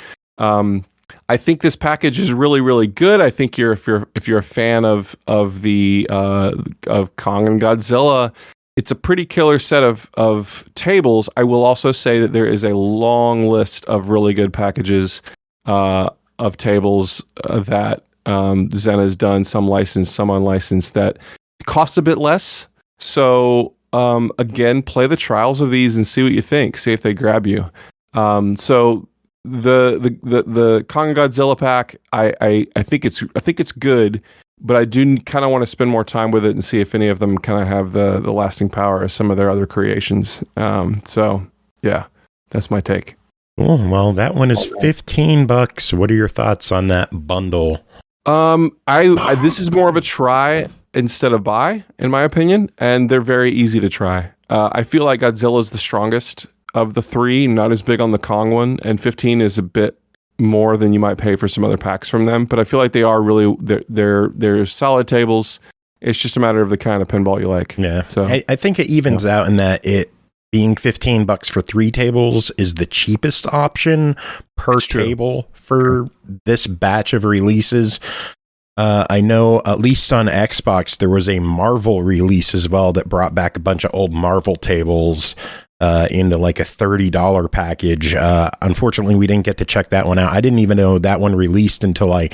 I think this package is really, really good. I think if you're a fan of the of Kong and Godzilla, it's a pretty killer set of tables. I will also say that there is a long list of really good packages of tables that Zen has done, some licensed, some unlicensed, that cost a bit less. So again, play the trials of these and see what you think. See if they grab you. So the Kong and Godzilla pack, I think it's good, but I do kind of want to spend more time with it and see if any of them kind of have the lasting power as some of their other creations. So yeah, that's my take. Cool. Well, that one is $15. What are your thoughts on that bundle? I this is more of a try instead of buy, in my opinion, and they're very easy to try. I feel like Godzilla is the strongest of the three, not as big on the Kong one, and 15 is a bit more than you might pay for some other packs from them. But I feel like they are really they're solid tables. It's just a matter of the kind of pinball you like. Yeah. So I think it evens out in that it being $15 for 3 tables is the cheapest option per table for this batch of releases. I know at least on Xbox there was a Marvel release as well that brought back a bunch of old Marvel tables into like a $30 package. Unfortunately, we didn't get to check that one out. I didn't even know that one released until I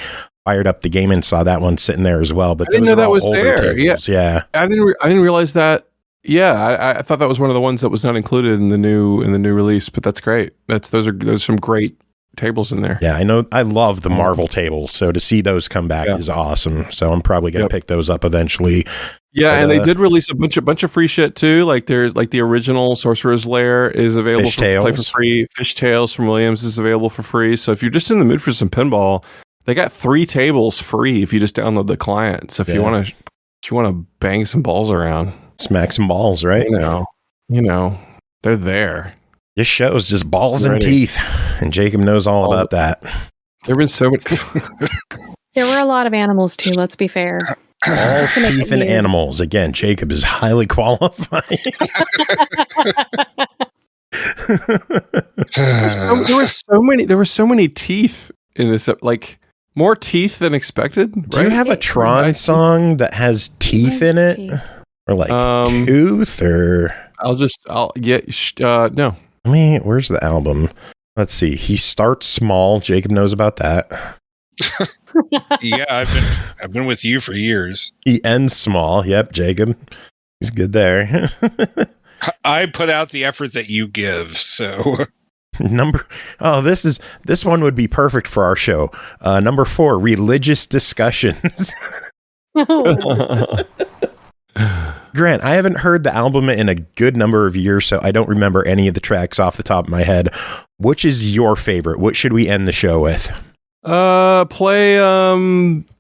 fired up the game and saw that one sitting there as well. But I didn't know that was there. Tables. Yeah, I didn't realize that. Yeah, I thought that was one of the ones that was not included in the new release. But that's great. Those are some great tables in there. Yeah, I know. I love the Marvel tables, so to see those come back is awesome. So I'm probably going to pick those up eventually. Yeah, but, and they did release a bunch of free shit too. Like there's like the original Sorcerer's Lair is available to play for free. Fishtails from Williams is available for free. So if you're just in the mood for some pinball, they got 3 tables free if you just download the client. So if you want to bang some balls around, smack some balls, right? You know, they're there. This show's just balls and teeth, and Jacob knows all about that. There've been so many. There were a lot of animals too. Let's be fair. All teeth and animals. Again, Jacob is highly qualified. There were so many teeth in this, like more teeth than expected. Right? Do you have a Tron song that has teeth in it, or like tooth, or? No. I mean, where's the album? Let's see. He starts small. Jacob knows about that. Yeah, I've been with you for years. He ends small. Yep, Jacob. He's good there. I put out the effort that you give, so this one would be perfect for our show. Number 4, religious discussions. Grant, I haven't heard the album in a good number of years, so I don't remember any of the tracks off the top of my head. Which is your favorite? What should we end the show with? Play the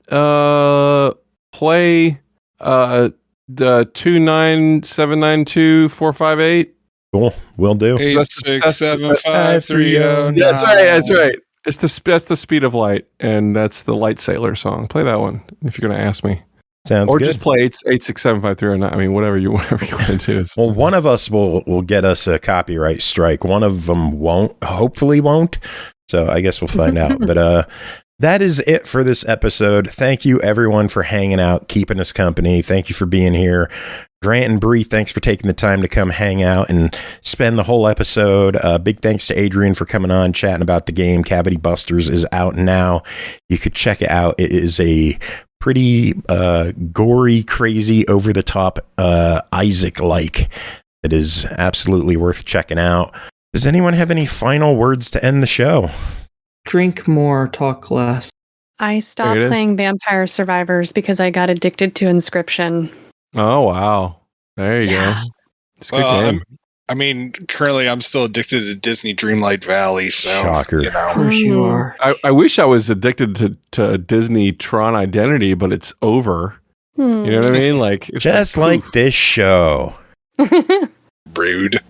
29792-458. Cool, will do. 8675309. That's right. That's the speed of light, and that's the Light Sailor song. Play that one if you're going to ask me. Sounds or good. Just play 8675309. I mean, whatever you want to do. Well, one of us will get us a copyright strike. One of them won't. Hopefully, won't. So I guess we'll find out. But that is it for this episode. Thank you, everyone, for hanging out, keeping us company. Thank you for being here. Grant and Bree, thanks for taking the time to come hang out and spend the whole episode. Big thanks to Adrian for coming on, chatting about the game. Cavity Busters is out now. You could check it out. It is a pretty gory, crazy, over-the-top Isaac-like. It is absolutely worth checking out. Does anyone have any final words to end the show? Drink more, talk less. I stopped playing Vampire Survivors because I got addicted to Inscryption. Oh, wow. There you go. It's a good game. I mean, currently I'm still addicted to Disney Dreamlight Valley, so shocker. Of course you are. I wish I was addicted to Disney Tron Identity, but it's over. You know what I mean? Like just like this show. Rude.